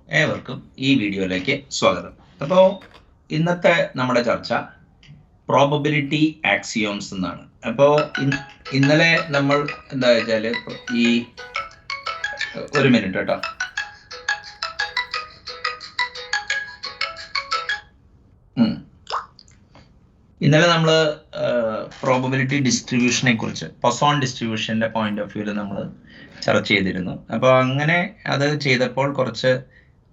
ഏവർക്കും ഈ വീഡിയോയിലേക്ക് സ്വാഗതം. അപ്പോൾ ഇന്നത്തെ നമ്മുടെ ചർച്ച പ്രോബബിലിറ്റി ആക്സിയോംസ് എന്നാണ്. അപ്പോൾ ഇന്നലെ നമ്മൾ എന്താ വെച്ചാൽ ഈ ഒരു മിനിറ്റ് കേട്ടോ. ഇന്നലെ നമ്മൾ പ്രോബബിലിറ്റി ഡിസ്ട്രിബ്യൂഷനെ കുറിച്ച് പൊസോൺ ഡിസ്ട്രിബ്യൂഷന്റെ പോയിന്റ് ഓഫ് വ്യൂവിൽ നമ്മൾ ചർച്ച ചെയ്തിരുന്നു. അപ്പോൾ അങ്ങനെ അത് ചെയ്തപ്പോൾ കുറച്ച്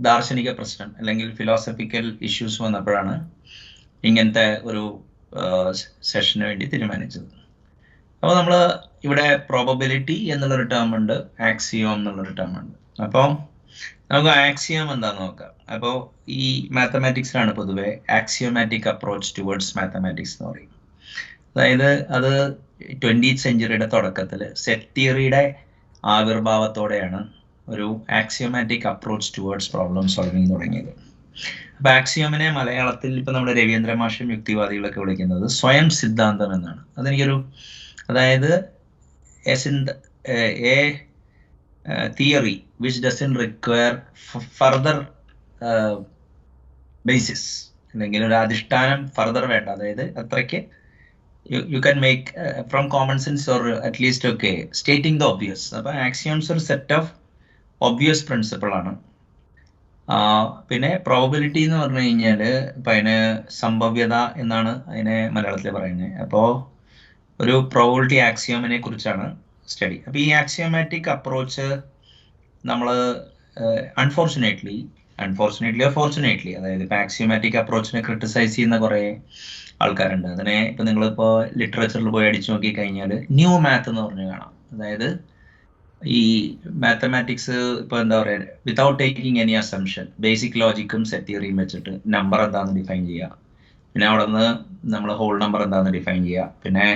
ദാർശനിക പ്രശ്നം അല്ലെങ്കിൽ ഫിലോസഫിക്കൽ ഇഷ്യൂസ് വന്നപ്പോഴാണ് ഇങ്ങനത്തെ ഒരു സെഷന് വേണ്ടി തീരുമാനിച്ചത്. അപ്പോൾ നമ്മൾ ഇവിടെ പ്രോബബിലിറ്റി എന്നുള്ളൊരു ടേം ഉണ്ട്, ആക്സിയോം എന്നുള്ളൊരു ടേം ഉണ്ട്. അപ്പോൾ നമുക്ക് ആക്സിയം എന്താന്ന് നോക്കാം. അപ്പോൾ ഈ മാത്തമാറ്റിക്സിലാണ് പൊതുവെ ആക്സിയോമാറ്റിക് അപ്രോച്ച് ടുവേർഡ്സ് മാത്തമാറ്റിക്സ് എന്ന് പറയും. അതായത് അത് 20th സെഞ്ചുറിയുടെ തുടക്കത്തിൽ സെറ്റ് തിയറിയുടെ ആവിർഭാവത്തോടെയാണ് ഒരു axiomatic approach towards problem solving തുടങ്ങിയത്. അപ്പൊ ആക്സിയോമിനെ മലയാളത്തിൽ ഇപ്പൊ നമ്മുടെ രവീന്ദ്ര മാഷും യുക്തിവാദികളൊക്കെ വിളിക്കുന്നത് സ്വയം സിദ്ധാന്തം എന്നാണ്. അതെനിക്കൊരു അതായത് theory which doesn't require further basis, അല്ലെങ്കിൽ ഒരു അധിഷ്ഠാനം ഫർദർ വേണ്ട. അതായത് അത്രയ്ക്ക് you can make from common sense or at least okay stating the obvious. അപ്പോൾ ആക്സിയോംസ് ഒരു സെറ്റ് ഓഫ് ഒബ്വിയസ് പ്രിൻസിപ്പിൾ ആണ്. പിന്നെ പ്രോബബിലിറ്റി എന്ന് പറഞ്ഞു കഴിഞ്ഞാൽ ഇപ്പം അതിന് സംഭവ്യത എന്നാണ് അതിനെ മലയാളത്തിൽ പറയുന്നത്. അപ്പോൾ ഒരു പ്രോബബിലിറ്റി ആക്സിയോമിനെ കുറിച്ചാണ് സ്റ്റഡി. അപ്പോൾ ഈ ആക്സിയോമാറ്റിക് അപ്രോച്ച് നമ്മൾ അൺഫോർച്ചുനേറ്റ്ലി ഓർ ഫോർച്ചുനേറ്റ്ലി, അതായത് ഇപ്പം ആക്സിയോമാറ്റിക് അപ്രോച്ചിനെ ക്രിട്ടിസൈസ് ചെയ്യുന്ന കുറേ ആൾക്കാരുണ്ട്. അതിനെ ഇപ്പം നിങ്ങളിപ്പോൾ ലിറ്ററേച്ചറിൽ പോയി അടിച്ചു നോക്കി കഴിഞ്ഞാൽ ന്യൂ മാത്ത് എന്ന് പറഞ്ഞ് കാണാം. അതായത് ഈ മാത്തമാറ്റിക്സ് ഇപ്പോൾ എന്താ പറയുക, without taking any assumption basic ലോജിക്കും സെറ്റ് തിയറിയും വെച്ചിട്ട് നമ്പർ എന്താണെന്ന് ഡിഫൈൻ ചെയ്യുക, പിന്നെ അവിടെ നിന്ന് നമ്മൾ ഹോൾ നമ്പർ എന്താണെന്ന് ഡിഫൈൻ ചെയ്യുക, പിന്നെ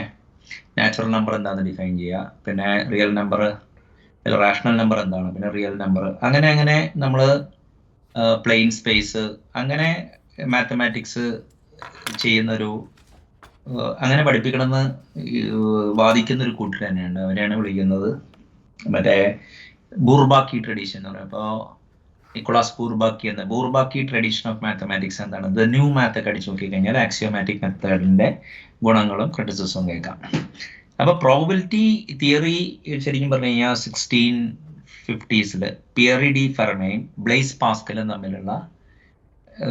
നാച്ചുറൽ നമ്പർ എന്താണെന്ന് ഡിഫൈൻ ചെയ്യുക, പിന്നെ റിയൽ നമ്പർ, റാഷണൽ നമ്പർ എന്താണ്, പിന്നെ റിയൽ നമ്പർ, അങ്ങനെ നമ്മൾ പ്ലെയിൻ സ്പേസ്, അങ്ങനെ മാത്തമാറ്റിക്സ് ചെയ്യുന്നൊരു അങ്ങനെ പഠിപ്പിക്കണമെന്ന് വാദിക്കുന്ന ഒരു കൂട്ടർ തന്നെയുണ്ട്. അവരെയാണ് വിളിക്കുന്നത് മറ്റേ ബൂർബാക്കി ട്രഡീഷൻ എന്ന് പറയും. അപ്പോൾ നിക്കോളാസ് ബൂർബാക്കി എന്ന ബൂർബാക്കി ട്രഡീഷൻ ഓഫ് മാത്തമാറ്റിക്സ് എന്താണ്, ദ ന്യൂ മാത്ത് ഒക്കെ അടിച്ചു നോക്കി കഴിഞ്ഞാൽ ആക്സിയോമാറ്റിക് മെത്തേഡിന്റെ ഗുണങ്ങളും ക്രിറ്റിസിസവും കേൾക്കാം. അപ്പോൾ പ്രോബബിലിറ്റി തിയറി ശരിക്കും പറഞ്ഞു കഴിഞ്ഞാൽ 1650s പിയറി ഡി ഫെർമയും ബ്ലെയ്സ് പാസ്കലും തമ്മിലുള്ള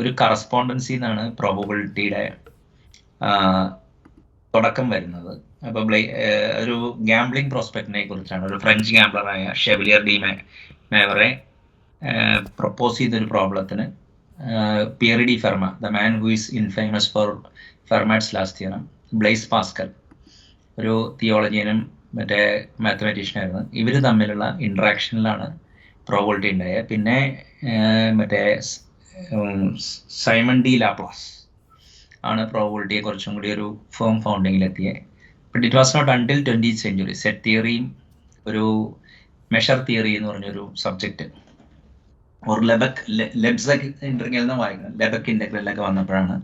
ഒരു കറസ്പോണ്ടൻസി എന്നാണ് പ്രോബബിലിറ്റിയുടെ തുടക്കം വരുന്നത്. അപ്പോൾ ഒരു ഗാംബ്ലിംഗ് പ്രോസ്പെക്റ്റിനെ കുറിച്ചാണ് ഒരു ഫ്രഞ്ച് ഗാംബ്ലറായ ഷെവലിയർ ഡി മേവറെ പ്രപ്പോസ് ചെയ്തൊരു പ്രോബ്ലത്തിന് Pierre de Fermat, the man who is infamous for Fermat's last theorem, Blaise Pascal ഒരു തിയോളജിയനും മറ്റേ മാത്തമാറ്റീഷ്യനായിരുന്നു. ഇവർ തമ്മിലുള്ള ഇൻട്രാക്ഷനിലാണ് പ്രോബബിലിറ്റി ഉണ്ടായത്. പിന്നെ മറ്റേ സൈമൺ ഡി ലാപ്ലാസ് ആണ് പ്രോബബിലിറ്റിയെ കുറച്ചും കൂടി ഒരു ഫേം ഫൗണ്ടിങ്ങിലെത്തിയത്. But it was not until 20th century set തിയറിയും ഒരു മെഷർ തിയറി എന്ന് പറഞ്ഞൊരു സബ്ജക്റ്റ് ഒരു ലെബ്സക് ഇൻ്റർഗ്രൽ എന്ന് വായിക്കുന്നത്, ലെബക് ഇൻ്റർഗ്രലൊക്കെ വന്നപ്പോഴാണ്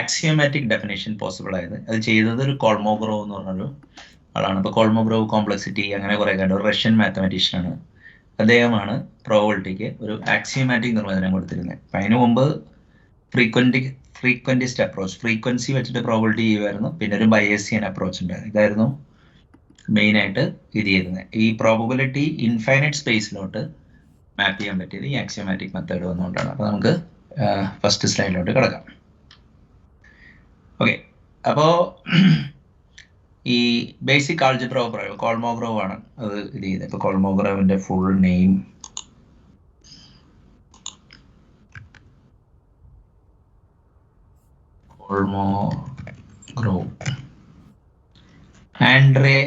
ആക്സിയോമാറ്റിക് ഡെഫിനേഷൻ പോസിബിൾ ആയത്. അത് ചെയ്തത് ഒരു കോൾമോഗ്രോവ് എന്ന് പറഞ്ഞൊരു ആളാണ്. അപ്പോൾ കോൾമോഗ്രോവ് കോംപ്ലക്സിറ്റി അങ്ങനെ കുറേ കണ്ട ഒരു റഷ്യൻ മാത്തമാറ്റീഷ്യനാണ്. അദ്ദേഹമാണ് പ്രോബബിലിറ്റിക്ക് ഒരു ആക്സിയോമാറ്റിക് നിർവചനം കൊടുത്തിരുന്നത്. അപ്പം അതിനു മുമ്പ് ഫ്രീക്വൻറ്റിസ്റ്റ് അപ്രോച്ച്, ഫ്രീക്വൻസി വെച്ചിട്ട് പ്രോബബിലിറ്റി ചെയ്യുമായിരുന്നു. പിന്നെ ഒരു ബയേസിയൻ അപ്രോച്ച് ഉണ്ടായിരുന്നു. ഇതായിരുന്നു മെയിനായിട്ട് ഇത് ചെയ്യുന്നത്. ഈ പ്രോബബിലിറ്റി ഇൻഫൈനൈറ്റ് സ്പേസിലോട്ട് മാപ്പ് ചെയ്യാൻ പറ്റിയത് ഈ ആക്സിയോമാറ്റിക് മെത്തേഡ് വന്നുകൊണ്ടാണ്. അപ്പോൾ നമുക്ക് ഫസ്റ്റ് സ്ലൈഡിലോട്ട് കിടക്കാം. ഓക്കെ, അപ്പോൾ ഈ ബേസിക് ആൾജിബ്ര ഓഫ് കോൾമോഗ്രോവ് ആണ് അത് ഇത് ചെയ്തത്. ഇപ്പോൾ കോൾമോഗ്രോവിൻ്റെ ഫുൾ നെയിം കോൾമോഗ്രോവ് ആൻഡ്രേ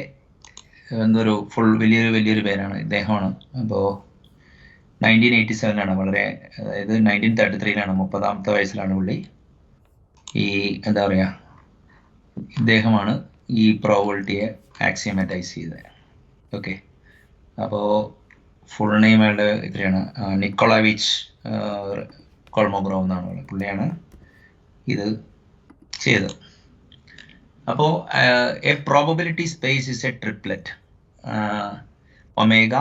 എന്തൊരു ഫുൾ വലിയൊരു പേരാണ്, ഇദ്ദേഹമാണ്. അപ്പോൾ 1987 വളരെ, അതായത് 1933 30ാമത്തെ വയസ്സിലാണ് പുള്ളി ഈ എന്താ പറയുക, ഇദ്ദേഹമാണ് ഈ പ്രോബബിലിറ്റിയെ ആക്സിയോമാറ്റൈസ് ചെയ്തത്. ഓക്കെ, അപ്പോൾ ഫുൾ നെയിം അയാളുടെ ഇത്രയാണ്, നിക്കോളാവിച്ച് കോൾമോഗ്രോവ് എന്നാണ് പുള്ളിയാണ് ഇത് ചെയ്തത്. അപ്പോൾ A probability space is A triplet omega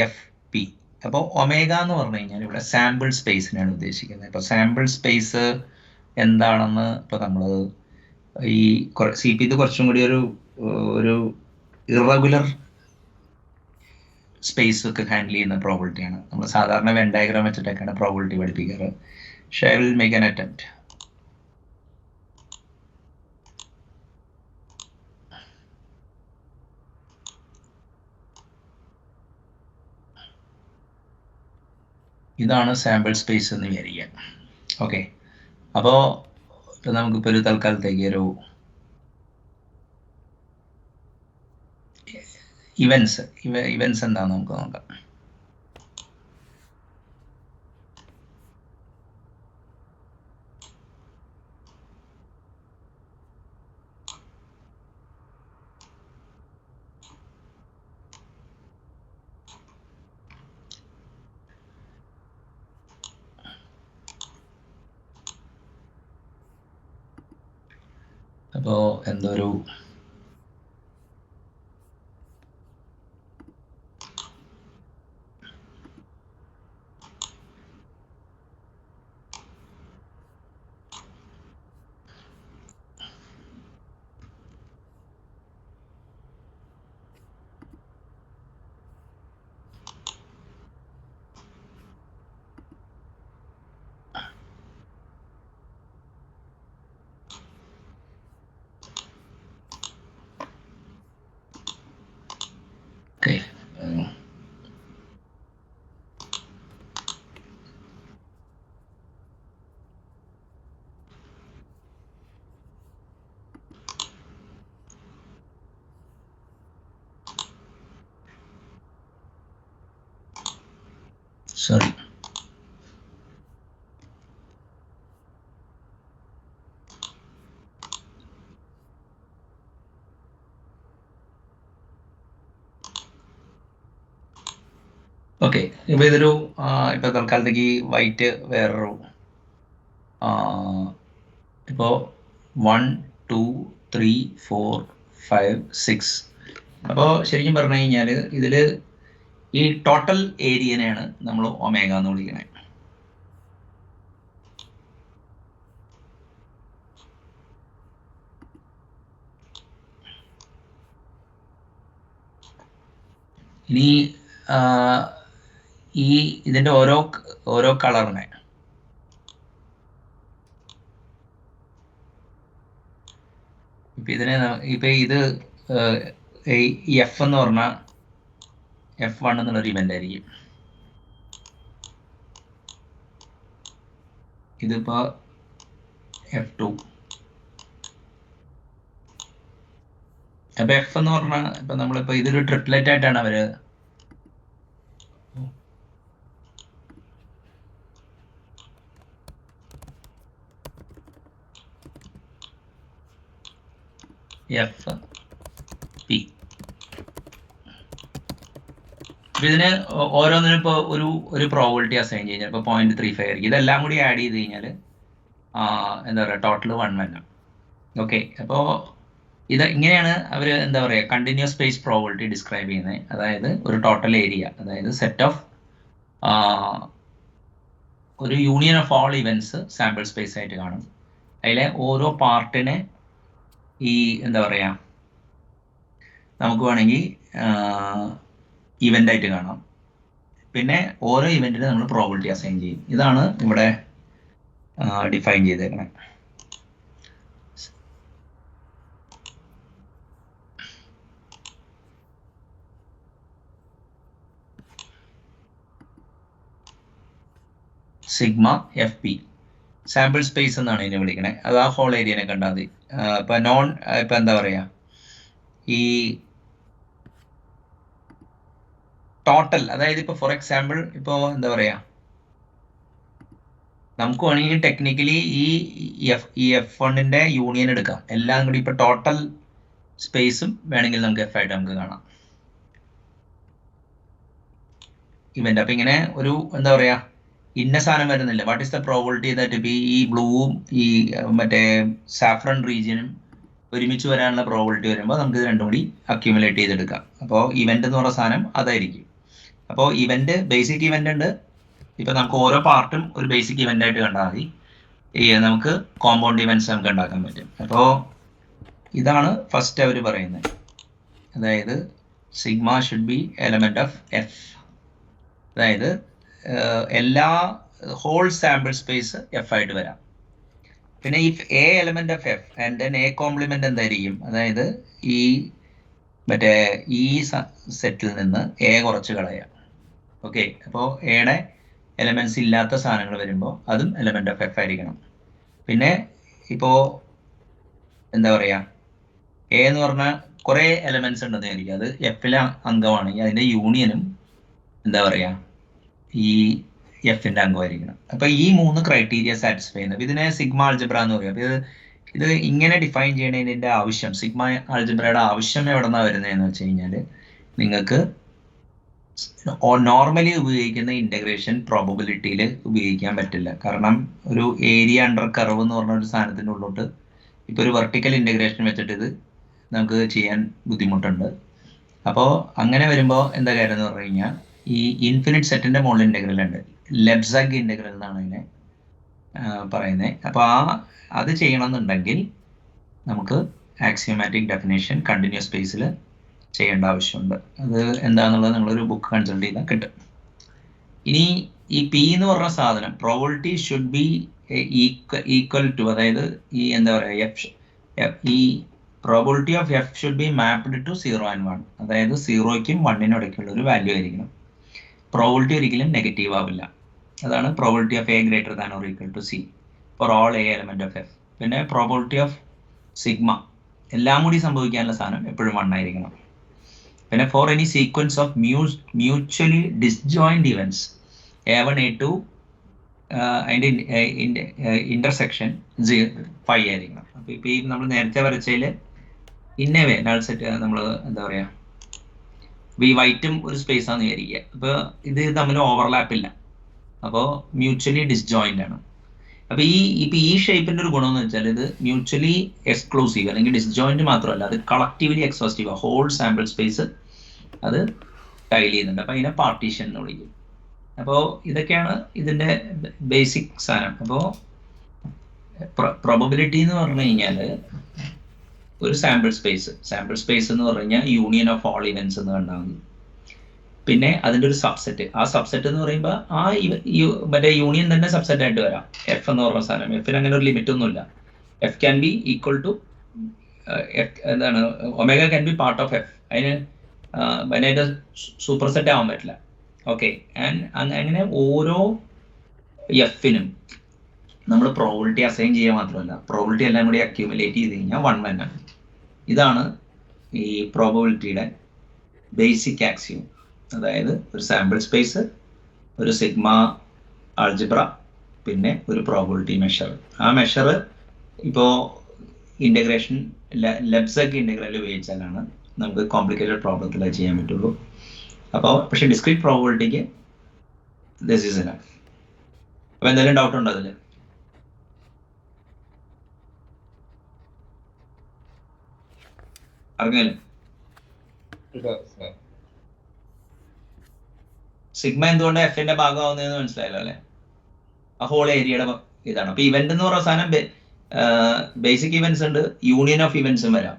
F P. അപ്പോൾ ഒമേഗ എന്ന് പറഞ്ഞു കഴിഞ്ഞാൽ ഇവിടെ സാമ്പിൾ സ്പേസിനാണ് ഉദ്ദേശിക്കുന്നത്. ഇപ്പോൾ സാമ്പിൾ സ്പേസ് എന്താണെന്ന് ഇപ്പോൾ നമ്മൾ ഈ CP ഇത് കുറച്ചും കൂടി ഒരു ഇറഗുലർ സ്പേസ് ഒക്കെ ഹാൻഡിൽ ചെയ്യുന്ന പ്രോബിലിറ്റിയാണ്. നമ്മൾ സാധാരണ വെൻ ഡയഗ്രാം വെച്ചിട്ടൊക്കെയാണ് പ്രോബിലിറ്റി പഠിപ്പിക്കാറ്. പക്ഷേ I will make an attempt. ഇതാണ് സാമ്പിൾ സ്പേസ് എന്ന് വിചാരിക്കാം. ഓക്കെ, അപ്പോൾ നമുക്കിപ്പോൾ ഒരു തൽക്കാലത്തേക്ക് ഒരു ഇവൻസ് എന്താണെന്ന് നമുക്ക് നോക്കാം. അപ്പോൾ എന്തൊരു ഓക്കെ, സോറി. ഓക്കെ, ഇപ്പോൾ ഇതൊരു ഇപ്പോൾ തൽക്കാലത്തേക്ക് വൈറ്റ് വേറൊരു ഇപ്പോൾ 1 2 3 4 5 6. അപ്പോൾ ശരിക്കും പറഞ്ഞു കഴിഞ്ഞാൽ ഇതിൽ ഈ ടോട്ടൽ ഏരിയനെയാണ് നമ്മൾ ഒമേഗ എന്ന് വിളിക്കുന്നത്. ഇനി ഇതിന്റെ ഓരോ കളറിനെ ഇപ്പൊ ഇത് എഫ് എന്ന് പറഞ്ഞാൽ F1 എന്നുള്ളൊരു ഇവന്റ് ആയിരിക്കും. ഇതിപ്പോ F2. അപ്പൊ F എന്ന് പറഞ്ഞാൽ ഇപ്പൊ നമ്മളിപ്പോ ഇതൊരു ട്രിപ്ലെറ്റ് ആയിട്ടാണ് അവര് FP. ഇതിന് ഓരോന്നിനും ഇപ്പോൾ ഒരു പ്രോബിലിറ്റി അസൈൻ കഴിഞ്ഞാൽ ഇപ്പോൾ 0.35 ആയിരിക്കും. ഇതെല്ലാം കൂടി ആഡ് ചെയ്ത് കഴിഞ്ഞാൽ എന്താ പറയുക ടോട്ടൽ 1 വരണം. ഓക്കെ, അപ്പോൾ ഇത് ഇങ്ങനെയാണ് അവർ എന്താ പറയുക കണ്ടിന്യൂസ് സ്പേസ് പ്രോബിലിറ്റി ഡിസ്ക്രൈബ് ചെയ്യുന്നത്. അതായത് ഒരു ടോട്ടൽ ഏരിയ, അതായത് സെറ്റ് ഓഫ് ഒരു union of all events sample space ആയിട്ട് കാണും. അതിലെ ഓരോ പാർട്ടിനെ ഈ എന്താ പറയുക നമുക്ക് വേണമെങ്കിൽ ഇവൻ്റ് ആയിട്ട് കാണാം. പിന്നെ ഓരോ ഇവൻറ്റിന് നമ്മൾ പ്രോബിലിറ്റി അസൈൻ ചെയ്യും. ഇതാണ് ഇവിടെ ഡിഫൈൻ ചെയ്തേക്കുന്നത്. സിഗ്മ FP സാമ്പിൾ സ്പേസ് എന്നാണ് ഇതിനെ വിളിക്കണേ. അത് ആ ഹോൾ ഏരിയനെ കണ്ടാൽ മതി. ഇപ്പൊ ഇപ്പൊ എന്താ പറയാ ഈ ടോട്ടൽ, അതായത് ഇപ്പൊ ഫോർ എക്സാമ്പിൾ ഇപ്പോ എന്താ പറയാ നമുക്ക് വേണമെങ്കിൽ ടെക്നിക്കലി ഈ F1ന്റെ യൂണിയൻ എടുക്കാം. എല്ലാം കൂടി ഇപ്പൊ ടോട്ടൽ സ്പേസും വേണമെങ്കിൽ നമുക്ക് F ആയിട്ട് നമുക്ക് കാണാം ഇവന്റ്. അപ്പൊ ഇങ്ങനെ ഒരു എന്താ പറയാ ഇന്ന സാധനം വരുന്നില്ല. What is the probability that be ഈ ബ്ലൂവും ഈ മറ്റേ സാഫ്രൺ റീജിയനും ഒരുമിച്ച് വരാനുള്ള പ്രോബിലിറ്റി വരുമ്പോൾ നമുക്ക് ഇത് രണ്ടും കൂടി അക്യുമുലേറ്റ് ചെയ്തെടുക്കാം. അപ്പോൾ ഇവന്റ് എന്ന് പറയുന്ന സാധനം അതായിരിക്കും. അപ്പോൾ ഇവന്റ്, ബേസിക് ഇവന്റ് ഉണ്ട്. ഇപ്പൊ നമുക്ക് ഓരോ പാർട്ടും ഒരു ബേസിക് ഇവന്റ് ആയിട്ട് കണ്ടാൽ മതി. നമുക്ക് കോമ്പൗണ്ട് ഇവന്റ്സ് നമുക്ക് ഉണ്ടാക്കാൻ പറ്റും. അപ്പോൾ ഇതാണ് ഫസ്റ്റ് അവർ പറയുന്നത്. അതായത് sigma should be element of F. അതായത് എല്ലാ ഹോൾ സാമ്പിൾ സ്പേസ് എഫ് ആയിട്ട് വരാം. പിന്നെ if A element of F and then A complement എന്തായിരിക്കും? അതായത് ഈ മറ്റേ ഈ സെറ്റിൽ നിന്ന് എ കുറച്ച് കളയാം. ഓക്കെ, അപ്പോൾ എയുടെ എലമെന്റ്സ് ഇല്ലാത്ത സാധനങ്ങൾ വരുമ്പോൾ അതും എലമെന്റ് ഓഫ് എഫ് ആയിരിക്കണം. പിന്നെ ഇപ്പോൾ എന്താ പറയുക, എ എന്ന് പറഞ്ഞാൽ കുറേ എലമെന്റ്സ് ഉണ്ടെന്ന് വിചാരിക്കുക, അത് എഫിലെ അംഗമാണെങ്കിൽ അതിൻ്റെ യൂണിയനും എന്താ പറയുക ഈ എഫിൻ്റെ അംഗമായിരിക്കണം. അപ്പോൾ ഈ 3 ക്രൈറ്റീരിയ സാറ്റിസ്ഫൈ ചെയ്യുന്നത് ഇതിനെ സിഗ്മ ആൾജിബ്ര എന്ന് പറയും. അപ്പോൾ ഇത് ഇങ്ങനെ ഡിഫൈൻ ചെയ്യണതിൻ്റെ ആവശ്യം, സിഗ്മ ആൾജിബ്രയുടെ ആവശ്യം എവിടെ നിന്നാണ് വരുന്നതെന്ന് വെച്ച് കഴിഞ്ഞാൽ, നിങ്ങൾക്ക് നോർമലി ഉപയോഗിക്കുന്ന ഇൻ്റഗ്രേഷൻ പ്രോബബിലിറ്റിയിൽ ഉപയോഗിക്കാൻ പറ്റില്ല. കാരണം ഒരു ഏരിയ അണ്ടർ കർവ് എന്ന് പറഞ്ഞ ഒരു സാധനത്തിൻ്റെ ഉള്ളോട്ട് ഇപ്പോൾ ഒരു വെർട്ടിക്കൽ ഇൻ്റഗ്രേഷൻ വെച്ചിട്ട് ഇത് നമുക്ക് ചെയ്യാൻ ബുദ്ധിമുട്ടുണ്ട്. അപ്പോൾ അങ്ങനെ വരുമ്പോൾ എന്താ കാര്യം എന്ന് പറഞ്ഞു കഴിഞ്ഞാൽ, ഈ ഇൻഫിനിറ്റ് സെറ്റിൻ്റെ മുകളിൽ ഇൻ്റഗ്രൽ ഉണ്ട്, ലെബ്സഗ് ഇൻ്റഗ്രൽ എന്നാണ് അതിനെ പറയുന്നത്. അപ്പോൾ അത് ചെയ്യണമെന്നുണ്ടെങ്കിൽ നമുക്ക് ആക്സിയോമാറ്റിക് ഡെഫിനേഷൻ കണ്ടിന്യൂസ് സ്പേസിൽ ചെയ്യേണ്ട ആവശ്യമുണ്ട്. അത് എന്താണെന്നുള്ളത് നിങ്ങളൊരു ബുക്ക് കൺസൾട്ട് ചെയ്താൽ കിട്ടും. ഇനി ഈ പി എന്ന് പറഞ്ഞ സാധനം, probability should be equal to, അതായത് ഈ എന്താ പറയുക ഈ probability of F should be mapped to 0 and 1. അതായത് 0ക്കും 1നും ഇടയ്ക്കുള്ള ഒരു വാല്യൂ ആയിരിക്കണം. പ്രോബബിലിറ്റി ഒരിക്കലും നെഗറ്റീവ് ആവില്ല. അതാണ് probability of A greater than or equal to C for all A element of F. പിന്നെ പ്രോബബിലിറ്റി ഓഫ് സിഗ്മ, എല്ലാം കൂടി സംഭവിക്കാനുള്ള സാധനം എപ്പോഴും 1 ആയിരിക്കണം. പിന്നെ for any sequence of mutually disjoint events A1 A2 അതിൻ്റെ ഇൻ്റർസെക്ഷൻ 5 ആയിരിക്കണം. അപ്പോൾ ഇപ്പോൾ ഈ നമ്മൾ നേരത്തെ വരച്ചതിൽ ഇന്നവേ നൾ സെറ്റ് നമ്മൾ എന്താ പറയുക, ഈ വൈറ്റും ഒരു സ്പേസ് ആണെന്ന് വിചാരിക്കുക. അപ്പോൾ ഇത് തമ്മിൽ ഓവർലാപ്പ് ഇല്ല, അപ്പോൾ മ്യൂച്വലി ഡിസ്ജോയിൻ്റ് ആണ്. അപ്പോൾ ഈ ഷേപ്പിൻ്റെ ഒരു ഗുണം എന്ന് വെച്ചാൽ ഇത് മ്യൂച്വലി എക്സ്ക്ലൂസീവ് അല്ലെങ്കിൽ ഡിസ്ജോയിൻറ്റ് മാത്രമല്ല, അത് collectively exhaustive, whole sample space അത് ടൈൽ ചെയ്യുന്നുണ്ട്. അപ്പോൾ അതിനെ പാർട്ടീഷൻ എന്ന് വിളിക്കും. അപ്പോൾ ഇതൊക്കെയാണ് ഇതിൻ്റെ ബേസിക് സാധനം. അപ്പോൾ പ്രോബബിലിറ്റി എന്ന് പറഞ്ഞു കഴിഞ്ഞാൽ ഒരു സാമ്പിൾ സ്പേസ് എന്ന് പറഞ്ഞു കഴിഞ്ഞാൽ യൂണിയൻ ഓഫ് ഓൾ ഇവൻറ്റ്സ് എന്ന് കണ്ടാൽ മതി. പിന്നെ അതിൻ്റെ ഒരു സബ്സെറ്റ്, ആ സബ്സെറ്റ് എന്ന് പറയുമ്പോൾ മറ്റേ യൂണിയൻ തന്നെ സബ്സെറ്റ് ആയിട്ട് വരാം. എഫ് എന്ന് പറഞ്ഞ സാധനം, എഫിന് അങ്ങനെ ഒരു ലിമിറ്റ് ഒന്നുമില്ല. F can be equal to എന്താണ്, omega can be part of F. അതിനായിട്ട് സൂപ്പർ സെറ്റ് ആവാൻ പറ്റില്ല. ഓക്കെ, ആൻഡ് അങ്ങനെ ഓരോ എഫിനും നമ്മൾ പ്രോബിലിറ്റി അസൈൻ ചെയ്യുക മാത്രമല്ല, പ്രോബിലിറ്റി എല്ലാം കൂടി അക്യൂമുലേറ്റ് ചെയ്ത് കഴിഞ്ഞാൽ 1 വരണം. ഇതാണ് ഈ പ്രോബബിലിറ്റിയുടെ ബേസിക് ആക്സിയം. അതായത് ഒരു സാമ്പിൾ സ്പേസ്, ഒരു സിഗ്മ ആൾജിബ്ര, പിന്നെ ഒരു പ്രോബബിലിറ്റി മെഷർ. ആ മെഷർ ഇപ്പോൾ ഇൻ്റഗ്രേഷൻ ലെബ്സഗ് ഇൻ്റഗ്രൽ ഉപയോഗിച്ചാലാണ് നമുക്ക് കോംപ്ലിക്കേറ്റഡ് പ്രോബ്ലത്തിൽ ചെയ്യാൻ പറ്റുള്ളൂ. അപ്പോൾ പക്ഷേ ഡിസ്ക്രീറ്റ് പ്രോബബിലിറ്റിക്ക് ദിസ് ഈസ് എനഫ്. അപ്പോൾ എന്തെങ്കിലും ഡൗട്ട് ഉണ്ടോ അതിൽ? അറിഞ്ഞാലും സിഗ്മ എന്തുകൊണ്ട് എഫിന്റെ ഭാഗമാവുന്നതെന്ന് മനസ്സിലായല്ലോ അല്ലെ? ആ ഹോൾ ഏരിയയുടെ ഇതാണ്. അപ്പൊ ഇവന്റ് എന്ന് പറയുന്ന സാധനം ബേസിക് ഇവന്റ്സ് ഉണ്ട്, യൂണിയൻ ഓഫ് ഇവന്റ്സും വരാം.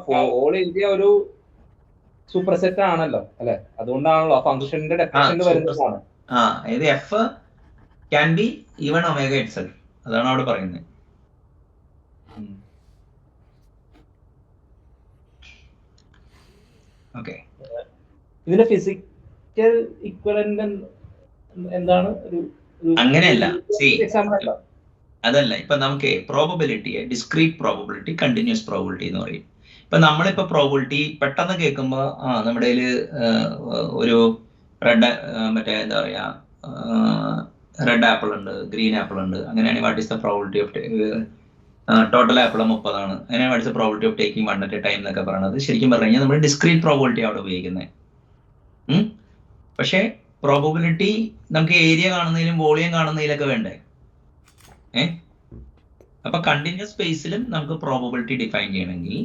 ഹോൾ ഏരിയ ഒരു സൂപ്പർ സെറ്റ് ആണല്ലോ അല്ലെ, അതുകൊണ്ടാണല്ലോ ഫംഗ്ഷന്റെ ഡെഫിനിഷനിൽ വരുന്നതാണ്. അതായത് F can B even omega itself, അതാണ് അവിടെ പറയുന്നത്. ഓക്കെ, ഇതിന്റെ ഫിസിക്കൽ ഇക്വലന്റ് എന്താണ്? അങ്ങനെയല്ല, അതല്ല. ഇപ്പൊ നമുക്ക് പ്രോബബിലിറ്റിയെ ഡിസ്ക്രീറ്റ് പ്രോബബിലിറ്റി, കണ്ടിന്യൂസ് പ്രോബബിലിറ്റി എന്ന് പറയും. ഇപ്പൊ നമ്മളിപ്പോ പ്രോബബിലിറ്റി പെട്ടെന്ന് കേൾക്കുമ്പോ നമ്മുടെ ഒരു മറ്റേ എന്താ പറയാ, റെഡ് ആപ്പിൾ ഉണ്ട്, ഗ്രീൻ ആപ്പിൾ ഉണ്ട്, അങ്ങനെയാണെങ്കിൽ what is the probability of total apple 30 അങ്ങനെ what is the probability of taking 1 at a time എന്നൊക്കെ പറയുന്നത് ശരിക്കും പറഞ്ഞു കഴിഞ്ഞാൽ നമ്മൾ ഡിസ്ക്രീറ്റ് പ്രോബബിലിറ്റി അവിടെ ഉപയോഗിക്കുന്നത്. പക്ഷേ പ്രോബബിലിറ്റി നമുക്ക് ഏരിയ കാണുന്നതിലും വോളിയം കാണുന്നതിലൊക്കെ വേണ്ടേ? അപ്പൊ കണ്ടിന്യൂസ് സ്പേസിലും നമുക്ക് പ്രോബബിലിറ്റി ഡിഫൈൻ ചെയ്യണമെങ്കിൽ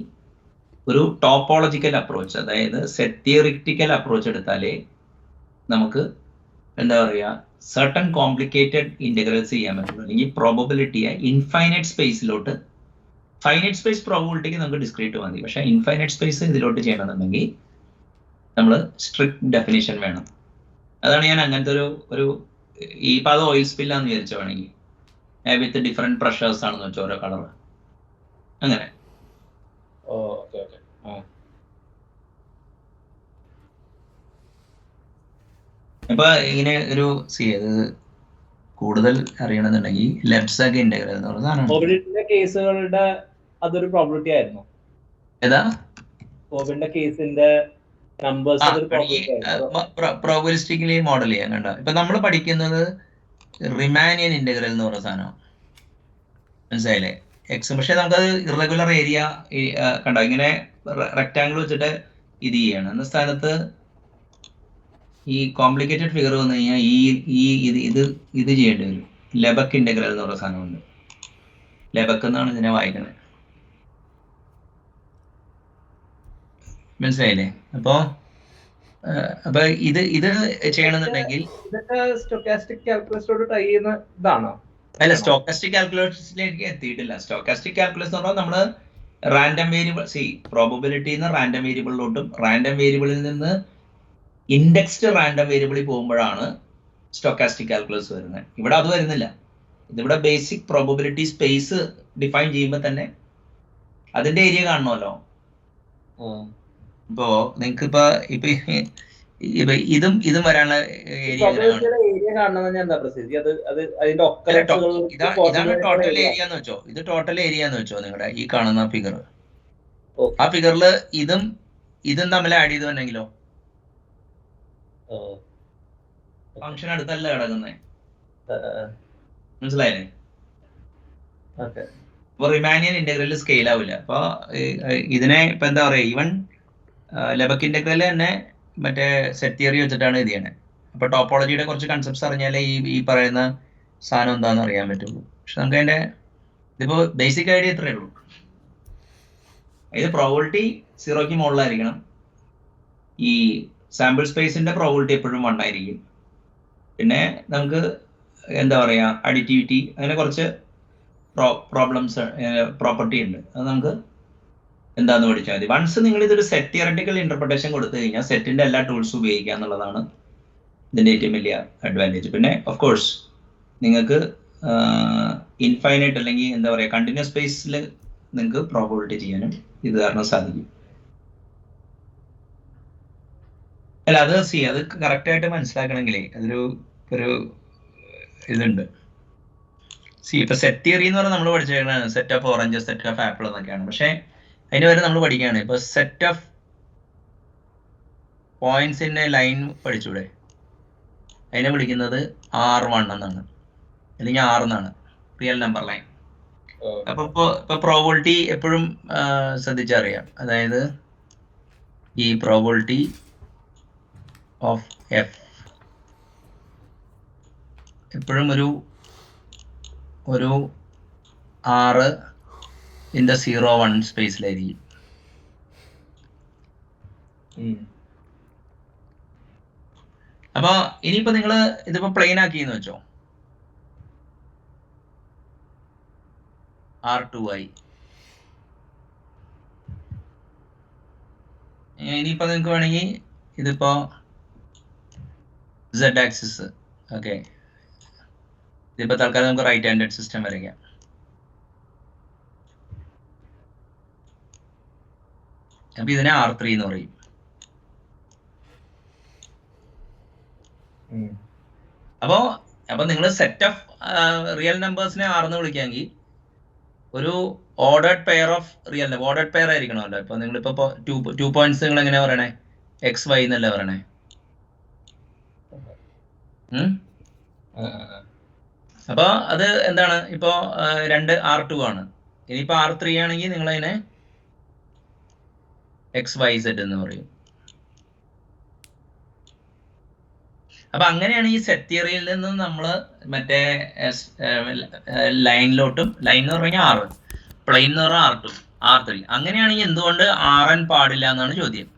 ഒരു ടോപ്പോളജിക്കൽ അപ്രോച്ച്, അതായത് സെറ്റ് തിയറിറ്റിക്കൽ അപ്രോച്ച് എടുത്താലേ നമുക്ക് എന്താ പറയുക സർട്ടൺ കോംപ്ലിക്കേറ്റഡ് ഇന്റഗ്രൽസ് ചെയ്യാൻ പറ്റുള്ളൂ. അല്ലെങ്കിൽ പ്രോബബിലിറ്റിയെ ഇൻഫൈനൈറ്റ് സ്പേസിലോട്ട്, ഫൈനൈറ്റ് സ്പേസ് പ്രോബബിലിറ്റിക്ക് നമുക്ക് ഡിസ്ക്രീറ്റ് മതി, പക്ഷെ ഇൻഫൈനൈറ്റ് സ്പേസ് ഇതിലോട്ട് ചെയ്യണമെന്നുണ്ടെങ്കിൽ നമ്മൾ സ്ട്രിക്റ്റ് ഡെഫിനിഷൻ വേണം. അതാണ് ഞാൻ അങ്ങനത്തെ ഒരു ഈ പദം ഓയിൽ സ്പില്ലാന്ന് വിചാരിച്ചു വേണമെങ്കിൽ വിത്ത് ഡിഫറെന്റ് പ്രഷേഴ്സ് ആണെന്ന് വെച്ചാൽ ഓരോ കളർ അങ്ങനെ. ഇപ്പൊ ഇങ്ങനെ ഒരു അത് കൂടുതൽ അറിയണമെന്നുണ്ടെങ്കിൽ ലെബ്സഗ് ഇന്റഗ്രൽ എന്ന് പറഞ്ഞ സാധനം കേസുകളുടെ അതൊരു പ്രോബബിലിറ്റി ആയിരുന്നു. ഏതാ കോബിന്റെ കേസിന്റെ പ്രോബബിലിസ്റ്റിക്കലി മോഡൽ ചെയ്യാൻ കണ്ട. ഇപ്പൊ നമ്മൾ പഠിക്കുന്നത് റിമാനിയൻ ഇന്റഗ്രൽ എന്ന് പറഞ്ഞ സാധനം, മനസ്സിലായില്ലേ? എക്സ്. പക്ഷെ നമുക്കത് ഇറഗുലർ ഏരിയ കണ്ടോ, ഇങ്ങനെ റെക്ടാങ്കിൾ വെച്ചിട്ട് ഇത് ചെയ്യാണ്. എന്ന സ്ഥാനത്ത് ഈ കോംപ്ലിക്കേറ്റഡ് ഫിഗർ വന്നു കഴിഞ്ഞാൽ ഇത് ചെയ്യേണ്ടി വരും. ലെബക്ക് ഇന്റഗ്രൽ എന്ന് പറഞ്ഞ സാധനമുണ്ട്. ലെബക്ക് എന്നാണ് ഇതിനെ വായിക്കുന്നത്, മനസ്സിലായില്ലേ? അപ്പൊ ഇത് ചെയ്യണമെന്നുണ്ടെങ്കിൽ സ്റ്റോക്കാസ്റ്റിക് കാൽക്കുലസിലോട്ട് ട്രൈ ചെയ്യുന്ന ഇതാണോ? അല്ല, സ്റ്റോക്കാസ്റ്റിക് കാൽക്കുലേഷനിലേക്ക് എത്തിയിട്ടില്ല. സ്റ്റോക്കാസ്റ്റിക് കാൽക്കുലസ് എന്ന് പറഞ്ഞാൽ നമ്മള് റാൻഡം വേരിയബിൾ പ്രോബബിലിറ്റിയിൽ നിന്ന് റാൻഡം വേരിയബിളിലോട്ടും റാൻഡം വേരിയബിളിൽ നിന്ന് ഇൻഡെക്സ്ഡ് റാൻഡം വേരിയബിളിൽ പോകുമ്പോഴാണ് സ്റ്റോക്കാസ്റ്റിക് കാൽക്കുലസ് വരുന്നത്. ഇവിടെ അത് വരുന്നില്ല. ഇതിവിടെ ബേസിക് പ്രോബബിലിറ്റി സ്പേസ് ഡിഫൈൻ ചെയ്യുമ്പോൾ തന്നെ അതിന്റെ ഏരിയ കാണണമല്ലോ. ഇപ്പോ നിങ്ങൾക്ക് ഇതും വരാനുള്ള ഏരിയ ഇതാണ് ടോട്ടൽ ഏരിയ എന്ന് വെച്ചോ. ഇത് ടോട്ടൽ ഏരിയ എന്ന് വെച്ചോ. നിങ്ങളുടെ ഈ കാണുന്ന ഫിഗർ, ആ ഫിഗറിൽ ഇതും തമ്മിൽ ആഡ് ചെയ്തുണ്ടെങ്കിലോ ഫംഗ്ഷൻ അടുത്തല്ല കിടക്കുന്നേ, മനസ്സിലായില്ലേ? അപ്പൊ റിമാനിയൻ ഇന്റഗ്രൽ സ്കെയിൽ ആവില്ല. അപ്പൊ ഇതിനെ ഇപ്പൊ എന്താ പറയാ, ഈവൻ ലെബക്ക് ഇന്റഗ്രൽ തന്നെ മറ്റേ സെറ്റ് തിയറി വെച്ചിട്ടാണ് ഇത് ചെയ്യണേ. അപ്പൊ ടോപ്പോളജിയുടെ കുറച്ച് കൺസെപ്റ്റ്സ് അറിഞ്ഞാലേ ഈ പറയുന്ന സാധനം എന്താന്ന് അറിയാൻ പറ്റുള്ളൂ. പക്ഷെ നമുക്ക് അതിന്റെ ഇതിപ്പോ ബേസിക് ഐഡിയ ഇത്രയേ ഉള്ളൂ. ഇത് പ്രോബബിലിറ്റി 0ക്ക് മുകളിലായിരിക്കണം. ഈ സാമ്പിൾ സ്പേസിന്റെ പ്രോബബിലിറ്റി എപ്പോഴും 1 ആയിരിക്കും. പിന്നെ നമുക്ക് എന്താ പറയാ, അഡിറ്റിവിറ്റി, അങ്ങനെ കുറച്ച് പ്രോപ്പർട്ടി ഉണ്ട്. അത് നമുക്ക് എന്താന്ന് പഠിച്ചാൽ മതി. വൺസ് നിങ്ങൾ ഇതൊരു സെറ്റ് തിയററ്റിക്കൽ ഇന്റർപ്രിട്ടേഷൻ കൊടുത്തു കഴിഞ്ഞാൽ സെറ്റിന്റെ എല്ലാ ടൂൾസും ഉപയോഗിക്കുക എന്നുള്ളതാണ് ഇതിന്റെ ഏറ്റവും വലിയ അഡ്വാൻറ്റേജ്. പിന്നെ ഓഫ് കോഴ്സ് നിങ്ങൾക്ക് ഇൻഫൈനൈറ്റ് അല്ലെങ്കിൽ എന്താ പറയുക കണ്ടിന്യൂസ് സ്പേസിൽ നിങ്ങൾക്ക് പ്രോബബിലിറ്റി ചെയ്യാനും ഇത് കാരണം സാധിക്കും. അല്ല അത് അത് കറക്റ്റ് ആയിട്ട് മനസ്സിലാക്കണമെങ്കിലേ ഒരു ഇതുണ്ട്. ഇപ്പൊ സെറ്റ് തിയറി എന്ന് പറഞ്ഞാൽ നമ്മൾ പഠിച്ചേക്കാണ് set of oranges, set of apple എന്നൊക്കെയാണ്. പക്ഷെ അതിന് വരെ നമ്മൾ പഠിക്കുകയാണ് ഇപ്പൊ set of points in a line പഠിച്ചൂടെ? അതിനെ വിളിക്കുന്നത് R1 എന്നാണ്, അല്ലെങ്കിൽ R എന്നാണ്, റിയൽ നമ്പർ ലൈൻ. അപ്പൊ ഇപ്പൊ പ്രോബബിലിറ്റി എപ്പോഴും ശ്രദ്ധിച്ചറിയാം. അതായത് ഈ പ്രോബബിലിറ്റി ഓഫ് എഫ് എപ്പോഴും ഒരു R in the 0-1 സ്പേസിലായിരിക്കും. അപ്പൊ ഇനിയിപ്പോ നിങ്ങള് ഇതിപ്പോ പ്ലെയിൻ ആക്കിയെന്ന് വെച്ചോ, R2i. ഇനിയിപ്പോ നിങ്ങൾക്ക് വേണമെങ്കിൽ ഇതിപ്പോ Z ആക്സിസ്, ഓക്കെ, ഇതിപ്പോ തൽക്കാലം നമുക്ക് റൈറ്റ് ഹാൻഡഡ് സിസ്റ്റം വരയ്ക്കാം. അപ്പൊ ഇതിനെ R3 എന്ന് പറയും. അപ്പൊ നിങ്ങൾ സെറ്റ് ഓഫ് റിയൽ നമ്പേഴ്സിനെ R എന്ന് വിളിക്കാമെങ്കിൽ ഒരു ordered pair of real number, ordered pair ആയിരിക്കണമല്ലോ. ഇപ്പൊ നിങ്ങളിപ്പോ 2 പോയിന്റ്സ് നിങ്ങൾ എങ്ങനെയാ പറയണേ? XY എന്നല്ലേ പറയണേ? അപ്പൊ അത് എന്താണ്? ഇപ്പോ 2 R2 ആണ്. ഇനിയിപ്പോ R3 ആണെങ്കിൽ നിങ്ങൾ അതിനെ XYZ എന്ന് പറയും. അപ്പൊ അങ്ങനെയാണ് ഈ സെറ്റ് തിയറിയിൽ നിന്ന് നമ്മൾ മറ്റേ ലൈനിലോട്ടും, ലൈൻ എന്ന് പറഞ്ഞാൽ R, പ്ലെയിൻ എന്ന് പറഞ്ഞാൽ R2, R3. അങ്ങനെയാണെങ്കിൽ എന്തുകൊണ്ട് RN പാടില്ല എന്നാണ് ചോദ്യം.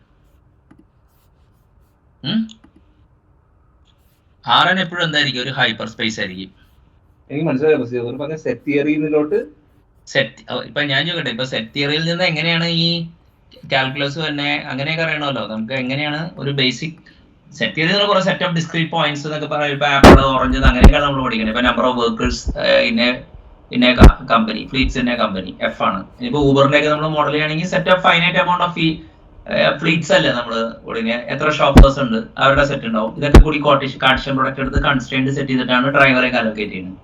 Rn എപ്പോഴും എന്തായിരിക്കും, ഒരു ഹൈപ്പർ സ്പേസ് ആയിരിക്കും. എനിക്ക് മനസ്സിലായി. പറഞ്ഞ സെറ്റ് തിയറിയിലോട്ട് സെറ്റ് ഇപ്പൊ ഞാൻ ചോദിക്കട്ടെ, ഇപ്പൊ സെറ്റ് തിയറിയിൽ നിന്ന് എങ്ങനെയാണ് ഈ കാൽക്കുലസ് തന്നെ അങ്ങനെയൊക്കെ അറിയണമല്ലോ നമുക്ക്. എങ്ങനെയാണ് ഒരു ബേസിക് സെറ്റ് തിയറി കുറെ സെറ്റ് ഓഫ് ഡിസ്ക്രീറ്റ് പോയിന്റ്സ് എന്നൊക്കെ പറയാം. ഇപ്പൊ ആപ്പിൾ, ഓറഞ്ച് അങ്ങനെയൊക്കെയാണ് നമ്മൾ പഠിക്കുന്നത്. ഇപ്പൊ നമ്പർ ഓഫ് വർക്കേഴ്സ് ഇന്നെ കമ്പനി, ഫ്ലീറ്റ്സ് ഇന്നെ കമ്പനി എഫ് ആണ്. ഇനിയിപ്പോ ഊബറിന്റെ ഒക്കെ നമ്മൾ മോഡൽ ചെയ്യുകയാണെങ്കിൽ set of finite amount of fleets അല്ലേ നമ്മള് ഓടിക്കുക, എത്ര ഷോപ്പേഴ്സ് ഉണ്ട് അവരുടെ സെറ്റ് ഉണ്ടാവും. ഇതൊക്കെ കൂടി കാർട്ടീഷ്യൻ പ്രൊഡക്റ്റ് എടുത്ത് കൺസ്ട്രെയിന്റ് സെറ്റ് ചെയ്തിട്ടാണ് ഡ്രൈവറെ അലോക്കേറ്റ് ചെയ്യുന്നത്.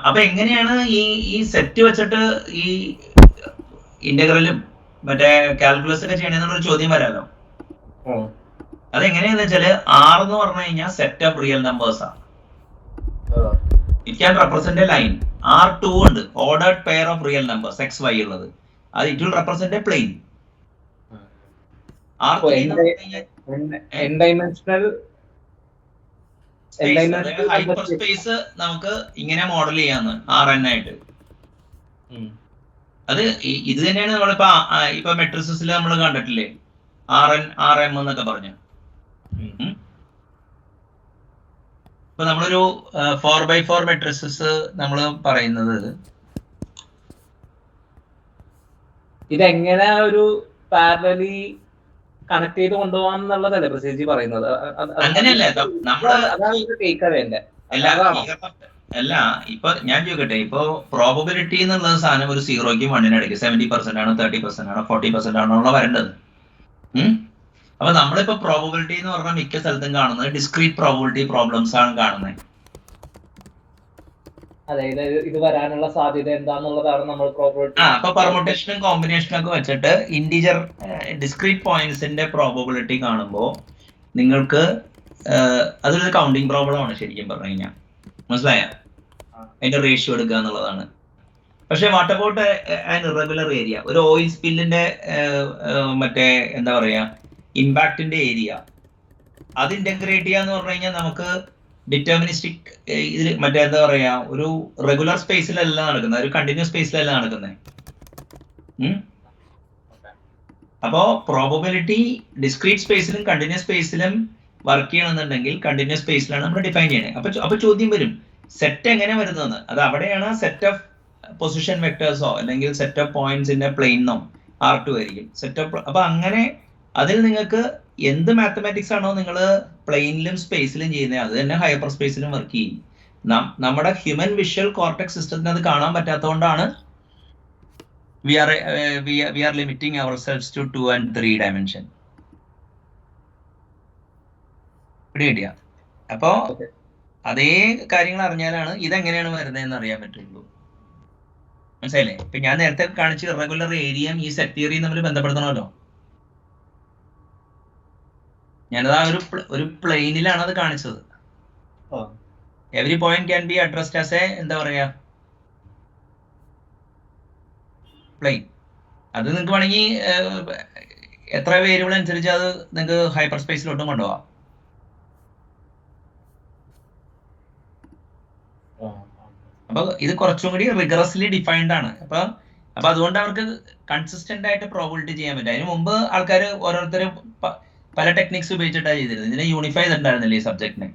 അപ്പൊ എങ്ങനെയാണ് ഈ സെറ്റ് വെച്ചിട്ട് ഈ ഇന്റഗ്രലും മറ്റേ കാൽക്കുലസ് ഒക്കെ ചെയ്യണമെന്നുള്ളൊരു ചോദ്യം വരാലോ. അതെങ്ങനെയാന്ന് വെച്ചാല് R എന്ന് പറഞ്ഞു കഴിഞ്ഞാൽ സെറ്റ് ഓഫ് റിയൽ നമ്പേഴ്സ് ആണ്. It can represent a line. R2 ഉണ്ട്, ordered pair of real numbers XY ഉള്ളത്. അത് it will represent a plane. Hyper space നമുക്ക് ഇങ്ങനെ മോഡൽ ചെയ്യാന്ന് Rn ആയിട്ട്. അത് ഇത് തന്നെയാണ് നമ്മളിപ്പോ ഇപ്പൊ മെട്രിസസിൽ നമ്മൾ കണ്ടിട്ടില്ലേ, Rn Rm എന്നൊക്കെ പറഞ്ഞു. ഇപ്പൊ നമ്മളൊരു 4x4 മെട്രിസസ് നമ്മൾ പറയുന്നത് ഇതെങ്ങനെ ഒരു പാരലലി കണക്ട് ചെയ്ത് കൊണ്ടുപോകാൻ എന്നുള്ളതല്ലേ പ്രസിദ്ധി പറയുന്നത്. അങ്ങനെയല്ലേ അല്ല ഇപ്പൊ ഞാൻ ചോദിക്കട്ടെ, ഇപ്പൊ പ്രോബബിലിറ്റി എന്നുള്ള സാധനം ഒരു 0ക്കും 1നും ഇടയ്ക്ക് 70% ആണോ 30% ആണോ 40% ആണോ വരേണ്ടത്. അപ്പൊ നമ്മളിപ്പോ പ്രോബബിലിറ്റി എന്ന് പറഞ്ഞാൽ മിക്ക സ്ഥലത്തും കാണുന്നത് ഡിസ്ക്രീറ്റ് പ്രോബബിലിറ്റി പ്രോബ്ലംസ് ആണ് കാണുന്നത്. അതായത് ഇത് വരാനുള്ള സാധ്യത എന്താന്നുള്ളതാണ് നമ്മൾ പ്രോബബിലിറ്റി. അപ്പൊ പെർമുട്ടേഷനും കോമ്പിനേഷനും ഒക്കെ വെച്ചിട്ട് ഇന്റിജർ ഡിസ്ക്രീറ്റ് പോയിന്റ്സിന്റെ പ്രോബബിലിറ്റി കാണുമ്പോൾ നിങ്ങൾക്ക് അതൊരു കൗണ്ടിങ് പ്രോബ്ലം ആണ് ശരിക്കും പറഞ്ഞു കഴിഞ്ഞാൽ. മനസ്സിലായ? അതിന്റെ റേഷ്യോ എടുക്കുക എന്നുള്ളതാണ്. പക്ഷെ what about an irregular area, ഒരു ഓയിൽ സ്പില്ലിന്റെ മറ്റേ എന്താ പറയാ ഇമ്പാക്റ്റിന്റെ ഏരിയ, അത് ഇന്റഗ്രേറ്റ് ചെയ്യാന്ന് പറഞ്ഞു കഴിഞ്ഞാൽ നമുക്ക് ഡിറ്റർമിനിസ്റ്റിക് ഇതിൽ മറ്റേ എന്താ പറയാ ഒരു റെഗുലർ സ്പേസിലല്ല നടക്കുന്നത്, ഒരു കണ്ടിന്യൂസ് സ്പേസിലല്ല നടക്കുന്നത്. അപ്പോ പ്രോബബിലിറ്റി ഡിസ്ക്രീറ്റ് സ്പേസിലും കണ്ടിന്യൂസ് സ്പേസിലും വർക്ക് ചെയ്യണമെന്നുണ്ടെങ്കിൽ കണ്ടിന്യൂസ് സ്പേസിലാണ് നമ്മൾ ഡിഫൈൻ ചെയ്യണത്. അപ്പൊ ചോദ്യം വരും, സെറ്റ് എങ്ങനെ വരുന്നതെന്ന്. അത് അവിടെയാണ് സെറ്റ് ഓഫ് പൊസിഷൻ വെക്ടേഴ്സോ അല്ലെങ്കിൽ സെറ്റ് ഓഫ് പോയിന്റ്സിന്റെ പ്ലെയിനോ R2 ആയിരിക്കും സെറ്റ് ഓഫ്. അപ്പൊ അങ്ങനെ അതിൽ നിങ്ങൾക്ക് എന്ത് മാത്തമാറ്റിക്സ് ആണോ നിങ്ങൾ പ്ലെയിനിലും സ്പേസിലും ചെയ്യുന്നത്, അത് തന്നെ ഹൈപ്പർ സ്പേസിലും വർക്ക് ചെയ്യും. നമ്മുടെ ഹ്യൂമൻ വിഷ്വൽ കോർട്ടെക്സ് സിസ്റ്റത്തിന് അത് കാണാൻ പറ്റാത്തതുകൊണ്ടാണ് we are limiting ourselves to 2 and 3 dimension. പിടികിട്ടിയ? അപ്പോ അതേ കാര്യങ്ങൾ അറിഞ്ഞാലാണ് ഇതെങ്ങനെയാണ് വരുന്നതെന്ന് അറിയാൻ പറ്റുള്ളൂ. മനസ്സിലായില്ലേ? ഇപ്പൊ ഞാൻ നേരത്തെ കാണിച്ച ഇറഗുലർ ഏരിയയും ഈ സെറ്റ് തിയറിയും തമ്മിൽ ബന്ധപ്പെടുത്തണമല്ലോ. ഞാനത് ആ ഒരു പ്ലെയിനിലാണ് അത് കാണിച്ചത്. Every point can be addressed as A എന്താ പറയാ പ്ലെയിൻ. അത് നിങ്ങൾക്ക് വേണമെങ്കിൽ എത്ര വേരിയബിൾ അനുസരിച്ച് അത് നിങ്ങൾക്ക് ഹൈപ്പർ സ്പേസിലോട്ടും കൊണ്ടുപോകാം. അപ്പൊ ഇത് കുറച്ചും കൂടി റിഗറസ്ലി ഡിഫൈൻഡ് ആണ്. അപ്പൊ അതുകൊണ്ട് അവർക്ക് കൺസിസ്റ്റന്റ് ആയിട്ട് പ്രോബിലിറ്റി ചെയ്യാൻ പറ്റും. അതിന് മുമ്പ് ആൾക്കാർ ഓരോരുത്തരും പല ടെക്നിക്സ് ഉപയോഗിച്ചിട്ടാണ് ചെയ്തിരുന്നത്. ഇതിനെ യൂണിഫൈ ചെയ്തിട്ടുണ്ടായിരുന്നില്ല ഈ സബ്ജക്റ്റിനെ.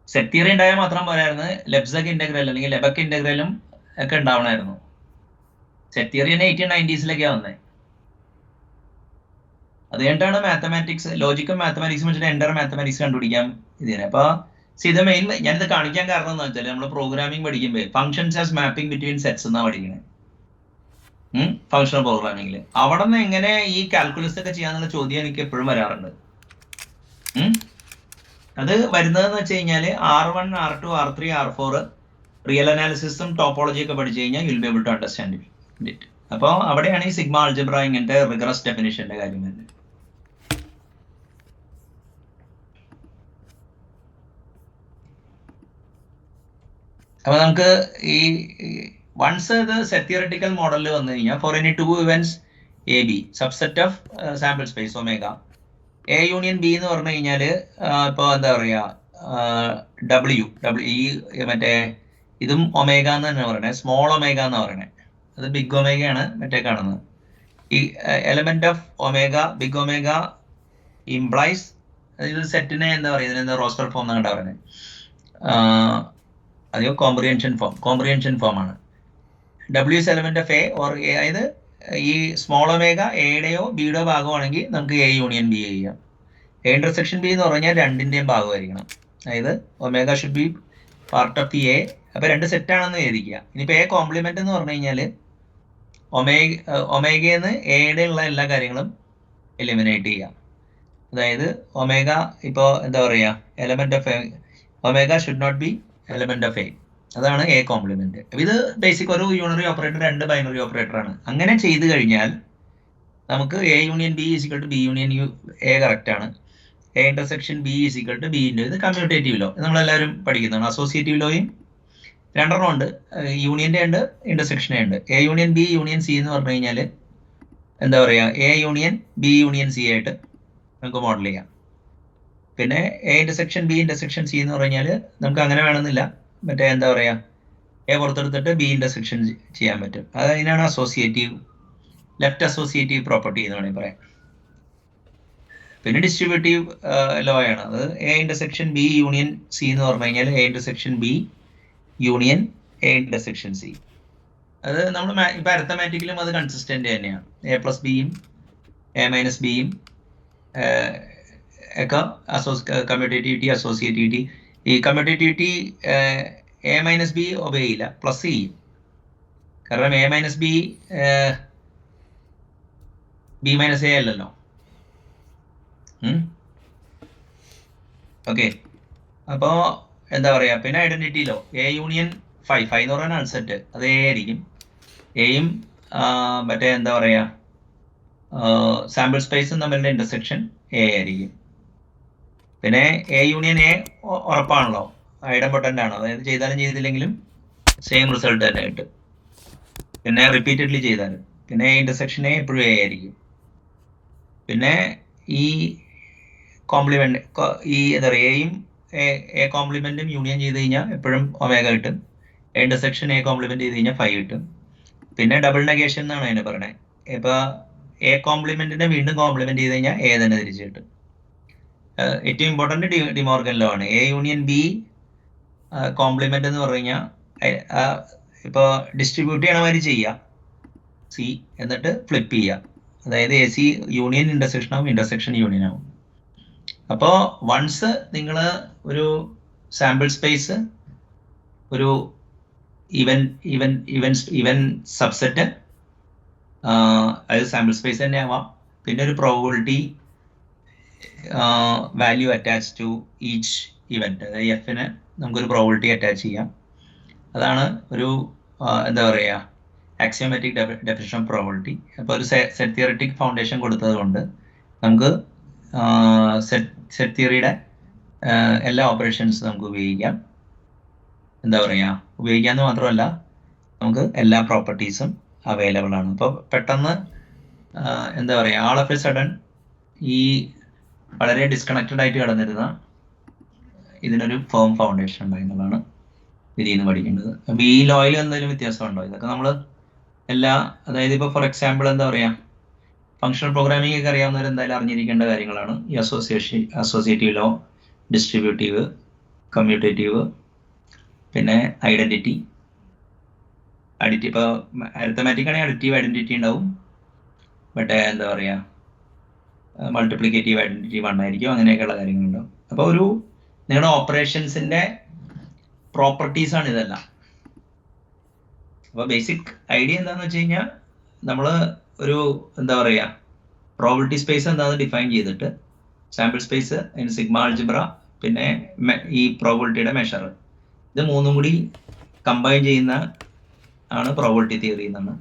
സെറ്റ് തിയറി ഉണ്ടായാൽ മാത്രം പോരായിരുന്നു, ലെബ്സക് ഇന്റഗ്രൽ അല്ലെങ്കിൽ ലെബക് ഇന്റഗ്രലും ഒക്കെ ഉണ്ടാവണമായിരുന്നു. സെറ്റ് തിയറി തന്നെ 1890s വന്നത്. അത് കഴിഞ്ഞിട്ടാണ് മാത്തമാറ്റിക്സ്, ലോജിക്കും മാത്തമാറ്റിക്സും വെച്ചിട്ട് എൻ്റർ മാത്തമാറ്റിക്സ് കണ്ടുപിടിക്കാൻ ഇതിനെ. അപ്പൊ ഇത് മെയിൻ ഞാനിത് കാണിക്കാൻ കാരണം എന്ന് വെച്ചാൽ നമ്മൾ പ്രോഗ്രാമിംഗ് പഠിക്കുമ്പോൾ functions as mapping between sets എന്നാണ് പഠിക്കുന്നത് ഫംഗ്ഷണൽ പ്രോഗ്രാമിംഗിൽ. അവിടെ നിന്ന് എങ്ങനെ ഈ കാൽക്കുലസ് ഒക്കെ ചെയ്യാന്നുള്ള ചോദ്യം എനിക്ക് എപ്പോഴും വരാറുണ്ട്. അത് വരുന്നതെന്ന് വെച്ച് കഴിഞ്ഞാൽ R1, R2, R3, R4 real അനാലിസിസും topology ഒക്കെ പഠിച്ചു കഴിഞ്ഞാൽ you will be able to understand it. അപ്പോൾ അവിടെയാണ് ഈ സിഗ്മ ആൾജിബ്ര ഇങ്ങനത്തെ റിഗറസ് ഡെഫിനിഷന്റെ കാര്യം വരുന്നത്. അപ്പൊ നമുക്ക് ഈ വൺസ് ഇത് സെറ്റ് തിയററ്റിക്കൽ മോഡലിൽ വന്നു കഴിഞ്ഞാൽ for any 2 events AB subset of sample space omega A union B എന്ന് പറഞ്ഞു കഴിഞ്ഞാൽ ഇപ്പോൾ എന്താ പറയുക W ഈ മറ്റേ ഇതും ഒമേഗ എന്ന് തന്നെ പറയണേ, സ്മോൾ ഒമേഗ എന്ന് പറയണേ. അത് ബിഗ് ഒമേഗയാണ് മറ്റേ കാണുന്നത്. ഈ element of omega big omega implies ഇത് സെറ്റിനെ എന്താ പറയുക, എന്താ റോസ്റ്റർ ഫോം എന്നാണ് പറയുന്നത്. അധികം കോംപ്രിഹെൻഷൻ ഫോം ആണ്. W is element of A or A, അതായത് ഈ സ്മോൾ ഒമേഗ എയുടെയോ ബിയുടെയോ ഭാഗമാണെങ്കിൽ നമുക്ക് A യൂണിയൻ ബി ചെയ്യാം. A ഇന്റർസെക്ഷൻ ബി എന്ന് പറഞ്ഞാൽ രണ്ടിന്റെയും ഭാഗമായിരിക്കണം. അതായത് omega should be part of the A. അപ്പൊ രണ്ട് സെറ്റ് ആണെന്ന് വിചാരിക്കുക. ഇനിയിപ്പോ A കോംപ്ലിമെന്റ് എന്ന് പറഞ്ഞു കഴിഞ്ഞാൽ ഒമേഗന്ന് എയുടെ ഉള്ള എല്ലാ കാര്യങ്ങളും എലിമിനേറ്റ് ചെയ്യാം. അതായത് ഒമേഗ ഇപ്പോ എന്താ പറയാ, element of omega should not be element of A. അതാണ് A കോംപ്ലിമെന്റ്. ഇത് ബേസിക് ഒരു യൂണറി ഓപ്പറേറ്റർ, രണ്ട് ബൈനറി ഓപ്പറേറ്റർ ആണ്. അങ്ങനെ ചെയ്തു കഴിഞ്ഞാൽ നമുക്ക് A union B is equal to B union A correct ആണ്. A intersection B is equal to B into, ഇത് കമ്മ്യൂട്ടേറ്റീവ് ലോ, നമ്മളെല്ലാവരും പഠിക്കുന്നതാണ്. അസോസിയേറ്റീവ് ലോയും രണ്ടെണ്ണം ഉണ്ട്, യൂണിയന്റെ ഉണ്ട് ഇന്റർസെക്ഷനെ ഉണ്ട്. A union B union C എന്ന് പറഞ്ഞു കഴിഞ്ഞാൽ എന്താ പറയാ, A union B union C ആയിട്ട് നമുക്ക് മോഡൽ ചെയ്യാം. പിന്നെ A intersection B intersection C എന്ന് പറഞ്ഞാൽ നമുക്ക് അങ്ങനെ വേണമെന്നില്ല, മറ്റേ എന്താ പറയാ, A പുറത്തെടുത്തിട്ട് B ഇന്റർസെക്ഷൻ ചെയ്യാൻ പറ്റും. അതിനാണ് അസോസിയേറ്റീവ്, ലെഫ്റ്റ് അസോസിയേറ്റീവ് പ്രോപ്പർട്ടി എന്ന് വേണമെങ്കിൽ പറയാം. പിന്നെ ഡിസ്ട്രിബ്യൂട്ടീവ് ലോ ആണ് അത്. A intersection B union C എന്ന് പറഞ്ഞു കഴിഞ്ഞാൽ A intersection B union A intersection C. അത് നമ്മൾ ഇപ്പൊ അരിത്തമാറ്റിക്കലും അത് കൺസിസ്റ്റന്റ് തന്നെയാണ്. A പ്ലസ് ബിയും A മൈനസ് ബിയും ഒക്കെ കമ്മ്യൂട്ടേറ്റിവിറ്റി, അസോസിയേറ്റിവിറ്റി. ഈ commutativity A minus B obey ചെയ്യില്ല, പ്ലസ് ചെയ്യും. കാരണം A minus B B minus A അല്ലല്ലോ. ഓക്കെ, അപ്പോ എന്താ പറയാ, പിന്നെ ഐഡന്റിറ്റിയിലോ A യൂണിയൻ 5 എന്ന് പറയുന്ന അൺസെറ്റ്, അത് A ആയിരിക്കും. എയും മറ്റേ എന്താ പറയാ സാമ്പിൾ സ്പേസും തമ്മിലുള്ള ഇന്റർസെക്ഷൻ A ആയിരിക്കും. പിന്നെ A യൂണിയൻ A ഉറപ്പാണല്ലോ, ഐഡംപൊട്ടന്റ് ആണ്. അതായത് ചെയ്താലും ചെയ്തില്ലെങ്കിലും സെയിം റിസൾട്ട് തന്നെ കിട്ടും, പിന്നെ റിപ്പീറ്റഡ്ലി ചെയ്താലും. പിന്നെ A ഇന്റർസെക്ഷൻ A എപ്പോഴും A ആയിരിക്കും. പിന്നെ ഈ കോംപ്ലിമെന്റ്, ഈ എന്താ പറയുക, എയും A കോംപ്ലിമെന്റും യൂണിയൻ ചെയ്ത് കഴിഞ്ഞാൽ എപ്പോഴും ഒമേഗ കിട്ടും. A ഇന്റർസെക്ഷൻ A കോംപ്ലിമെന്റ് ചെയ്ത് കഴിഞ്ഞാൽ 5 കിട്ടും. പിന്നെ ഡബിൾ നെഗേഷൻ എന്നാണ് അതിനെ പറയണേ. ഇപ്പൊ A കോംപ്ലിമെന്റിനെ വീണ്ടും കോംപ്ലിമെന്റ് ചെയ്ത് കഴിഞ്ഞാൽ A തന്നെ തിരിച്ചു കിട്ടും. ഏറ്റവും ഇമ്പോർട്ടന്റ് ഡിമോർഗൻ ലോ ആണ്. A യൂണിയൻ B കോംപ്ലിമെന്റ് എന്ന് പറഞ്ഞു കഴിഞ്ഞാൽ ഇപ്പൊ ഡിസ്ട്രിബ്യൂട്ട് ചെയ്യണ മാതിരി ചെയ്യാം, C എന്നിട്ട് ഫ്ലിപ്പ് ചെയ്യാം. അതായത് AC യൂണിയൻ ഇന്റർസെക്ഷൻ ആവും, ഇന്റർസെക്ഷൻ യൂണിയൻ ആവും. അപ്പോ വൺസ് നിങ്ങൾ ഒരു സാമ്പിൾ സ്പേസ്, ഒരു ഇവൻ സബ്സെറ്റ്, അത് സാമ്പിൾ സ്പേസ് തന്നെ ആവാം. പിന്നെ ഒരു probability value attach to each event, അതായത് എഫിന് നമുക്കൊരു പ്രോബബിലിറ്റി അറ്റാച്ച് ചെയ്യാം. അതാണ് ഒരു എന്താ പറയുക, ആക്സിയോമാറ്റിക് ഡെഫിനിഷൻ ഓഫ് പ്രോബബിലിറ്റി. അപ്പോൾ ഒരു സെറ്റ് തിയററ്റിക് ഫൗണ്ടേഷൻ കൊടുത്തത് കൊണ്ട് നമുക്ക് സെറ്റ് തിയറിയുടെ എല്ലാ ഓപ്പറേഷൻസും നമുക്ക് ഉപയോഗിക്കാം. എന്താ പറയുക, ഉപയോഗിക്കാമെന്ന് മാത്രമല്ല നമുക്ക് എല്ലാ പ്രോപ്പർട്ടീസും അവൈലബിൾ ആണ്. അപ്പോൾ പെട്ടെന്ന് എന്താ പറയുക, ആൾ ഓഫ് എ സഡൻ ഈ വളരെ ഡിസ്കണക്റ്റഡ് ആയിട്ട് കിടന്നിരുന്ന ഇതിനൊരു ഫേം ഫൗണ്ടേഷൻ ഉണ്ടായി എന്നുള്ളതാണ് ഇതിൽ നിന്ന് പഠിക്കേണ്ടത്. അപ്പോൾ ഈ ലോയിൽ എന്തെങ്കിലും വ്യത്യാസമുണ്ടോ? ഇതൊക്കെ നമ്മൾ അതായത് ഇപ്പോൾ ഫോർ എക്സാമ്പിൾ എന്താ പറയുക, ഫങ്ഷണൽ പ്രോഗ്രാമിംഗ് ഒക്കെ അറിയാവുന്നവർ എന്തായാലും അറിഞ്ഞിരിക്കേണ്ട കാര്യങ്ങളാണ് ഈ അസോസിയേറ്റീവ് ലോ, ഡിസ്ട്രിബ്യൂട്ടീവ്, കമ്മ്യൂട്ടേറ്റീവ്, പിന്നെ ഐഡന്റിറ്റി. ഇപ്പോൾ അരിത്തമാറ്റിക് ആണെങ്കിൽ അഡിറ്റീവ് ഐഡന്റിറ്റി ഉണ്ടാവും, മറ്റേ എന്താ പറയുക മൾട്ടിപ്ലിക്കേറ്റീവ് ഐഡന്റിറ്റി 1 ആയിരിക്കും, അങ്ങനെയൊക്കെയുള്ള കാര്യങ്ങളുണ്ടാവും. അപ്പോൾ ഒരു നിങ്ങളുടെ ഓപ്പറേഷൻസിന്റെ പ്രോപ്പർട്ടീസ് ആണ് ഇതെല്ലാം. അപ്പോൾ ബേസിക് ഐഡിയ എന്താണെന്ന് വെച്ച് കഴിഞ്ഞാൽ നമ്മൾ ഒരു എന്താ പറയുക പ്രോബബിലിറ്റി സ്പേസ് എന്താണെന്ന് ഡിഫൈൻ ചെയ്തിട്ട് സാമ്പിൾ സ്പേസ്, അതിന് സിഗ്മ ആൾജിബ്ര, പിന്നെ ഈ പ്രോബബിലിറ്റിയുടെ മെഷർ, ഇത് മൂന്നും കൂടി കമ്പൈൻ ചെയ്യുന്ന ആണ് പ്രോബബിലിറ്റി തിയറി എന്നാണ്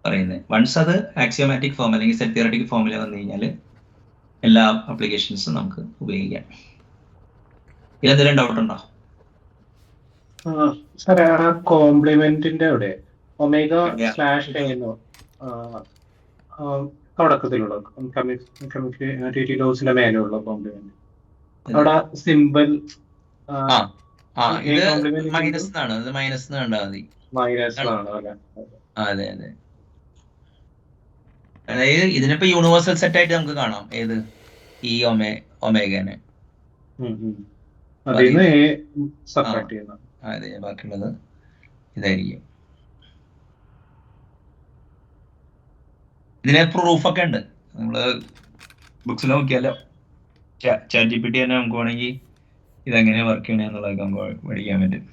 പറയുന്നത്. വൺസ് അത് ആക്സിയോമാറ്റിക് ഫോം അല്ലെങ്കിൽ സെറ്റ് തിയററ്റിക് ഫോമിൽ വന്നു കഴിഞ്ഞാൽ എല്ലാ ആപ്ലിക്കേഷൻസും നമുക്ക് ഉപയോഗിക്കാം. ഇതിലെന്തെങ്കിലും ഡൗട്ട് ഉണ്ടോ? സാറേ, ആ കോംപ്ലിമെന്റിന്റെ അവിടെ ഒമേഗ സ്ലാഷ് ചെയ്യുന്നു തുടക്കത്തിലുള്ള കമ്മ്യൂണിറ്റി ലോസിന്റെ മേലുള്ള കോംപ്ലിമെന്റ്, അവിടെ സിമ്പിൾ മൈനസ് എന്നാണ്, അത് മൈനസ് കണ്ടാൽ മതി. മൈനസ് ആണ് അല്ലേ? അതെ അതെ, അതായത് ഇതിനിപ്പോ യൂണിവേഴ്സൽ സെറ്റ് ആയിട്ട് നമുക്ക് കാണാം ഏത് ഈ ഒമേഗനെ. അതിന്ന് സബ്ട്രാക്ട് ചെയ്യുന്ന. അതെ, ബാക്കിയുള്ളത് ഇതായിരിക്കും. ഇതിന് പ്രൂഫൊക്കെ ഉണ്ട്, നമ്മള് ബുക്സിൽ നോക്കിയാലോ ChatGPT തന്നെ നമുക്ക് വേണമെങ്കിൽ ഇതെങ്ങനെ വർക്ക് ചെയ്യണമെന്നുള്ളതൊക്കെ നമുക്ക് പഠിക്കാൻ പറ്റും.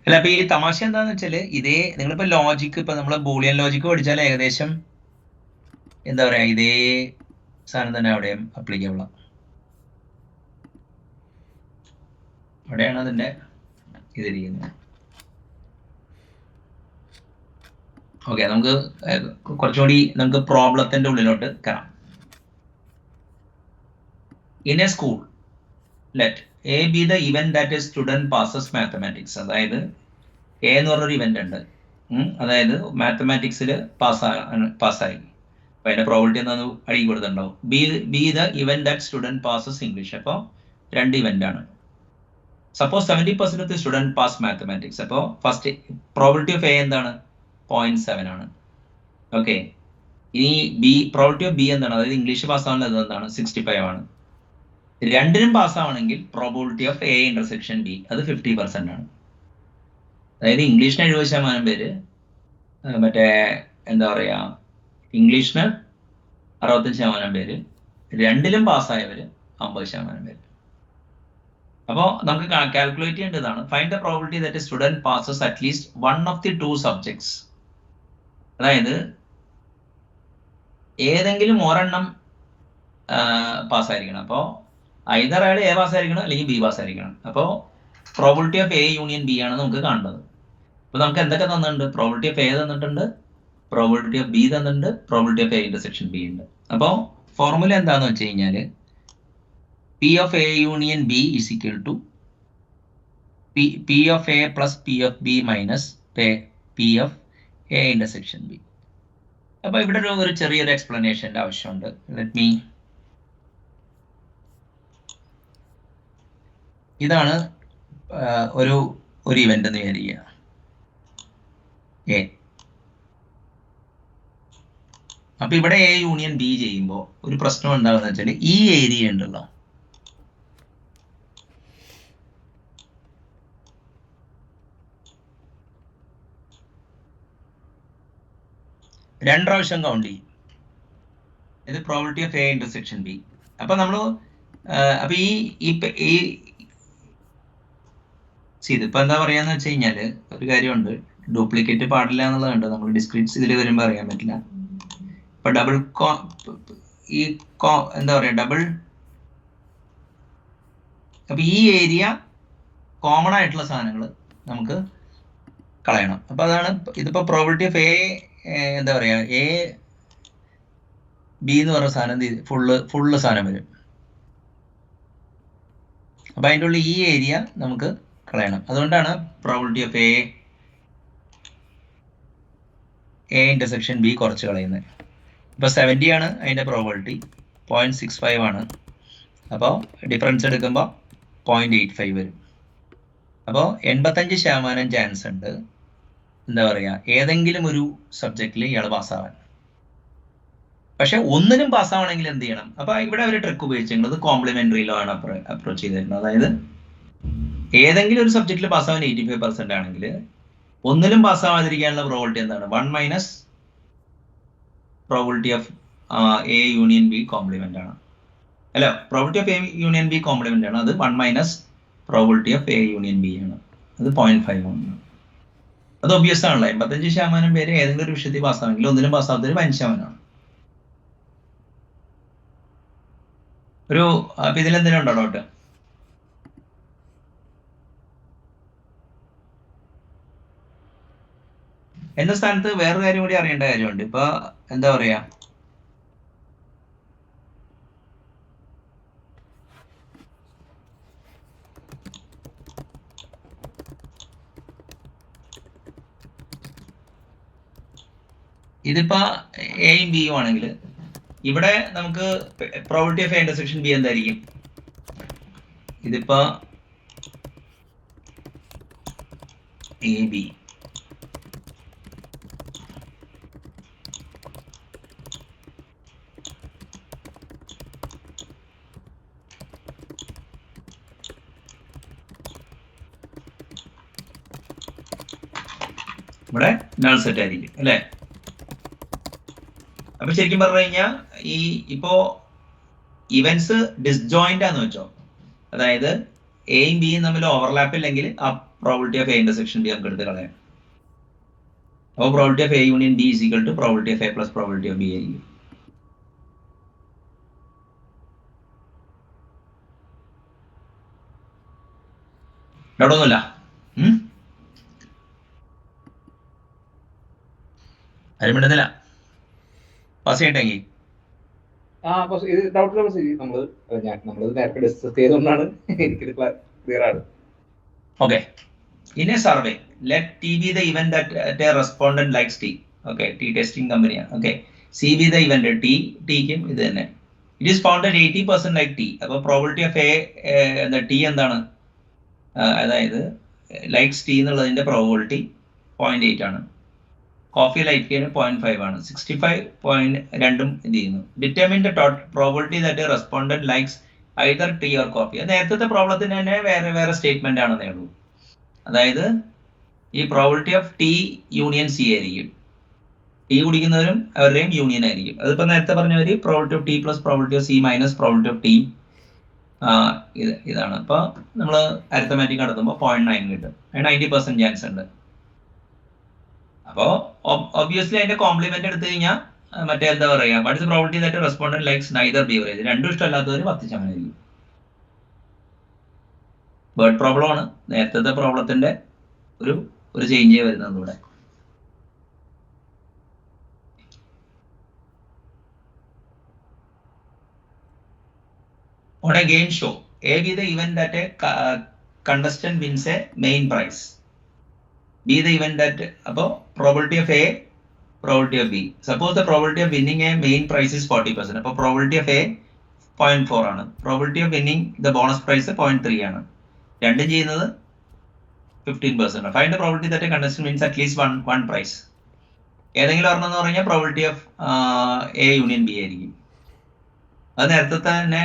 അല്ല, അപ്പൊ ഈ തമാശ എന്താന്ന് വെച്ചാല് ഇതേ നിങ്ങളിപ്പോ ലോജിക്ക്, ഇപ്പൊ നമ്മള് ബൂളിയൻ ലോജിക്ക് പഠിച്ചാൽ ഏകദേശം എന്താ പറയാ ഇതേ സാധനം തന്നെ അവിടെയും അപ്ലിക്കബിൾ. അവിടെയാണ് അതിന്റെ ഇതിരിക്കുന്നത്. ഓക്കെ, നമുക്ക് കുറച്ചുകൂടി നമുക്ക് പ്രോബ്ലത്തിന്റെ ഉള്ളിലോട്ട് കയറാം. In A school let A B the event that A student passes mathematics. അതായത് എ എന്ന് പറഞ്ഞൊരു ഇവന്റ് ഉണ്ട്, അതായത് മാത്തമാറ്റിക്സിൽ പാസ്സായി. അപ്പൊ അതിന്റെ പ്രോബിലിറ്റി എന്താന്ന് അടിക്കി കൊടുത്തിട്ടുണ്ടാവും. B the event that student passes English. അപ്പോൾ 2 ഇവന്റ് ആണ്. Suppose 70% of the student pass mathematics. അപ്പോൾ ഫസ്റ്റ് പ്രോബിലിറ്റി ഓഫ് എ എന്താണ്? 0.7 ആണ്. ഓക്കെ, ഇനി പ്രോബിലിറ്റി ഓഫ് ബി എന്താണ്? അതായത് ഇംഗ്ലീഷ് പാസ്സാവുന്നത് എന്താണ്? 65 ആണ്. രണ്ടിനും പാസ്സാവണമെങ്കിൽ probability of A intersection B അത് 50% ആണ്. അതായത് ഇംഗ്ലീഷിന് 70% പേര്, മറ്റേ എന്താ പറയാ ഇംഗ്ലീഷിന് 65% പേര്, രണ്ടിലും പാസ്സായവര് 50% പേര്. അപ്പോൾ നമുക്ക് കാൽക്കുലേറ്റ് ചെയ്യേണ്ടതാണ് find the probability that A student passes at least 1 of the 2 subjects. അതായത് ഏതെങ്കിലും ഒരെണ്ണം പാസ്സായിരിക്കണം. അപ്പോൾ ഐദർ അയാൾ എ പാസ്സായിരിക്കണം അല്ലെങ്കിൽ ബി പാസ്സായിരിക്കണം. അപ്പോൾ probability of A union B ആണ് നമുക്ക് കാണേണ്ടത്. അപ്പോൾ നമുക്ക് എന്തൊക്കെ തന്നിട്ടുണ്ട്? പ്രോബിലിറ്റി ഓഫ് എ തന്നിട്ടുണ്ട്, പ്രോബിലിറ്റി ഓഫ് ബി തന്നിട്ടുണ്ട്, probability of A intersection B ഉണ്ട്. അപ്പോൾ ഫോർമുല എന്താണെന്ന് വെച്ച് കഴിഞ്ഞാൽ P of A union B is equal to P of A plus P of B minus P of A intersection B. അപ്പോൾ ഇവിടെ ഒരു ചെറിയൊരു എക്സ്പ്ലനേഷൻ്റെ ആവശ്യമുണ്ട്. Let me. ഇതാണ് ഒരു ഇവന്റ് എന്ന് വിചാരിക്കുക, എ. അപ്പൊ ഇവിടെ എ യൂണിയൻ ബി ചെയ്യുമ്പോൾ ഒരു പ്രശ്നം എന്താണെന്ന് വെച്ചാൽ ഈ ഏരിയ ഉണ്ടല്ലോ, രണ്ട് പ്രാവശ്യം കൗണ്ട് ചെയ്യും. ഇത് probability of A intersection B. അപ്പൊ നമ്മൾ അപ്പൊ ഈ ഇതിപ്പോ എന്താ പറയാന്ന് വെച്ച് കഴിഞ്ഞാല് ഒരു കാര്യമുണ്ട്, ഡ്യൂപ്ലിക്കേറ്റ് പാടില്ല എന്നുള്ളതുണ്ട്. നമ്മൾ ഡിസ്ക്രീറ്റ്സ് ഇതിൽ വരുമ്പോൾ അറിയാൻ പറ്റില്ല. ഇപ്പൊ എന്താ പറയാ ഡബിൾ, അപ്പൊ ഈ ഏരിയ കോമൺ ആയിട്ടുള്ള സാധനങ്ങൾ നമുക്ക് കളയണം. അപ്പൊ അതാണ് ഇതിപ്പോ പ്രോബിലിറ്റി ഓഫ് എ എന്താ പറയാ എ ബി എന്ന് പറഞ്ഞ സാധനം ഫുള്ള് സാധനം വരും. അപ്പൊ അതിൻ്റെ ഉള്ളിൽ ഈ ഏരിയ നമുക്ക് കളയണം. അതുകൊണ്ടാണ് probability of A intersection B കുറച്ച് കളയുന്നത്. ഇപ്പൊ 70 ആണ് അതിന്റെ പ്രോബിലിറ്റി, 0.65 ആണ്. അപ്പോൾ ഡിഫറൻസ് എടുക്കുമ്പോൾ 0.85 വരും. അപ്പോൾ 85% ചാൻസ് ഉണ്ട് എന്താ പറയാ ഏതെങ്കിലും ഒരു സബ്ജക്റ്റിൽ ഇയാൾ പാസ്സാവാൻ. പക്ഷെ ഒന്നിനും പാസ്സാവണമെങ്കിൽ എന്ത് ചെയ്യണം? അപ്പൊ ഇവിടെ ഒരു ട്രിക്ക് ഉപയോഗിച്ചിട്ടുള്ളത് കോംപ്ലിമെന്ററി ലോ ആണ് അപ്രോച്ച് ചെയ്തിരുന്നത്. അതായത് ഏതെങ്കിലും ഒരു സബ്ജക്റ്റിൽ പാസ്സാവാൻ 85% ആണെങ്കിൽ ഒന്നിലും പാസ്സാവാതിരിക്കാനുള്ള പ്രോബിലിറ്റി എന്താണ്? 1 minus probability of A union B complement ആണ്. അല്ല, probability of A union B complement ആണ്. അത് 1 minus probability of A union B ആണ്. അത് 0.5 ആണ്. അത് ഒബ്വിയസ് ആണല്ലോ. 85% പേര് ഏതെങ്കിലും ഒരു വിഷയത്തിൽ പാസ്സാവെങ്കിൽ ഒന്നിലും പാസ്സാവാത്തത് 5% ആണ്. അപ്പൊ ഇതിലെന്തെങ്കിലും ഉണ്ടോ ഡൗട്ട്? എന്റെ സ്ഥാനത്ത് വേറൊരു കാര്യം കൂടി അറിയേണ്ട കാര്യമുണ്ട്. ഇപ്പൊ എന്താ പറയാ ഇതിപ്പോ എയും ബിയും ആണെങ്കിൽ ഇവിടെ നമുക്ക് probability of A intersection B എന്തായിരിക്കും? ഇതിപ്പോ എ ബി ഇവിടെ നൾ സെറ്റ് ആയിരിക്കും അല്ലേ. അപ്പൊ ശരിക്കും പറഞ്ഞു കഴിഞ്ഞാൽ ഈ ഇപ്പോ ഇവന്റ്സ് ഡിസ്ജോയിന്റ് ആന്ന് വെച്ചോ, അതായത് എയും ബിയും തമ്മിൽ ഓവർലാപ്പ് ഇല്ലെങ്കിൽ ആ probability of A intersection B നമുക്ക് എടുത്ത് കളയാം. അപ്പോൾ probability of A union B is equal to probability of A plus probability of B ആയിരിക്കും. ഡൗട്ടൊന്നുമില്ല. ആരും മിണ്ടുന്നില്ല. പാസ് ചെയ്യട്ടെങ്കിൽ ഇത് ഡൗട്ട് നമ്മള് നേരത്തെ ഡിസ്കസ് ചെയ്തുകൊണ്ടാണ് എനിക്കിത് ക്ലിയർ ആണ്. Okay. In a survey, let T be the event that a respondent likes T. Okay, T testing company. Okay, C be the event. T ക്കും ഇത് തന്നെ. It is found that 80% like T. അപ്പോൾ probability of A എന്താ T എന്താണ്, അതായത് likes T എന്നുള്ളതിന്റെ probability 0.8 ആണ്. Coffee ലൈക്കിന് 0.5 ആണ്. 65.2 ഇത് ചെയ്യുന്നു. Determine the probability that respondent likes either tea or coffee. അത് നേരത്തെ പ്രോബ്ലത്തിന് തന്നെ വേറെ സ്റ്റേറ്റ്മെന്റ് ആണെന്നേ ഉള്ളൂ. അതായത് ഈ probability of T union C ആയിരിക്കും. ടീ കുടിക്കുന്നവരും അവരുടെയും യൂണിയൻ ആയിരിക്കും. അതിപ്പോ നേരത്തെ പറഞ്ഞവര് probability of T plus probability of C minus probability of T ഇതാണ്. അപ്പൊ നമ്മൾ അരിത്തമാറ്റിക് നടത്തുമ്പോൾ 0.9 കിട്ടും. 90% ചാൻസ് ഉണ്ട്. അപ്പോ ഒബ്വിയസ്ലി അതിന്റെ കോംപ്ലിമെന്റ് എടുത്തു കഴിഞ്ഞാൽ മറ്റേ എന്താ പറയാ, what is probability that respondent likes neither beverage. രണ്ടും ഇഷ്ടമല്ലാത്തവർ 10% ആയിരിക്കും. വേർഡ് പ്രോബ്ലം ആണ്. നേരത്തെ പ്രോബ്ലത്തിന്റെ ഒരു ചേഞ്ച് വരുന്നത് ഇവിടെ. On a game show, A be the event that a contestant wins a main prize. B the event that above probability of A, probability of B. Suppose the probability of winning a main prize is 40%. അപ്പോൾ probability of A 0.4 ആണ്. Probability of winning the bonus prize 0.3 ആണ്. രണ്ടും ചെയ്യുന്നത് 15%. Find the probability that a contestant wins at least one prize. ഏതെങ്കിലും ഒരെണ്ണം എന്ന് പറഞ്ഞാൽ probability of A union B ആയിരിക്കും. അത് നേരത്തെ തന്നെ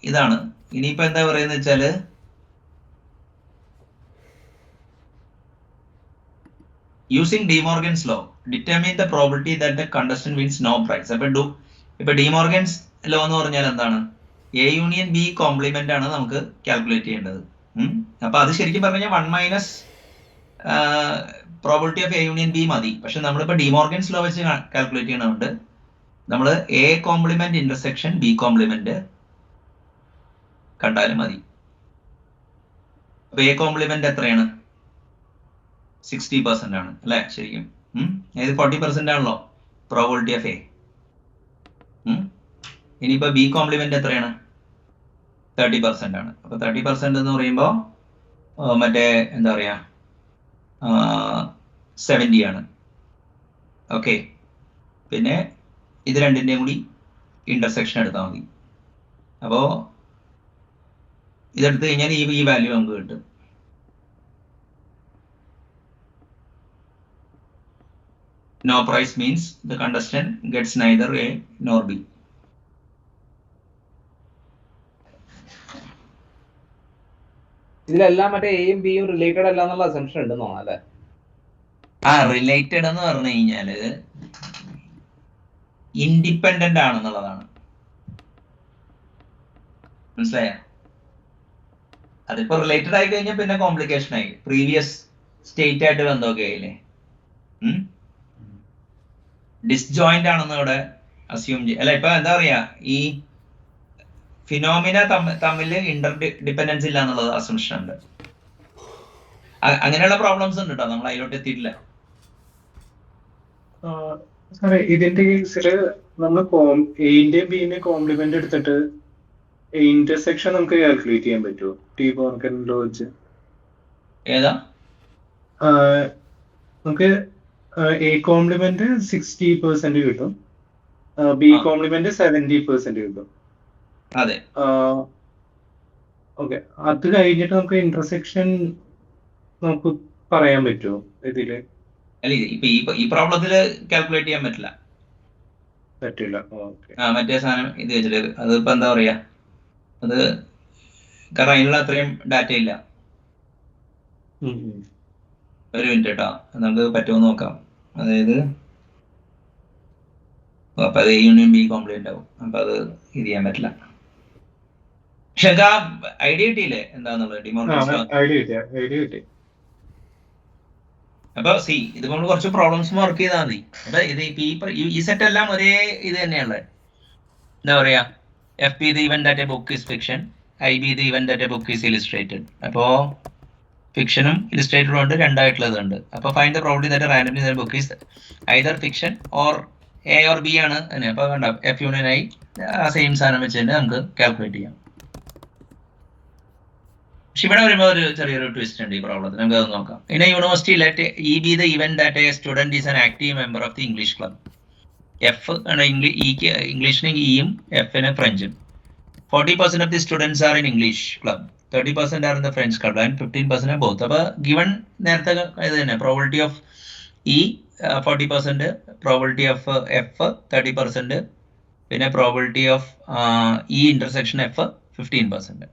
ഇതാണ്. ഇനിയിപ്പോ എന്താ പറയുന്നത് വെച്ചാല് using De Morgan's law, determine the probability that the contestant wins no prize. ഇപ്പൊ De Morgan's law എന്ന് പറഞ്ഞാൽ എന്താണ്, A യൂണിയൻ B കോംപ്ലിമെന്റ് ആണ് നമുക്ക് കാൽക്കുലേറ്റ് ചെയ്യേണ്ടത്. അപ്പൊ അത് ശരിക്കും പറഞ്ഞാൽ 1 minus probability of A union B മതി. പക്ഷെ നമ്മളിപ്പോ De Morgan's law വെച്ച് കാൽക്കുലേറ്റ് ചെയ്യണതുകൊണ്ട് നമ്മൾ A complement intersection B complement കണ്ടാലും മതി. അപ്പൊ A കോംപ്ലിമെന്റ് എത്രയാണ്, 60% ആണ് അല്ലെ ശരിക്കും. ഏത് 40% ആണല്ലോ പ്രോബിലിറ്റി ഓഫ് എ. ഇനിയിപ്പോ ബി കോംപ്ലിമെന്റ് എത്രയാണ്, 30% ആണ്. അപ്പൊ 30% എന്ന് പറയുമ്പോ മറ്റേ എന്താ പറയാ 70 ആണ്. ഓക്കെ, പിന്നെ ഇത് രണ്ടിന്റെയും കൂടി ഇന്റർസെക്ഷൻ എടുത്താൽ മതി. അപ്പോ ഇതെടുത്തു കഴിഞ്ഞാൽ ഈ വാല്യൂ നമുക്ക് കിട്ടും. No prize means the contestant gets neither A nor B. ഇതിലെല്ലാം മറ്റേ എയും ബിയും റിലേറ്റഡ് അല്ല എന്നുള്ള അസംഷൻ ഉണ്ടെന്ന് തോന്നുന്നു അല്ലെ. റിലേറ്റഡ് എന്ന് പറഞ്ഞു കഴിഞ്ഞാല് ഇൻഡിപെൻഡന്റ് ആണെന്നുള്ളതാണ്. മനസ്സിലായ? അതിപ്പോ റിലേറ്റഡ് ആയി കഴിഞ്ഞാൽ പിന്നെ കോംപ്ലിക്കേഷൻ ആയി. പ്രീവിയസ് സ്റ്റേറ്റ് ആയിട്ട് ബന്ധമൊക്കെ ആയില്ലേ. ഡിസ്ജോയിന്റ് ആണെന്ന് ഇവിടെ അസ്യൂം ചെയ്യും അല്ല. ഇപ്പൊ എന്താ പറയാ, ഈ ഫിനോമിന തമ്മിൽ ഇന്റർ ഡിപ്പെൻഡൻസ് ഇല്ല എന്നുള്ളത് അസംഷൻ ഉണ്ട്. അങ്ങനെയുള്ള പ്രോബ്ലംസ് ഉണ്ട് കേട്ടോ, നമ്മൾ അതിലോട്ട് എത്തിയിട്ടില്ല. സാറേ ഇതിന്റെ കേസില് നമ്മൾ എന്റെ ബിന്റെ കോംപ്ലിമെന്റ് എടുത്തിട്ട് ഇന്റർസെക്ഷൻ നമുക്ക് കാൽക്കുലേറ്റ് ചെയ്യാൻ പറ്റുമോ ടി മോർഗൻ ലോ വെച്ച്? ഏതാ? നമുക്ക് എ കോംപ്ലിമെന്റ് 60% കിട്ടും, ബി കോംപ്ലിമെന്റ് 70% കിട്ടും. അതെ. ഓക്കെ, അത് കഴിഞ്ഞിട്ട് നമുക്ക് ഇന്റർസെക്ഷൻ നമുക്ക് പറയാൻ പറ്റുമോ ഇതില്? അല്ല, ഇപ്പൊ ഈ പ്രോബ്ലത്തില് കാൽക്കുലേറ്റ് ചെയ്യാൻ പറ്റില്ല. പറ്റില്ല. ഓക്കെ. മറ്റേ സാധനം ഇത് വെച്ചിട്ട് അതിപ്പോ എന്താ പറയാ, അത് കാരണം അതിനുള്ള അത്രയും ഡാറ്റ ഇല്ല. ഒരു മിനിറ്റ് കേട്ടോ, നമുക്ക് പറ്റുമോ നോക്കാം. അതായത് അപ്പൊ അത് യൂണിയൻ ബി കോംപ്ലിമെന്റ് ആവും, അപ്പൊ അത് ഇത് ചെയ്യാൻ പറ്റില്ല. പക്ഷെ ആ ഐഡിയ കിട്ടിയില്ലേ എന്താന്നുള്ളത്, ഐഡിയ കിട്ടി. അപ്പൊ ഇത് നമ്മൾ കുറച്ച് പ്രോബ്ലംസ് വർക്ക് ചെയ്താൽ മതി. അപ്പൊ ഇത് ഈ സെറ്റ് എല്ലാം ഒരേ ഇത് തന്നെയുള്ളത്. എന്താ പറയാ, F B the event that A book is fiction, I B the event that A book is illustrated. അപ്പോ ഫിക്ഷനും ഇലിസ്ട്രേറ്റഡും ഉണ്ട്, രണ്ടായിട്ടുള്ളതുണ്ട്. അപ്പൊ find the probability that randomly the book is either fiction or A or B ആണ്. അപ്പൊ കണ്ട F union I ആ same സാധനം വെച്ച് തന്നെ നമുക്ക് കാൽക്കുലേറ്റ് ചെയ്യാം. പക്ഷെ ഇവിടെ വരുമ്പോൾ ഒരു ചെറിയൊരു ട്വിസ്റ്റ് ഉണ്ട് ഈ പ്രോബ്ലത്തിൽ, നമുക്ക് അത് നോക്കാം. In A university let E B the event that A student is an active member of the English club. F ഇംഗ്ലീഷിന് ഇയും എഫിന് ഫ്രഞ്ചും. 40% of the students are in English club, 30% are in the French club, and 15% are both. അപ്പോൾ given നേരത്തെ ഇത് തന്നെ, probability of E 40%, probability of F 30%, പിന്നെ probability of E intersection F 15%.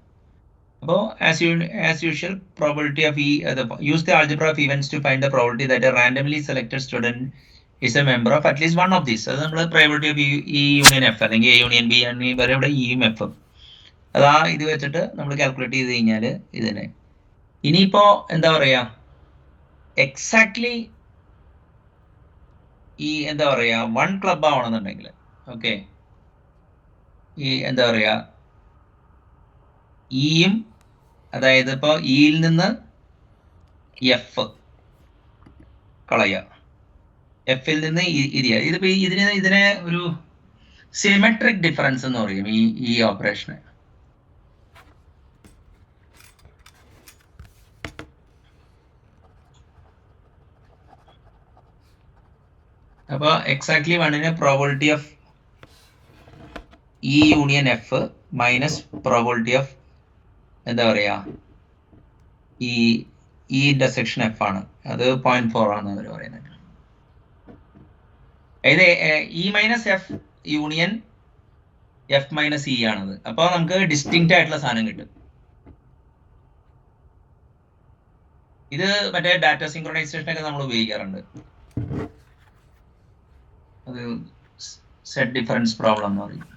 അപ്പോൾ as usual probability of E, use the algebra of events to find the probability that a randomly selected student is a member of at least one of these. അത് നമ്മൾ probability of E union F അല്ലെങ്കിൽ A union B വരെ ഇവിടെ ഇയും എഫും അതാ ഇത് വെച്ചിട്ട് നമ്മൾ കാൽക്കുലേറ്റ് ചെയ്ത് കഴിഞ്ഞാൽ ഇത് തന്നെ. ഇനിയിപ്പോ എന്താ പറയാ, എക്സാക്ട്ലി ഈ എന്താ പറയാ വൺ ക്ലബ് ആവണമെന്നുണ്ടെങ്കിൽ, ഓക്കെ, ഈ എന്താ പറയാ ഇയും, അതായത് ഇപ്പൊ ഇയിൽ നിന്ന് എഫ് കളയുക, എഫിൽ നിന്ന് ഇതിപ്പോ ഇതിനെ ഒരു സിമെട്രിക് ഡിഫറൻസ് എന്ന് പറയും ഈ ഓപ്പറേഷന്. അപ്പൊ എക്സാക്ട്ലി വണ്ണിന് probability of E union F minus probability of എന്താ പറയാ ഈ ഇന്റർസെക്ഷൻ എഫ് ആണ്. അത് 0.4 ആണ് അവർ പറയുന്നത്. അതായത് E minus F union F minus E ആണത്. അപ്പൊ നമുക്ക് ഡിസ്റ്റിങ്ക്റ്റ് ആയിട്ടുള്ള സാധനം കിട്ടും. ഇത് മറ്റേ ഡാറ്റ സിങ്ക്രണൈസേഷൻ ഒക്കെ നമ്മൾ ഉപയോഗിക്കാറുണ്ട്. അത് സെറ്റ് ഡിഫറൻസ് പ്രോബ്ലം എന്ന് പറയും.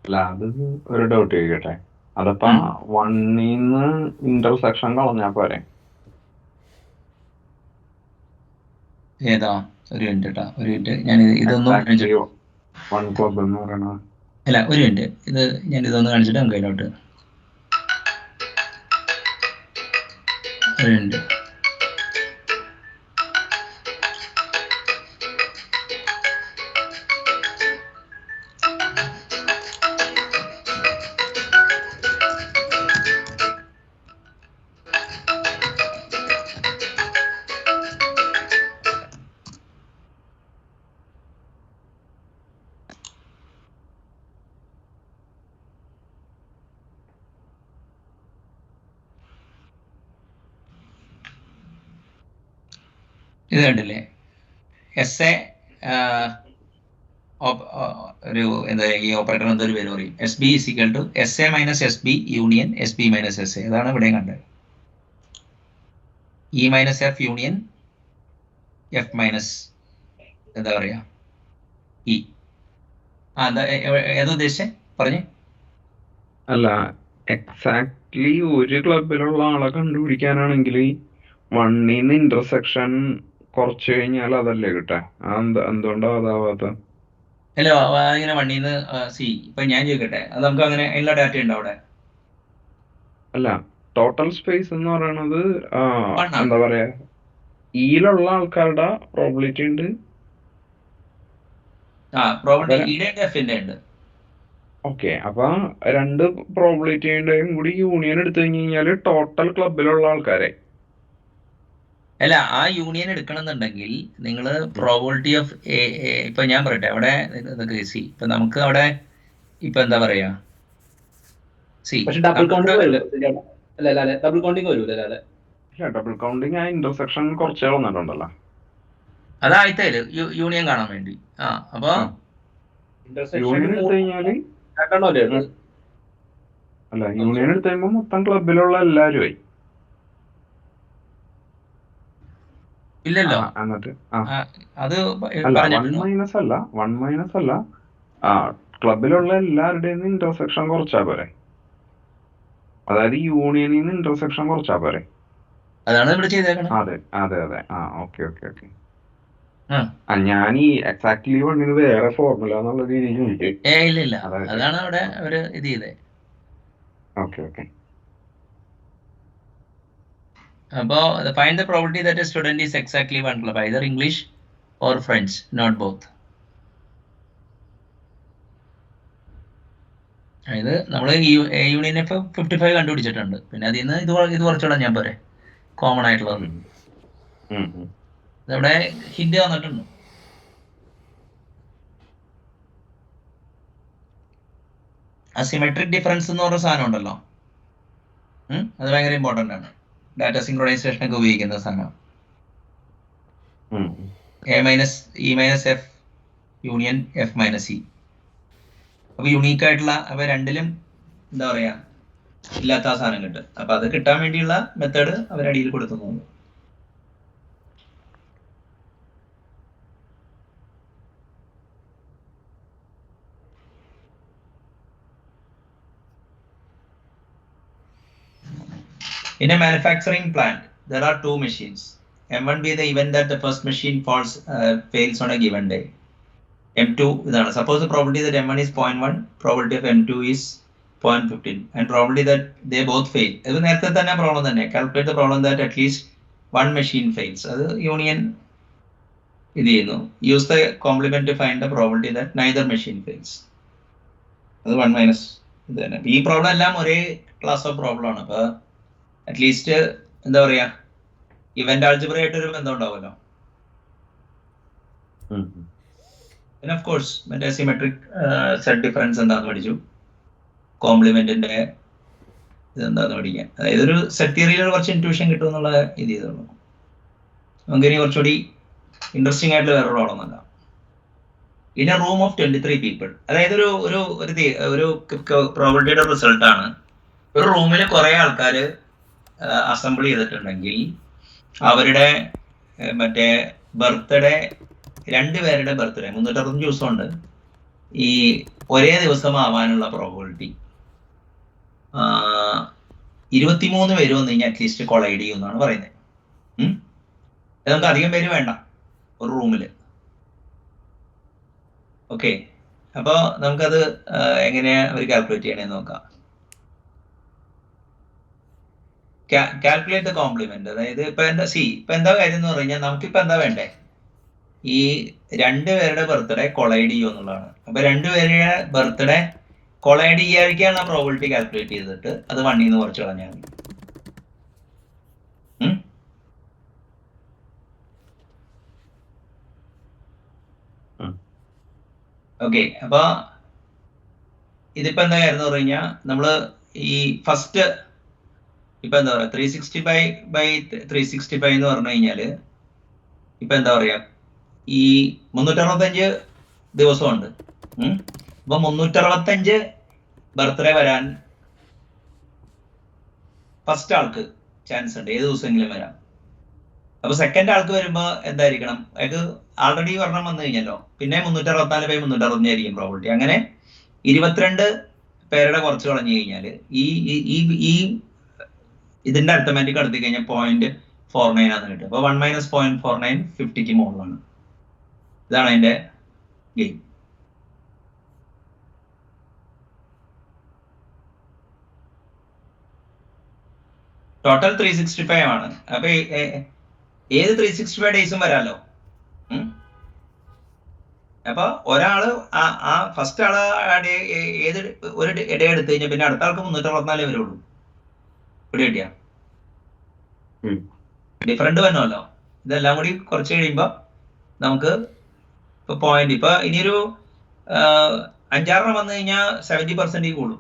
അല്ല, അത് ഒരു ഡൗട്ട് ചോദിക്കട്ടെ. അതപ്പോ വണ്ണീന്ന് ഇന്റർസെക്ഷൻ കളഞ്ഞാ പോരെ? ഏതാ, ഒരു മിനിറ്റ് കേട്ടോ, ഒരു മിനിറ്റ്, ഞാൻ ഇതൊന്നും വൺ ക്ലബ് എന്ന് പറയണ. അല്ല, ഒരു മിനിറ്റ്, ഇത് ഞാൻ ഇതൊന്ന് കാണിച്ചിട്ട് നമുക്ക് അതിലോട്ട് ഒരു മിനിറ്റ്. ഇത് കണ്ടില്ലേ, എസ് എ ഒരു എന്താ ഈ ഓപ്പറേറ്റർ എന്തൊരു പേര് പറയും, S B is equal to S A minus S B union S B minus S A. അതാണ് ഇവിടെ കണ്ടത്. E minus F union F minus എന്താ പറയാ ഇ. ഏതാ ഉദ്ദേശിച്ചേ പറഞ്ഞേ? അല്ല, എക്സാക്ട്ലി ഒരു ക്ലബിലുള്ള ആളെ കണ്ടുപിടിക്കാനാണെങ്കിൽ വണ്ണീന്ന് ഇന്റർസെക്ഷൻ കുറച്ച് കഴിഞ്ഞാൽ അതല്ലേ കിട്ടാ? എന്തുകൊണ്ടാ അതാവാത്ത? അല്ല, ഇങ്ങനെ വണ്ണീന്ന് ഇപ്പൊ ഞാൻ ചോദിക്കട്ടെ, അത് നമുക്ക് അങ്ങനെ എല്ലാ ഡാറ്റ ഉണ്ടോ അവിടെ? അല്ല, ടോട്ടൽ സ്പേസ് എന്ന് പറയണത് എന്താ പറയാ, ഈലുള്ള ആൾക്കാരുടെ പ്രോബിലിറ്റി ഉണ്ട്. ഓക്കെ, അപ്പൊ രണ്ട് പ്രോബിലിറ്റിയുടെയും കൂടി യൂണിയൻ എടുത്തു കഴിഞ്ഞാൽ ടോട്ടൽ ക്ലബിലുള്ള ആൾക്കാരെ. അല്ല, ആ യൂണിയൻ എടുക്കണമെന്നുണ്ടെങ്കിൽ നിങ്ങൾ പ്രോബിലിറ്റി ഓഫ് ഇപ്പൊ ഞാൻ പറയട്ടെ, അവിടെ ഇതൊക്കെ ഇപ്പൊ നമുക്ക് അവിടെ ഇപ്പൊ എന്താ പറയാ ഡബിൾ കൗണ്ടിങ് വരൂല. ഡബിൾ കൗണ്ടിങ് ആ ഇന്റർസെക്ഷൻ കുറച്ച് കളഞ്ഞിട്ടുണ്ടല്ലോ. അതായത് യൂണിയൻ കാണാൻ വേണ്ടി. അപ്പൊ യൂണിയൻ എടുത്തു കഴിഞ്ഞാല് രണ്ടെണ്ണമല്ലേ അല്ല, യൂണിയൻ എടുത്തു കഴിയുമ്പോ മൊത്തം ക്ലബിലുള്ള എല്ലാവരുമായി. ഇല്ലല്ലോ, എന്നിട്ട് അത് അല്ല, 1 അല്ല, ക്ലബിലുള്ള എല്ലാവരുടെയും ഇന്റർസെക്ഷൻ കുറച്ചാ പോരെ. അതായത് യൂണിയനിൽ നിന്ന് ഇന്റർസെക്ഷൻ കുറച്ചാ പോരെ. അതാണ് ഇവിടെ ചെയ്തേക്കണം. അതെ. ഓക്കെ. ഞാൻ ഈ എക്സാക്ട്ലി വണ്ണിന് വേറെ ഫോർമുല എന്നുള്ള രീതിയിൽ ഇല്ല, അതാണ് അവിടെ അവര് ഇത് ചെയ്തേ. ഓക്കെ. അപ്പോ find the probability that a student is exactly one club, either English or French, not both. അതായത് നമ്മൾ യൂണിയൻ എഫ് 55 കണ്ടുപിടിച്ചിട്ടുണ്ട്. പിന്നെ അതിൽ നിന്ന് ഇത് കുറച്ചുകൂടെ ഞാൻ പോരെ, കോമൺ ആയിട്ടുള്ളത്. ഇതവിടെ ഹിന്റ് തന്നിട്ടുണ്ട്. അസിമെട്രിക് ഡിഫറൻസ് എന്ന് പറഞ്ഞ സാധനം ഉണ്ടല്ലോ, അത് ഭയങ്കര ഇമ്പോർട്ടന്റ് ആണ്. ഡാറ്റ സിൻക്രണൈസേഷൻ ഒക്കെ ഉപയോഗിക്കുന്ന സാധനം. E-F union F-E. അപ്പൊ യുണീക്ക് ആയിട്ടുള്ള അവ രണ്ടിലും എന്താ പറയാ ഇല്ലാത്ത ആ സാധനം കിട്ടും. അപ്പൊ അത് കിട്ടാൻ വേണ്ടിയുള്ള മെത്തേഡ് അവരടിയിൽ കൊടുത്തു. In a manufacturing plant, there are 2 machines. M1 be the event that the first machine fails on a given day. M2 idana. Suppose the probability that M1 is 0.1, probability of M2 is 0.15, and probability that they both fail. Idu nerthe thanne problem thanne. Calculate the problem that at least one machine fails. Adu union idu cheyunu. Use the complement to find the probability that neither machine fails. Adu 1 minus idu thanne. Ee problem ellam ore class of problem aanu. Appo at least എന്താ പറയാ event algebra ആയിട്ടൊരു ബന്ധം ഉണ്ടാവുമല്ലോ. പിന്നെ of course മറ്റേ symmetric set difference എന്താന്ന് പഠിച്ചു, കോംപ്ലിമെന്റിന്റെ ഇതെന്താന്ന് പഠിക്കാൻ. അതായത് ഒരു സെറ്റ് തിയറിയിൽ കുറച്ച് ഇൻറ്റ്യൂഷൻ കിട്ടും എന്നുള്ള ഇത് ചെയ്തുള്ളൂ. നമുക്കിനി കുറച്ചുകൂടി ഇൻട്രസ്റ്റിംഗ് ആയിട്ടുള്ള വേറെ പ്രോബ്ലമല്ല. In a room of 23 people, അതായത് ഒരു പ്രോബിലിറ്റിയുടെ റിസൾട്ട് ആണ്. ഒരു റൂമിൽ കുറെ ആൾക്കാർ അസംബിൾ ചെയ്തിട്ടുണ്ടെങ്കിൽ അവരുടെ മറ്റേ ബർത്ത്ഡേ, 2 പേരുടെ ബർത്ത്ഡേ 365 ദിവസമുണ്ട്, ഈ ഒരേ ദിവസം ആവാനുള്ള പ്രോബിലിറ്റി 23 പേര് വന്നു കഴിഞ്ഞാൽ അറ്റ്ലീസ്റ്റ് കൊളൈഡ് ചെയ്യും എന്നാണ് പറയുന്നത്. നമുക്ക് അധികം പേര് വേണ്ട ഒരു റൂമിൽ. ഓക്കെ, അപ്പോൾ നമുക്കത് എങ്ങനെയാ അവർ കാൽക്കുലേറ്റ് ചെയ്യണമെന്ന് നോക്കാം. Calculate the compliment. അതായത് ഇപ്പൊ എന്താ കാര്യം എന്ന് പറഞ്ഞു കഴിഞ്ഞാൽ നമുക്കിപ്പോ എന്താ വേണ്ടേ, ഈ 2 പേരുടെ ബർത്ത്ഡേ കൊളൈഡ് ചെയ്യും എന്നുള്ളതാണ്. അപ്പൊ 2 പേരുടെ ബർത്ത്ഡേ കൊളൈഡ് ചെയ്യാതിരിക്കാനുള്ള പ്രോബിലിറ്റി കാൽക്കുലേറ്റ് ചെയ്തിട്ട് അത് 1 നിന്ന് കുറച്ച് കളഞ്ഞാൽ മതി. ഓക്കെ, അപ്പൊ ഇതിപ്പോ എന്താ കാര്യം എന്ന് പറഞ്ഞു കഴിഞ്ഞാൽ നമ്മള് ഈ ഫസ്റ്റ് ഇപ്പൊ എന്താ പറയാ 365/365 എന്ന് പറഞ്ഞു കഴിഞ്ഞാല് ഇപ്പൊ എന്താ പറയാ ഈ 365 ദിവസമുണ്ട്. അപ്പൊ 365 ബർത്ത്ഡേ വരാൻ ഫസ്റ്റ് ആൾക്ക് ചാൻസ് ഉണ്ട്, ഏത് ദിവസമെങ്കിലും വരാം. അപ്പൊ സെക്കൻഡ് ആൾക്ക് വരുമ്പോ എന്തായിരിക്കണം, അയാൾക്ക് ആൾറെഡി ഒരെണ്ണം വന്നു കഴിഞ്ഞല്ലോ, പിന്നെ 364/365 ആയിരിക്കും പ്രോബിലിറ്റി. അങ്ങനെ 22 പേരുടെ കുറച്ച് കളഞ്ഞു കഴിഞ്ഞാല് ഈ ഇതിന്റെ അരിത്തമാറ്റിക് എടുത്തു കഴിഞ്ഞാൽ 0.49 ആണെന്ന് കിട്ടും. അപ്പൊ 1 - 0.49 50ക്ക് മുകളിലാണ്. ഇതാണ് അതിന്റെ ഗെയിം. ടോട്ടൽ 365 ആണ്. അപ്പൊ ഏത് 365 ഡേയ്സും വരാലോ. അപ്പൊ ഒരാള് ആ ഫസ്റ്റ് ആള് ഏത് ഒരു ഡേ എടുത്തു കഴിഞ്ഞാൽ പിന്നെ അടുത്ത ആൾക്ക് 364 വരുള്ളൂ. ഇവിടെ കിട്ടിയ ഡിഫറൻറ്റ് വരണമല്ലോ. ഇതെല്ലാം കൂടി കുറച്ച് കഴിയുമ്പോ നമുക്ക് ഇപ്പൊ പോയിന്റ് ഇപ്പൊ ഇനിയൊരു 5-6 വന്നു കഴിഞ്ഞാൽ 70% കൂടും.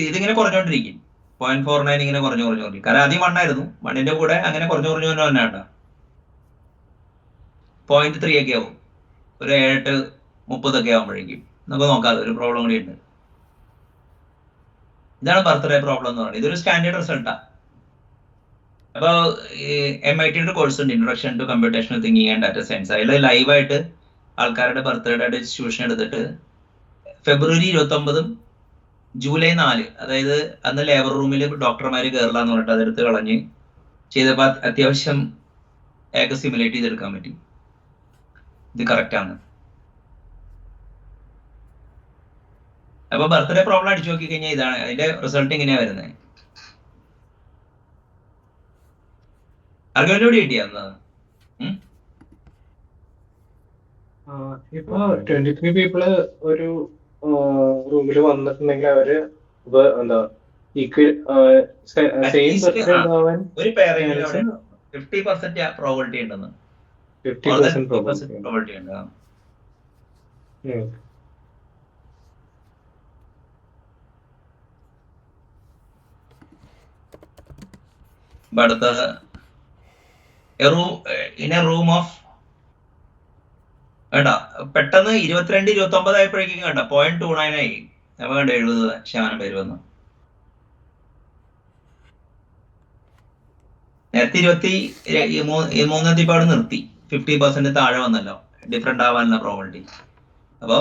ഇതിങ്ങനെ കുറഞ്ഞോണ്ടിരിക്കും. 0.49 ഇങ്ങനെ കുറഞ്ഞു. കാരണം ആദ്യം 1 ആയിരുന്നു. 1ന്റെ കൂടെ അങ്ങനെ കുറഞ്ഞു തന്നെ കേട്ടോ. 0.3 ഒക്കെ ആവും. ഒരു 7-30 ഒക്കെ ആവുമ്പോഴേക്കും നമുക്ക് നോക്കാം. ഒരു പ്രോബ്ലം കൂടി ഉണ്ട്. ഇതാണ് ബർത്ത്ഡേ പ്രോബ്ലം എന്ന് പറയുന്നത്. ഇതൊരു സ്റ്റാൻഡേർഡ് റിസൾട്ടാണ്. അപ്പോൾ MIT കോഴ്സ് ഉണ്ട്, introduction to computational thinking and data science. അതിൽ ലൈവായിട്ട് ആൾക്കാരുടെ ബർത്ത്ഡേ ഡിസ്ട്രിബ്യൂഷൻ എടുത്തിട്ട് ഫെബ്രുവരി 29 ജൂലൈ 4, അതായത് അന്ന് ലേബർ റൂമിൽ ഡോക്ടർമാർ കയറില്ല എന്ന് പറഞ്ഞിട്ട് അതെടുത്ത് കളഞ്ഞ് ചെയ്തപ്പോൾ അത്യാവശ്യം ഒക്കെ സിമുലേറ്റ് ചെയ്തെടുക്കാൻ പറ്റി. ഇത് കറക്റ്റാണ്. അപ്പൊ ബർത്ത്ഡേ പ്രോബ്ലം അടിച്ചു നോക്കി കഴിഞ്ഞാൽ ഇതാണ് അതിന്റെ റിസൾട്ട് ഇങ്ങനെയാ വരുന്നത്. ആർക്കും കൂടി കിട്ടിയാ? ഇപ്പൊ 23 പീപ്പിള് ഒരു റൂമിൽ വന്നിട്ടുണ്ടെങ്കിൽ അവര് എന്താ സെയിം ബർത്ത്ഡേ ഉണ്ടാവാൻ ഒരു പേരെങ്കിലും 50% പ്രോബിലിറ്റി ഉണ്ടെന്ന്. 50% പ്രോബിലിറ്റി ഉണ്ട്. അടുത്തത് ഇൻ എ റൂം ഓഫ് വേണ്ട പെട്ടെന്ന് 22-29 ആയപ്പോഴേക്കും കണ്ട 0.29 ആയി. അപ്പൊ കണ്ട 70% പേര് വന്നു. നേരത്തെ 23 നിർത്തി. 50% താഴെ വന്നല്ലോ. ഡിഫറെന്റ് ആവാനുള്ള പ്രോബിലിറ്റി. അപ്പോ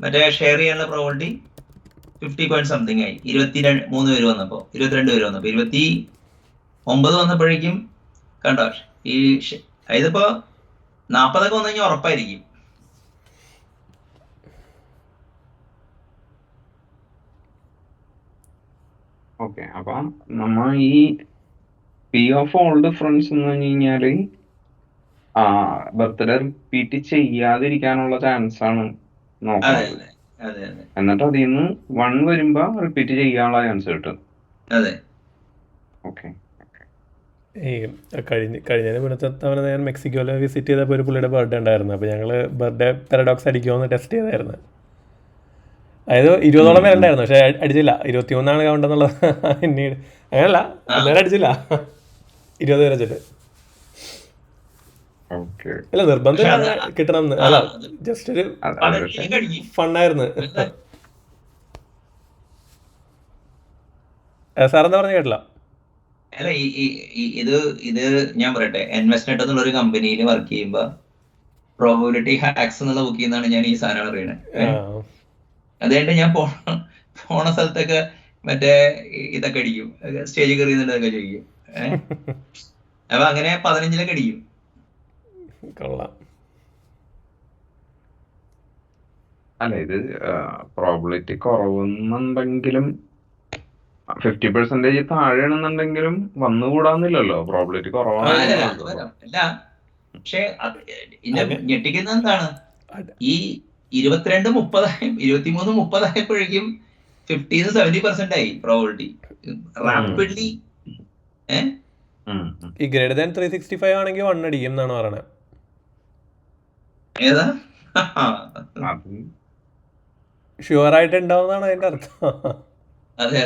മറ്റേ ഷെയർ ചെയ്യാനുള്ള പ്രോബിലിറ്റി 50 പോയിന്റ് സംതിങ് ആയി. 23 പേര് വന്നപ്പോ 22 പേര് വന്നപ്പോ 29 വന്നപ്പോഴേക്കും കണ്ടോ ഈ ഇതിപ്പോ 40 വന്നു കഴിഞ്ഞാൽ ഉറപ്പായിരിക്കും. ഓക്കെ, അപ്പൊ നമ്മ ഈ പി ഓഫ് ഓൾ ഡിഫറൻസ് എന്ന് പറഞ്ഞു കഴിഞ്ഞാല് ബർത്ത്ഡേ റിപ്പീറ്റ് ചെയ്യാതിരിക്കാനുള്ള ചാൻസ് ആണ് നോക്കുന്നത്. എന്നിട്ട് അതിൽ നിന്ന് 1 വരുമ്പോ റിപ്പീറ്റ് ചെയ്യാനുള്ള ചാൻസ് കിട്ടും. അതെ. ഓക്കെ. ഈ കഴിഞ്ഞതിന് മുന്നത്തെ തവണ ഞാൻ മെക്സിക്കോയിൽ വിസിറ്റ് ചെയ്തപ്പോൾ ഒരു പുള്ളിയുടെ ബർത്ത്ഡേ ഉണ്ടായിരുന്നു. അപ്പോൾ ഞങ്ങൾ ബർത്ത്ഡേ പാരഡോക്സ് അടിക്കുമോ എന്ന് ടെസ്റ്റ് ചെയ്തായിരുന്നു. അതായത് 20ഓളം പേര് ഉണ്ടായിരുന്നു, പക്ഷെ അടിച്ചില്ല. 23 കൗണ്ട് എന്നുള്ളത് പിന്നീട് അങ്ങനെയല്ല, അന്നേരം അടിച്ചില്ല. 20 പേര് വെച്ചിട്ട് അല്ല നിർബന്ധം കിട്ടണം എന്ന് അല്ല, ജസ്റ്റ് ഒരു ഫണ്ണായിരുന്നു. സാറെന്താ പറഞ്ഞ കേട്ടില്ല? അല്ല ഇത് ഞാൻ പറയട്ടെ, ഇൻവെസ്റ്റ്മെന്റ് എന്നുള്ള ഒരു കമ്പനിയിൽ വർക്ക് ചെയ്യുമ്പോ പ്രോബബിലിറ്റി ഹാക്സ് എന്നുള്ള ബുക്കിൽ നിന്നാണ് ഞാൻ ഈ സാധനം അറിയണേ. അതുകൊണ്ട് ഞാൻ പോണ സ്ഥലത്തൊക്കെ മറ്റേ ഇതൊക്കെ അടിക്കും, സ്റ്റേജ് കയറിയതൊക്കെ ചോദിക്കും. അപ്പൊ അങ്ങനെ 15 അടിക്കും. അല്ല, ഇത് പ്രോബിലിറ്റി കുറവെന്നുണ്ടെങ്കിലും 50% താഴെയാണെന്നുണ്ടെങ്കിലും വന്നുകൂടാന്നില്ലല്ലോ. പ്രോബിലിറ്റി കുറവാണ്. അല്ല, പക്ഷെ ഞെട്ടിക്കുന്ന എന്താണ്, ഈ 23-30 ആയപ്പോഴേക്കും 50-70% ആയി പ്രോബിലിറ്റി റാപ്പിഡ്ലി. ഈ ഗ്രേറ്റർ ദാൻ 365 ആണെങ്കിൽ 1 അടിക്കും എന്നാണ് പറയണത്. ഏതാ ഷുവർ ആയിട്ട് ഉണ്ടാവുന്നതാണ് അതിന്റെ അർത്ഥം. അതെ.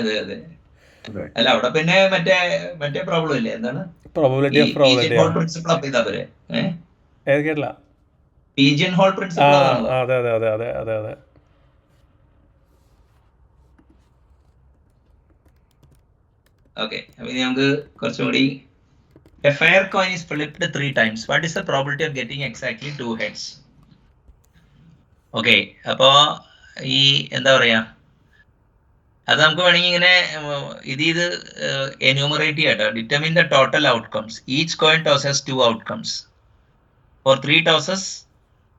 അല്ല, അവിടെ പിന്നെ മറ്റേ പ്രോബ്ലം ഇല്ലേ, എന്താണ് probability of probability principle apply ചെയ്താ പോരെ? ഏത് കേട്ടില്ല? Pigeon hole principle. അതെ. ഓക്കെ, അപ്പൊ ഇനി നമുക്ക് കുറച്ചും കൂടി. A fair coin is flipped 3 times. What is the probability of getting exactly 2 heads? Okay, അപ്പോ ഈ എന്താ പറയാ, അത് നമുക്ക് വേണമെങ്കിൽ ഇങ്ങനെ ഇത് എന്യൂമറേറ്റ് ചെയ്യട്ടോ. Determine the total outcomes. Each coin tosses 2 outcomes for 3 tosses.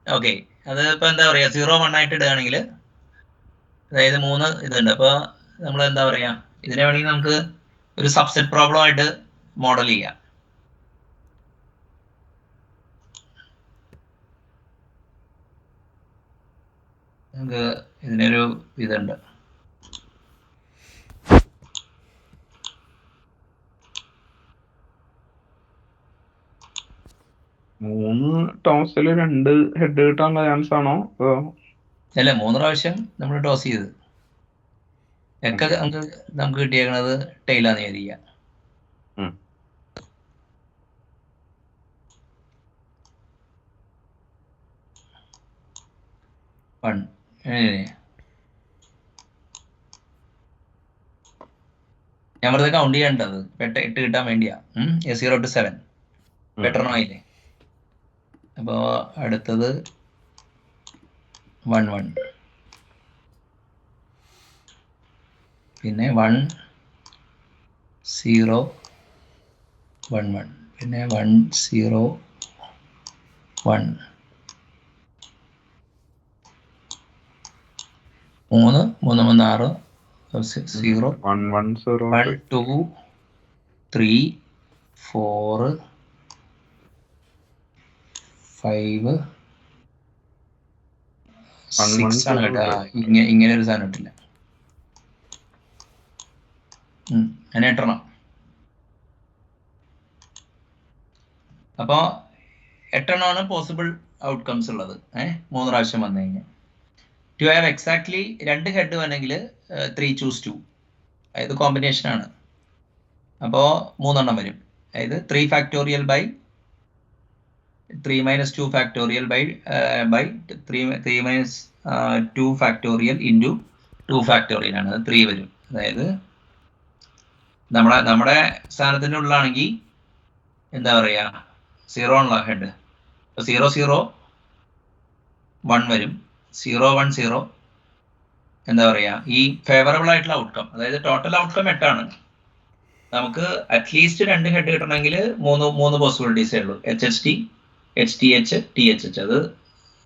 Okay, അത് ഇപ്പൊ എന്താ പറയാ, 0-1 ആയിട്ട് ഇടുകയാണെങ്കിൽ, അതായത് 3 ഇതുണ്ട്. അപ്പൊ നമ്മൾ എന്താ പറയാ, ഇതിനെ വേണമെങ്കിൽ നമുക്ക് ഒരു സബ്സെറ്റ് പ്രോബ്ലം ആയിട്ട് മോഡൽ ചെയ്യാം. നമുക്ക് ഇതിനൊരു ഇതുണ്ട്. മൂന്ന് ടോസില് 2 ഹെഡ് കിട്ടാനുള്ള ചാൻസ് ആണോ? അല്ല, 3 പ്രാവശ്യം നമ്മൾ ടോസ് ചെയ്ത് ഒക്കെ നമുക്ക് കിട്ടിയേക്കണത് ടെയിലാന്ന് വിചാരിക്കുക. ഉം. വൺ ഞാൻ വെറുതെ കൗണ്ട് ചെയ്യേണ്ടത് 8 കിട്ടാൻ വേണ്ടിയാ. 0 to 7 പെട്ടെന്ന് ആയില്ലേ. അപ്പോ അടുത്തത് 1 1, പിന്നെ 1 0 1 1, പിന്നെ 1 0 1, 3 3 3 6 0 1 1 0 1 2 3 4 5 6 ആണ് കേട്ടോ. ഇങ്ങനെ ഒരു സാധനം ഇട്ടില്ല. അങ്ങനെ ഇട്ടണം. അപ്പോ 8 പോസിബിൾ ഔട്ട്കംസ് ഉള്ളത്. 3 പ്രാവശ്യം വന്നു കഴിഞ്ഞാൽ ടു ഹാവ് എക്സാക്ട്ലി 2 ഹെഡ് വേണമെങ്കിൽ 3 choose 2, അതായത് കോമ്പിനേഷൻ ആണ്. അപ്പോൾ 3 വരും. അതായത് 3 factorial by 3 minus 2 factorial by 3 minus 2 factorial into 2 factorial ആണ്. 3 വരും. അതായത് നമ്മുടെ സ്ഥാനത്തിൻ്റെ ഉള്ളിലാണെങ്കിൽ എന്താ പറയുക 0 ഉള്ള ഹെഡ് 0 0 1 വരും. 0 1 0 എന്താ പറയുക ഈ ഫേവറബിൾ ആയിട്ടുള്ള ഔട്ട്കം, അതായത് ടോട്ടൽ ഔട്ട്കം 8 നമുക്ക് അറ്റ്ലീസ്റ്റ് 2 ഹെഡ് കിട്ടണമെങ്കിൽ 3 പോസിബിലിറ്റീസേ ഉള്ളൂ. HHT HTH THH. അത്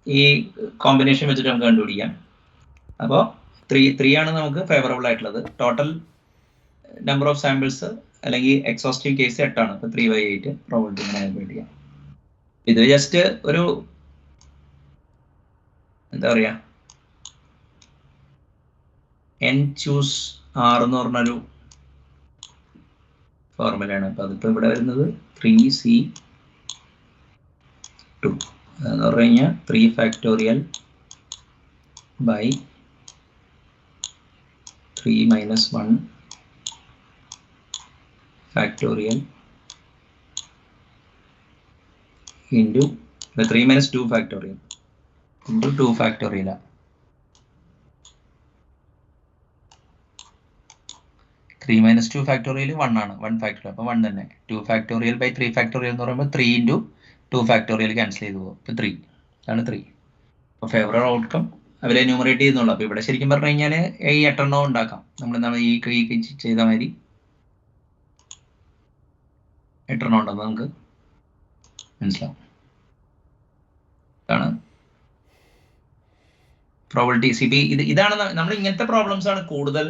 ഈ കോമ്പിനേഷൻ വെച്ചിട്ട് നമുക്ക് കണ്ടുപിടിക്കാം. അപ്പോൾ 3 ആണ് നമുക്ക് ഫേവറബിൾ ആയിട്ടുള്ളത്. ടോട്ടൽ നമ്പർ ഓഫ് സാമ്പിൾസ് അല്ലെങ്കിൽ എക്സോസ്റ്റീവ് കേസ് 8 അപ്പോൾ 3/8 പ്രോബിലിറ്റി ഇങ്ങനെ കണ്ടുപിടിക്കാം. ഇത് ജസ്റ്റ് ഒരു എന്താ പറയുക n choose R എന്ന് പറഞ്ഞൊരു ഫോർമുലയാണ്. അപ്പൊ അതിപ്പോ ഇവിടെ വരുന്നത് 3C2 എന്ന് പറഞ്ഞു കഴിഞ്ഞാൽ 3 factorial by 3 minus 1 factorial into 3 minus 2 factorial into 2 factorial. 3 minus 2 factorial 1 ആണ്. 1 factorial. അപ്പോൾ 1 തന്നെ. 2 factorial by 3 factorial എന്ന് പറയുമ്പോൾ 3 into 2 factorial ക്യാൻസൽ ചെയ്തു പോകും. ഇപ്പോൾ 3 ആണ് 3. അപ്പോൾ ഫേവറബിൾ ഔട്ട്കം അവരെ എന്യൂമറേറ്റ് ചെയ്യുന്നുള്ളൂ. അപ്പോൾ ഇവിടെ ശരിക്കും പറഞ്ഞു കഴിഞ്ഞാൽ ഈ 8 ഉണ്ടാക്കാം. നമ്മൾ എന്താണ് ഈ ചെയ്ത മാതിരി 8 ഉണ്ടെന്ന് നമുക്ക് മനസ്സിലാവും. ഇതാണ് പ്രോബിലിറ്റി. ഇതാണ് നമ്മൾ ഇങ്ങനത്തെ പ്രോബ്ലംസ് ആണ് കൂടുതൽ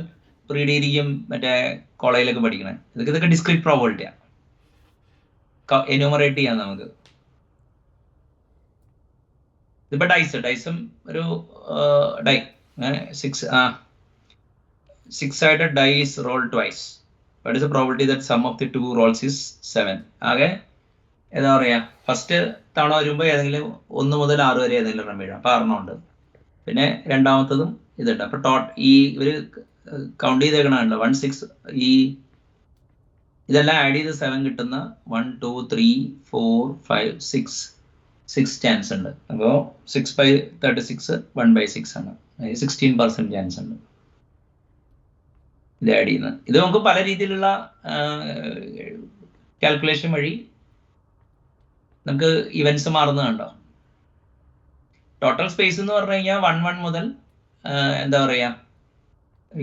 പ്രീ ഡിഗ്രിക്കും മറ്റേ കോളേജിലൊക്കെ പഠിക്കണേ. ഇതൊക്കെ ഡിസ്ക്രീറ്റ് പ്രോബിലിറ്റിയാണ്. എന്യൂമറേറ്റ് ചെയ്യാം നമുക്ക്. ഇതിപ്പോ ഡൈസും ഒരു dye 6-sided die is rolled twice. What is the probability that sum of the 2 rolls is 7? ആകെ എന്താ പറയാ ഫസ്റ്റ് തവണ വരുമ്പോൾ ഏതെങ്കിലും 1 മുതൽ 6 വരെ ഏതെങ്കിലും എണ്ണം വീഴാം. അപ്പോൾ 6 ഉണ്ട്. പിന്നെ രണ്ടാമത്തതും ഇതുണ്ട്. അപ്പൊ ഈ ഒരു കൗണ്ട് ചെയ്തേക്കണുണ്ട് 1 6. ഈ ഇതെല്ലാം ആഡ് ചെയ്ത് 7 കിട്ടുന്ന 1 2 3 4 5 6 ചാൻസ് ഉണ്ട്. അപ്പോൾ 6/36 1/6 ആണ്. 16% ചാൻസ് ഉണ്ട് ഇത് ആഡ് ചെയ്യുന്നത്. ഇത് നമുക്ക് പല രീതിയിലുള്ള കാൽക്കുലേഷൻ വഴി നമുക്ക് ഇവന്റ്സ് മാറുന്നത് കണ്ടോ. ടോട്ടൽ സ്പേസ് എന്ന് പറഞ്ഞു കഴിഞ്ഞാൽ 1 1 മുതൽ എന്താ പറയാ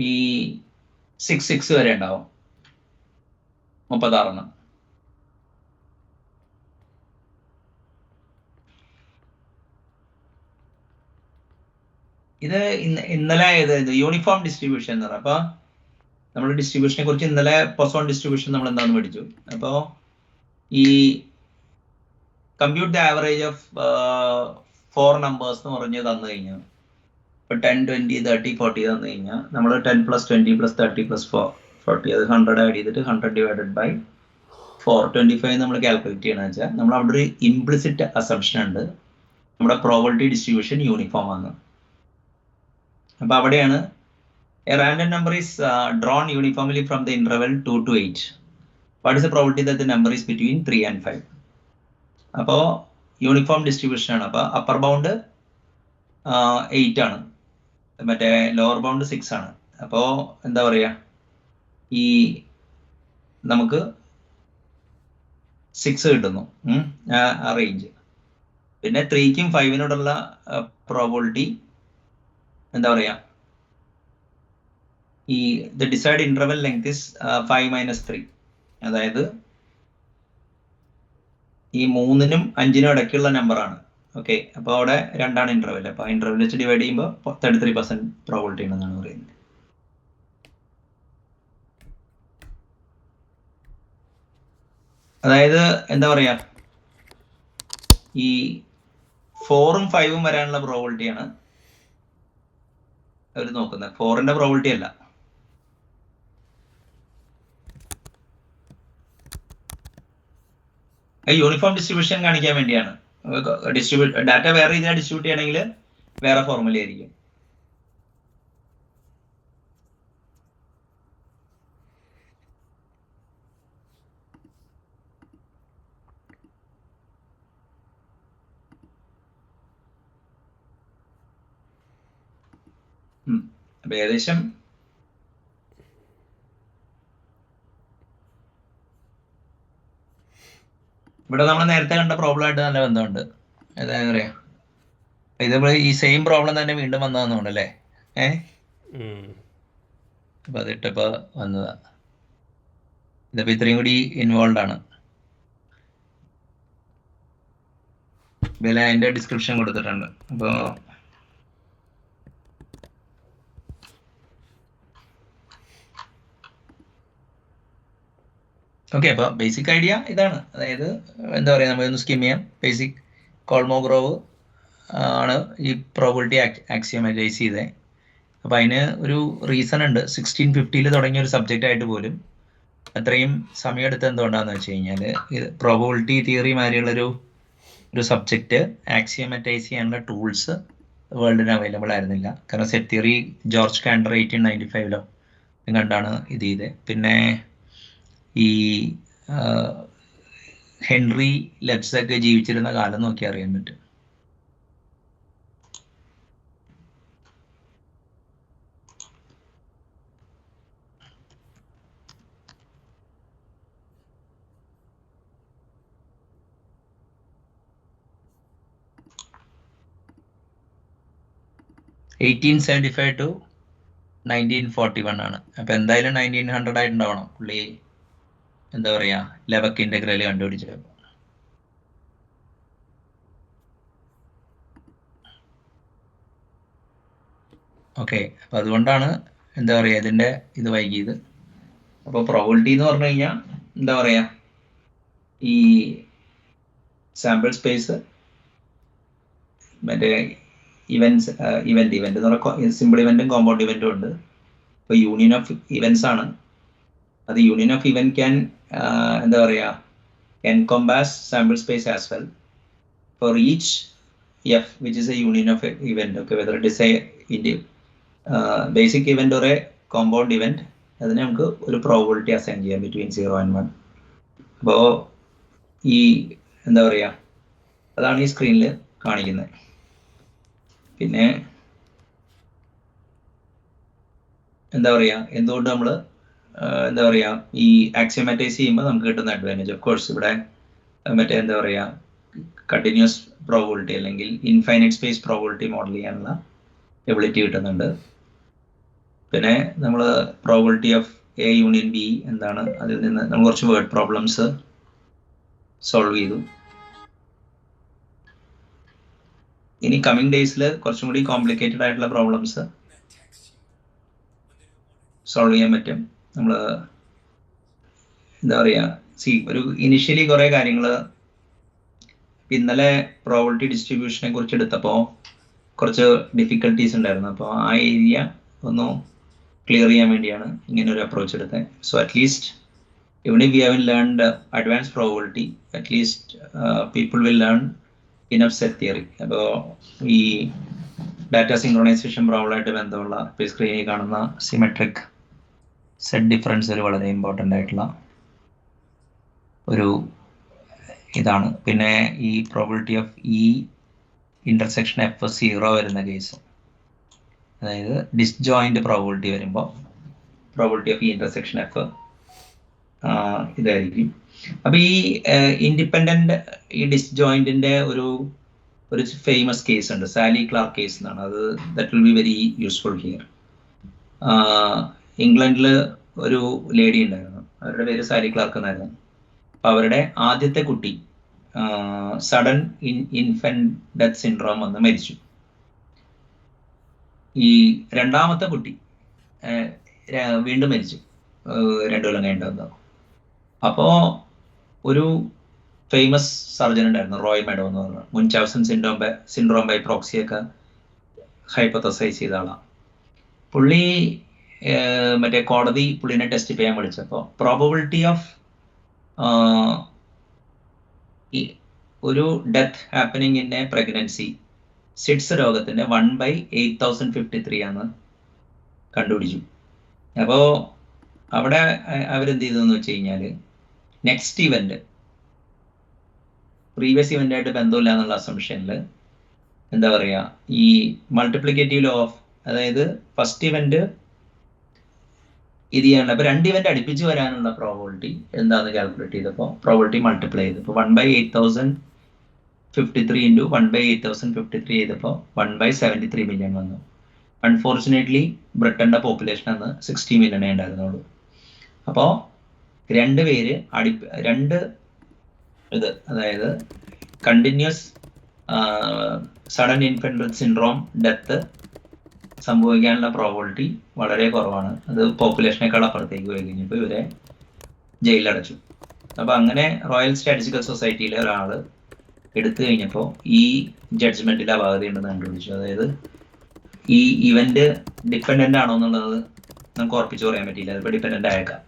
ഈ 6 6 വരെ ഉണ്ടാവും. 36. ഇത് ഇന്നലെ യൂണിഫോം ഡിസ്ട്രിബ്യൂഷൻ എന്ന് പറയാം. അപ്പൊ നമ്മൾ ഡിസ്ട്രിബ്യൂഷനെ കുറിച്ച് ഇന്നലെ പൊസോൺ ഡിസ്ട്രിബ്യൂഷൻ നമ്മൾ എന്താണെന്ന് പഠിച്ചു. അപ്പോൾ ഈ compute the average of 4 numbers എന്ന് പറഞ്ഞ് തന്നു കഴിഞ്ഞാൽ ഇപ്പൊ 10 20 30 40 തന്നു കഴിഞ്ഞാൽ നമ്മൾ 10 + 20 + 30 + 40 അത് 100 ആഡ് ചെയ്തിട്ട് 100 ഡിവൈഡഡ് ബൈ 425 നമ്മൾ കാൽക്കുലേറ്റ് ചെയ്യണമെന്ന് വെച്ചാൽ നമ്മൾ അവിടെ ഒരു ഇംപ്ലിസിറ്റ് അസംപ്ഷൻ ഉണ്ട്, നമ്മുടെ പ്രോബിലിറ്റി ഡിസ്ട്രിബ്യൂഷൻ യൂണിഫോം ആണ്. അപ്പൊ അവിടെയാണ് A random number is drawn uniformly from the interval 2 to 8. What is the probability that the number is between 3 and 5? അപ്പോൾ യൂണിഫോം ഡിസ്ട്രിബ്യൂഷൻ ആണ്. അപ്പോൾ അപ്പർ ബൗണ്ട് 8 ആണ്, മറ്റേ ലോവർ ബൗണ്ട് 6 ആണ്. അപ്പോൾ എന്താ പറയുക, ഈ നമുക്ക് 6 കിട്ടുന്നു ആ റേഞ്ച്. പിന്നെ 3ക്കും 5നോടുള്ള പ്രോബിലിറ്റി എന്താ പറയുക, ഈ the decide interval length is 5 - 3. അതായത് ഈ 3നും 5നും ഇടയ്ക്കുള്ള നമ്പറാണ്. ഓക്കെ, അപ്പോൾ അവിടെ 2ആണ് ഇന്റർവെൽ. അപ്പോൾ ഇന്റർവെൽ വെച്ച് ഡിവൈഡ് ചെയ്യുമ്പോൾ 33% പ്രോബിലിറ്റി ഉണ്ടെന്നാണ് പറയുന്നത്. അതായത് എന്താ പറയാ, ഈ 4ഉം 5ഉം വരാനുള്ള പ്രോബിലിറ്റിയാണ് അവർ നോക്കുന്നത്, 4ന്റെ പ്രോബിലിറ്റി അല്ല. യൂണിഫോം ഡിസ്ട്രിബ്യൂഷൻ കാണിക്കാൻ വേണ്ടിയാണ്. ഡാറ്റ വേറെ രീതിയിൽ ഡിസ്ട്രിബ്യൂട്ട് ചെയ്യണമെങ്കിൽ വേറെ ഫോർമുല ആയിരിക്കും. അപ്പൊ ഏകദേശം ഇവിടെ നമ്മൾ നേരത്തെ കണ്ട പ്രോബ്ലം ആയിട്ട് നല്ല ബന്ധമുണ്ട്. എന്താ പറയാ, ഇത് ഈ സെയിം പ്രോബ്ലം തന്നെ വീണ്ടും വന്നതെന്നുണ്ട് അല്ലേ? അപ്പൊ അതിട്ടപ്പോ വന്നതാ. ഇതിപ്പോ ഇത്രയും കൂടി ഇൻവോൾവ് ആണ്. ഇതിൽ അതിന്റെ ഡിസ്ക്രിപ്ഷൻ കൊടുത്തിട്ടുണ്ട്. അപ്പോ ഓക്കെ, അപ്പോൾ ബേസിക് ഐഡിയ ഇതാണ്. അതായത് എന്താ പറയുക, നമ്മളൊന്ന് സ്കിം ചെയ്യാം. ബേസിക് കോൾമോഗ്രോവ് ആണ് ഈ പ്രോബിലിറ്റി ആക്സിയോമറ്റൈസ് ചെയ്തത്. അപ്പോൾ അതിന് ഒരു റീസൺ ഉണ്ട്. 1650 തുടങ്ങിയ ഒരു സബ്ജക്റ്റ് ആയിട്ട് പോലും അത്രയും സമയം എടുത്ത് എന്തുകൊണ്ടാന്ന് വെച്ച് കഴിഞ്ഞാൽ, ഇത് പ്രോബിലിറ്റി തിയറി മാതിരിയുള്ളൊരു സബ്ജക്റ്റ് ആക്സിയോമറ്റൈസ് ചെയ്യാനുള്ള ടൂൾസ് വേൾഡിന് അവൈലബിൾ ആയിരുന്നില്ല. കാരണം സെറ്റ് തിയറി ജോർജ് കാൻഡർ 1895 കണ്ടാണ് ഇത് ചെയ്തത്. പിന്നെ ഈ ഹെൻറി ലെബ്സൊക്കെ ജീവിച്ചിരുന്ന കാലം നോക്കി അറിയാൻ പറ്റും. (1875 to 1941) ആണ്. അപ്പൊ എന്തായാലും 1900 ആയിട്ടുണ്ടാവണം പുള്ളി എന്താ പറയാ ലെബക്ക് ഇന്റഗ്രൽ കണ്ടുപിടിച്ചത്. ഓക്കെ, അപ്പൊ അതുകൊണ്ടാണ് എന്താ പറയാ ഇതിന്റെ ഇത് വൈകിയത്. അപ്പോൾ പ്രോബിലിറ്റി എന്ന് പറഞ്ഞു കഴിഞ്ഞാൽ എന്താ പറയാ, ഈ സാമ്പിൾ സ്പേസ് മറ്റേ ഇവന്റ് എന്ന് പറഞ്ഞാൽ സിമ്പിൾ ഇവന്റും കോമ്പൗണ്ട് ഇവന്റും ഉണ്ട്. ഇപ്പൊ യൂണിയൻ ഓഫ് ഇവന്റ്സ് ആണ്. അത് യൂണിയൻ ഓഫ് ഇവന്റ് ക്യാൻ എന്താ പറയാ encompass sample space as well for each F which is a union of event. Okay, whether it is a basic event or a compound event, അതിന് നമുക്ക് ഒരു probability assign ചെയ്യാം between 0 and 1. അപ്പോൾ ഈ എന്താ പറയാ അതാണ് ഈ സ്ക്രീനിൽ കാണിക്കുന്നത്. പിന്നെ എന്താ പറയാ, എന്തുകൊണ്ട് നമ്മൾ എന്താ പറയാ ഈ ആക്സിയോമാറ്റൈസ് ചെയ്യുമ്പോൾ നമുക്ക് കിട്ടുന്ന അഡ്വാൻറ്റേജ്, ഓഫ് കോഴ്സ് ഇവിടെ മറ്റേ എന്താ പറയാ കണ്ടിന്യൂസ് പ്രോബിലിറ്റി അല്ലെങ്കിൽ ഇൻഫൈനൈറ്റ് സ്പേസ് പ്രോബിലിറ്റി മോഡൽ ചെയ്യാനുള്ള എബിലിറ്റി കിട്ടുന്നുണ്ട്. പിന്നെ നമ്മൾ probability of A union B എന്താണ്, അതിൽ നിന്ന് നമ്മൾ കുറച്ച് വേർഡ് പ്രോബ്ലംസ് സോൾവ് ചെയ്തു. ഇനി കമ്മിങ് ഡേയ്സിൽ കുറച്ചും കൂടി കോംപ്ലിക്കേറ്റഡ് ആയിട്ടുള്ള പ്രോബ്ലംസ് സോൾവ് ചെയ്യാൻ പറ്റും. നമ്മൾ എന്താ പറയുക ഒരു ഇനിഷ്യലി കുറേ കാര്യങ്ങൾ ഇന്നലെ പ്രോബിലിറ്റി ഡിസ്ട്രിബ്യൂഷനെ കുറിച്ച് എടുത്തപ്പോൾ കുറച്ച് ഡിഫിക്കൽട്ടീസ് ഉണ്ടായിരുന്നു. അപ്പോൾ ആ ഏരിയ ഒന്ന് ക്ലിയർ ചെയ്യാൻ വേണ്ടിയാണ് ഇങ്ങനെ ഒരു അപ്രോച്ച് എടുത്തത്. So at least even if we haven't learned advanced probability, at least people will learn enough set theory. അപ്പോൾ ഈ ഡാറ്റ സിങ്ക്രണൈസേഷൻ പ്രോബ്ലമായിട്ട് ബന്ധമുള്ള ഇപ്പോൾ സ്ക്രീനിൽ കാണുന്ന സിമെട്രിക് സെറ്റ് ഡിഫറൻസ് ഒരു വളരെ ഇമ്പോർട്ടൻ്റ് ആയിട്ടുള്ള ഒരു ഇതാണ്. പിന്നെ ഈ probability of E intersection F 0 വരുന്ന കേസ്, അതായത് ഡിസ്ജോയിന്റ് പ്രോബിലിറ്റി വരുമ്പോൾ probability of E intersection F ഇതായിരിക്കും. അപ്പൊ ഈ ഇൻഡിപെൻഡന്റ് ഈ ഡിസ്ജോയിന്റിന്റെ ഒരു ഫേമസ് കേസ് ഉണ്ട്, സാലി ക്ലാർക്ക് കേസ് എന്നാണ്. അത് that will be very useful here. ഇംഗ്ലണ്ടിൽ ഒരു ലേഡി ഉണ്ടായിരുന്നു, അവരുടെ പേര് സാലി ക്ലാർക്ക് എന്നായിരുന്നു. അപ്പൊ അവരുടെ ആദ്യത്തെ കുട്ടി സഡൻ ഇൻഫന്റ് ഡെത്ത് സിൻഡ്രോം വന്ന് മരിച്ചു. ഈ രണ്ടാമത്തെ കുട്ടി വീണ്ടും മരിച്ചു 2 കൊല്ലം കഴിഞ്ഞിട്ട്. അപ്പോ ഒരു ഫേമസ് സർജൻ ഉണ്ടായിരുന്നു, റോയ് മെഡോ എന്ന് പറഞ്ഞ, മുൻചാവ്സൺ സിൻഡ്രോം ബൈ പ്രോക്സി ഒക്കെ ഹൈപ്പോത്തസൈസ് ചെയ്ത ആളാണ്. പുള്ളി മറ്റേ കോടതി പുള്ളിനെ ടെസ്റ്റ് ചെയ്യാൻ വിളിച്ചപ്പോൾ പ്രോബബിലിറ്റി ഓഫ് ഒരു death happening in a pregnancy SIDS രോഗത്തിന്റെ 1/8053 ആണ് കണ്ടുപിടിച്ചു. അപ്പോ അവിടെ അവരെന്ത് ചെയ്തെന്ന് വെച്ച് കഴിഞ്ഞാൽ നെക്സ്റ്റ് ഇവന്റ് പ്രീവിയസ് ഇവന്റ് ആയിട്ട് ബന്ധമില്ല എന്നുള്ള അസംഷനിൽ എന്താ പറയാ, ഈ മൾട്ടിപ്ലിക്കേറ്റീവ് ലോ ഓഫ്, അതായത് ഫസ്റ്റ് ഇവന്റ് ഇത് ചെയ്യാനുള്ള, അപ്പൊ 2 ഇവന്റ് അടുപ്പിച്ച് വരാനുള്ള പ്രോബിലിറ്റി എന്താന്ന് കാൽക്കുലേറ്റ് ചെയ്തപ്പോൾ പ്രോബിലിറ്റി മൾട്ടിപ്ലൈ ചെയ്തപ്പോൾ 1/8053 ഇൻറ്റു 1/8053 ചെയ്തപ്പോൾ 1/73 മില്യൺ വന്നു. അൺഫോർച്ചുനേറ്റ്ലി ബ്രിട്ടന്റെ പോപ്പുലേഷൻ അന്ന് 60 മില്യണേ ഉണ്ടായിരുന്നുള്ളൂ. അപ്പോൾ 2 പേര് ഇത്, അതായത് continuous sudden infant syndrome death സംഭവിക്കാനുള്ള പ്രോബിലിറ്റി വളരെ കുറവാണ്. അത് പോപ്പുലേഷനേക്കാൾ അപ്പുറത്തേക്ക് പോയി കഴിഞ്ഞപ്പോൾ ഇവരെ ജയിലിലടച്ചു. അപ്പൊ അങ്ങനെ റോയൽ സ്റ്റാറ്റിസ്റ്റിക്കൽ സൊസൈറ്റിയിലെ ഒരാള് എടുത്തു കഴിഞ്ഞപ്പോൾ ഈ ജഡ്ജ്മെന്റിൽ അപാകത ഉണ്ടെന്ന് കണ്ടുപിടിച്ചു. അതായത് ഈ ഇവന്റ് ഡിപ്പെൻഡന്റ് ആണോ എന്നുള്ളത് നമുക്ക് ഉറപ്പിച്ചു പറയാൻ പറ്റില്ല, അതിപ്പോൾ ഡിപ്പെൻഡന്റ് ആയേക്കാം.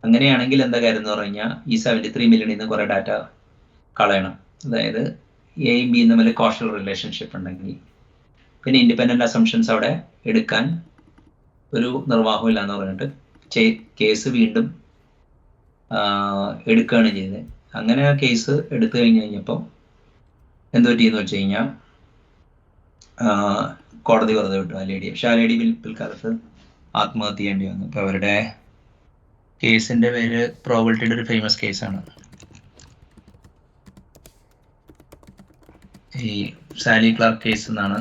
അങ്ങനെയാണെങ്കിൽ എന്താ കാര്യം എന്ന് പറഞ്ഞു കഴിഞ്ഞാൽ ഈ 73 മില്യണിൽ നിന്ന് കുറെ ഡാറ്റ കളയണം. അതായത് എയും ബിയും തമ്മിൽ കോഷൽ റിലേഷൻഷിപ്പ് ഉണ്ടെങ്കിൽ പിന്നെ ഇൻഡിപെൻഡന്റ് അസംഷൻസ് അവിടെ എടുക്കാൻ ഒരു നിർവാഹമില്ല എന്ന് പറഞ്ഞിട്ട് കേസ് വീണ്ടും എടുക്കുകയാണ് ചെയ്തത്. അങ്ങനെ ആ കേസ് എടുത്തു കഴിഞ്ഞപ്പോൾ എന്ത് പറ്റിയെന്ന് വെച്ച് കഴിഞ്ഞാൽ കോടതി വെറുതെ വിട്ടു ആ ലേഡിയെ. പക്ഷെ ആ ലേഡി പിൽക്കാലത്ത് ആത്മഹത്യ ചെയ്യേണ്ടി വന്നു. ഇപ്പൊ അവരുടെ കേസിന്റെ പേര് പ്രോബിലിറ്റിയുടെ ഒരു ഫേമസ് കേസാണ്, ഈ സാലി ക്ലാർക്ക് കേസ് എന്നാണ്.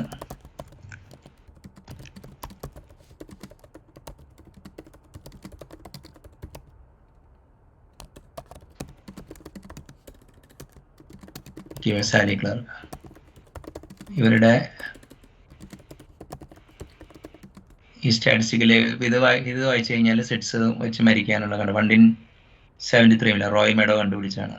സാലി ക്ലാർക്ക് ഇവരുടെ ഈ സ്റ്റാറ്റിസ്റ്റിക്കല് ഇത് വായിച്ചു കഴിഞ്ഞാൽ സെറ്റ്സ് വെച്ച് മരിക്കാനുള്ള 1/73 മില്യൺ റോയ് മെഡോ കണ്ടുപിടിച്ചാണ്.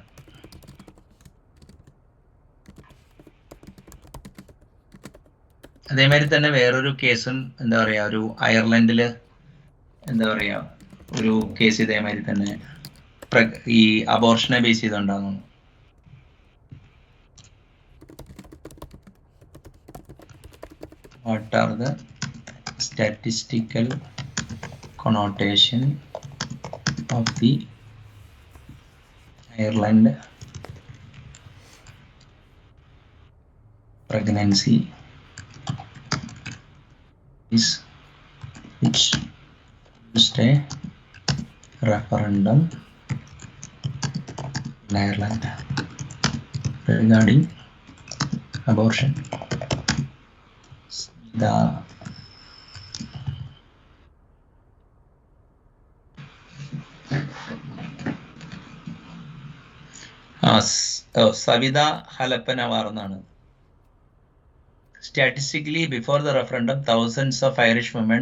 അതേമാതിരി തന്നെ വേറൊരു കേസും എന്താ പറയാ, ഒരു അയർലൻഡില് എന്താ പറയാ ഒരു കേസ് ഇതേമാതിരി തന്നെ ഈ അബോർഷനെ base ചെയ്തുണ്ടാകുന്നു. What are the statistical connotation of the Ireland pregnancy is which used a referendum in Ireland regarding abortion? The Savita Halappanavar എന്നാണ്. Statistically, before the referendum, thousands of Irish women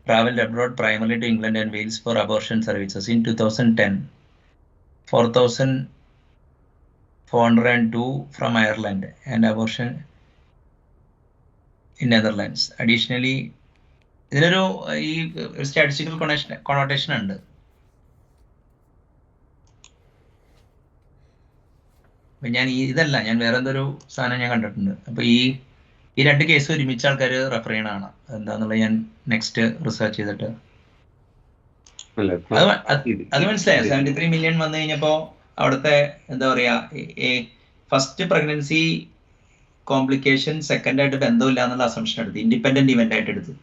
traveled abroad, primarily to England and Wales, for abortion services. In 2010, 4,402 from Ireland and abortion in Netherlands. Additionally, ഇതിനൊരു ഈ statistical connotation ഉണ്ട്. ഞാൻ വേറെ എന്തൊരു സാധനം ഞാൻ കണ്ടിട്ടുണ്ട്. അപ്പൊ ഈ ഈ രണ്ട് കേസ് ഒരുമിച്ച് ആൾക്കാർ റെഫർ ചെയ്യണതാണ് എന്താന്നുള്ളത് ഞാൻ നെക്സ്റ്റ് റിസർച്ച് ചെയ്തിട്ട് അല്ല അത് മനസ്സിലായോ. 73 million വന്നു കഴിഞ്ഞപ്പോ അവിടുത്തെ എന്താ പറയാ ഫസ്റ്റ് പ്രഗ്നൻസി കോംപ്ലിക്കേഷൻ സെക്കൻഡ് ആയിട്ട് ബന്ധമില്ല എന്നുള്ള അസംഷൻ എടുത്ത് ഇൻഡിപെൻഡന്റ് ഇവന്റ് ആയിട്ട് എടുത്തു.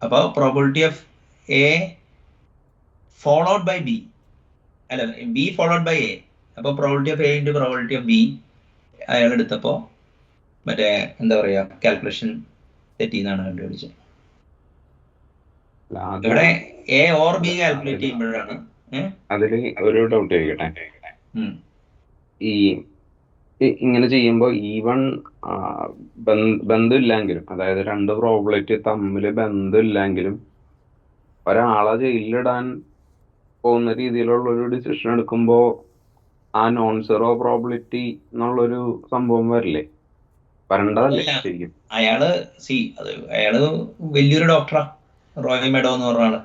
അപ്പോൾ probability of A followed by B അല്ല ബി ഫോളോഡ് ബൈ എ, അപ്പോൾ probability of A into probability of B അയാൾ എടുത്തപ്പോൾ മറ്റേ എന്താ പറയാ കാൽക്കുലേഷൻ തെറ്റിന്നാണ് കണ്ടുപിടിച്ചത്. ഇവിടെ എ ഓർ ബി കാൽക്കുലേറ്റ് ചെയ്യുമ്പോഴാണ് അതിൽ ഒരു ഡൗട്ട് ചോദിക്കട്ടെ. ഈ ഇങ്ങനെ ചെയ്യുമ്പോൾ ഈവൺ ബന്ധമില്ലെങ്കിലും, അതായത് രണ്ട് പ്രോബിലിറ്റി തമ്മിൽ ബന്ധമില്ലെങ്കിലും ഒരാളെ ജയിലിലിടാൻ പോകുന്ന രീതിയിലുള്ള ഒരു ഡിസിഷൻ എടുക്കുമ്പോൾ ആ നോൺ സീറോ പ്രോബിലിറ്റി എന്നുള്ളൊരു സംഭവം വരില്ലേ? വരേണ്ടതല്ലേ ശരിക്കും? അയാള് അയാള് വലിയൊരു ഡോക്ടറാ, റോയ് മെഡോ എന്ന് പറഞ്ഞ ആള്.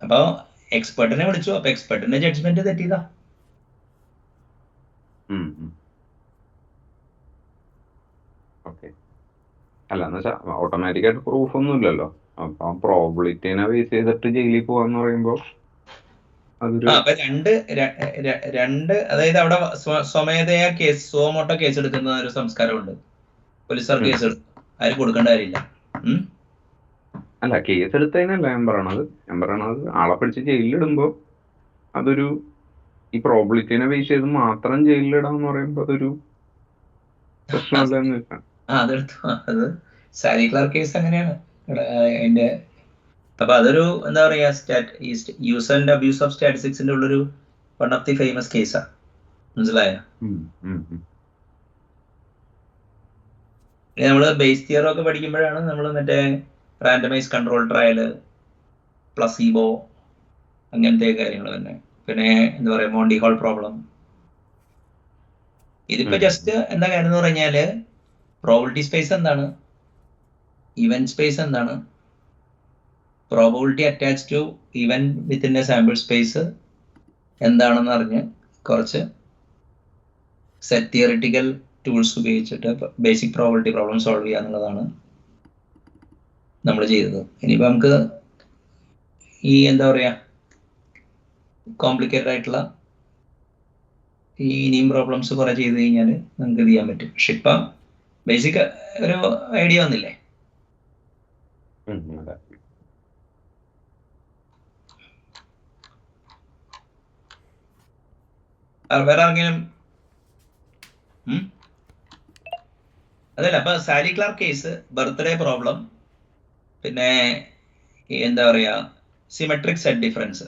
അപ്പൊ എക്സ്പെർട്ടിനെ വിളിച്ചു, അപ്പൊ എക്സ്പെർട്ടിന്റെ ജഡ്ജ്മെന്റ് തെറ്റിയതാ. ഓക്കെ. അല്ല എന്ന് വെച്ചാൽ ഓട്ടോമാറ്റിക് ആയിട്ട് പ്രൂഫ് ഒന്നും ഇല്ലല്ലോ. അപ്പൊ പ്രോബിലിറ്റിനെ ബേസ് ചെയ്തിട്ട് ജയിലിൽ പോവാന്ന് പറയുമ്പോ അപ്പൊ രണ്ട് അതായത് അവിടെ സ്വമേധയാ കേസ് സുവമോട്ടോ കേസ് എടുക്കുന്ന ഒരു സംസ്കാരമുണ്ട്. പോലീസുകാർ കേസ് എടുക്കും, ആരും കൊടുക്കേണ്ട കാര്യമില്ല. അല്ല കേസ് എടുത്തതിനല്ല ഞാൻ പറയണത് ആളെ പിടിച്ച് ജയിലിലിടുമ്പോ അതൊരു ഈ പ്രോബിലിറ്റിനെ ബേസ് ചെയ്ത് മാത്രം ജയിലിലിടാന്ന് പറയുമ്പോ അതൊരു പ്രശ്നമല്ലെന്ന് വെച്ചാൽ അതെടുത്തു. അത് സാലി ക്ലാർക്ക് കേസ് അങ്ങനെയാണ് അതിന്റെ. അപ്പൊ അതൊരു എന്താ പറയാ യൂസ് ആൻഡ് അബ്യൂസ് ഓഫ് സ്റ്റാറ്റിസ്റ്റിക്സിന്റെ ഉള്ളൊരു വൺ ഓഫ് ദി ഫേമസ് കേസാ. മനസ്സിലായോ? നമ്മള് ബേസ് തിയറി ഒക്കെ പഠിക്കുമ്പോഴാണ് നമ്മൾ മറ്റേ റാൻഡമൈസ് കൺട്രോൾ ട്രയല്, പ്ലസീബോ, അങ്ങനത്തെ കാര്യങ്ങൾ തന്നെ. പിന്നെ എന്താ പറയാ മോണ്ടി ഹോൾ പ്രോബ്ലം. ഇതിപ്പോ ജസ്റ്റ് എന്താ കാര്യം എന്ന് പറഞ്ഞാല് പ്രോബിലിറ്റി സ്പേസ് എന്താണ്, ഇവന്റ് സ്പേസ് എന്താണ്, probability attach to event within a sample space എന്താണെന്ന് അറിഞ്ഞ് കുറച്ച് സെറ്റ് തിയറിറ്റിക്കൽ ടൂൾസ് ഉപയോഗിച്ചിട്ട് ബേസിക് പ്രോബിലിറ്റി പ്രോബ്ലം സോൾവ് ചെയ്യുക എന്നുള്ളതാണ് നമ്മൾ ചെയ്തത്. ഇനിയിപ്പോൾ നമുക്ക് ഈ എന്താ പറയാ കോംപ്ലിക്കേറ്റഡ് ആയിട്ടുള്ള ഈ ഇനിയും പ്രോബ്ലംസ് കുറെ ചെയ്ത് കഴിഞ്ഞാൽ നമുക്ക് ഇത് ചെയ്യാൻ പറ്റും. പക്ഷെ ഇപ്പം ബേസിക് ഒരു ഐഡിയ വന്നില്ലേ? വേറെ ആർക്കെങ്കിലും അതല്ല. അപ്പൊ Sally Clark case, birthday problem, പിന്നെ എന്താ പറയാ സിമെട്രിക് സെറ്റ് ഡിഫറൻസ്,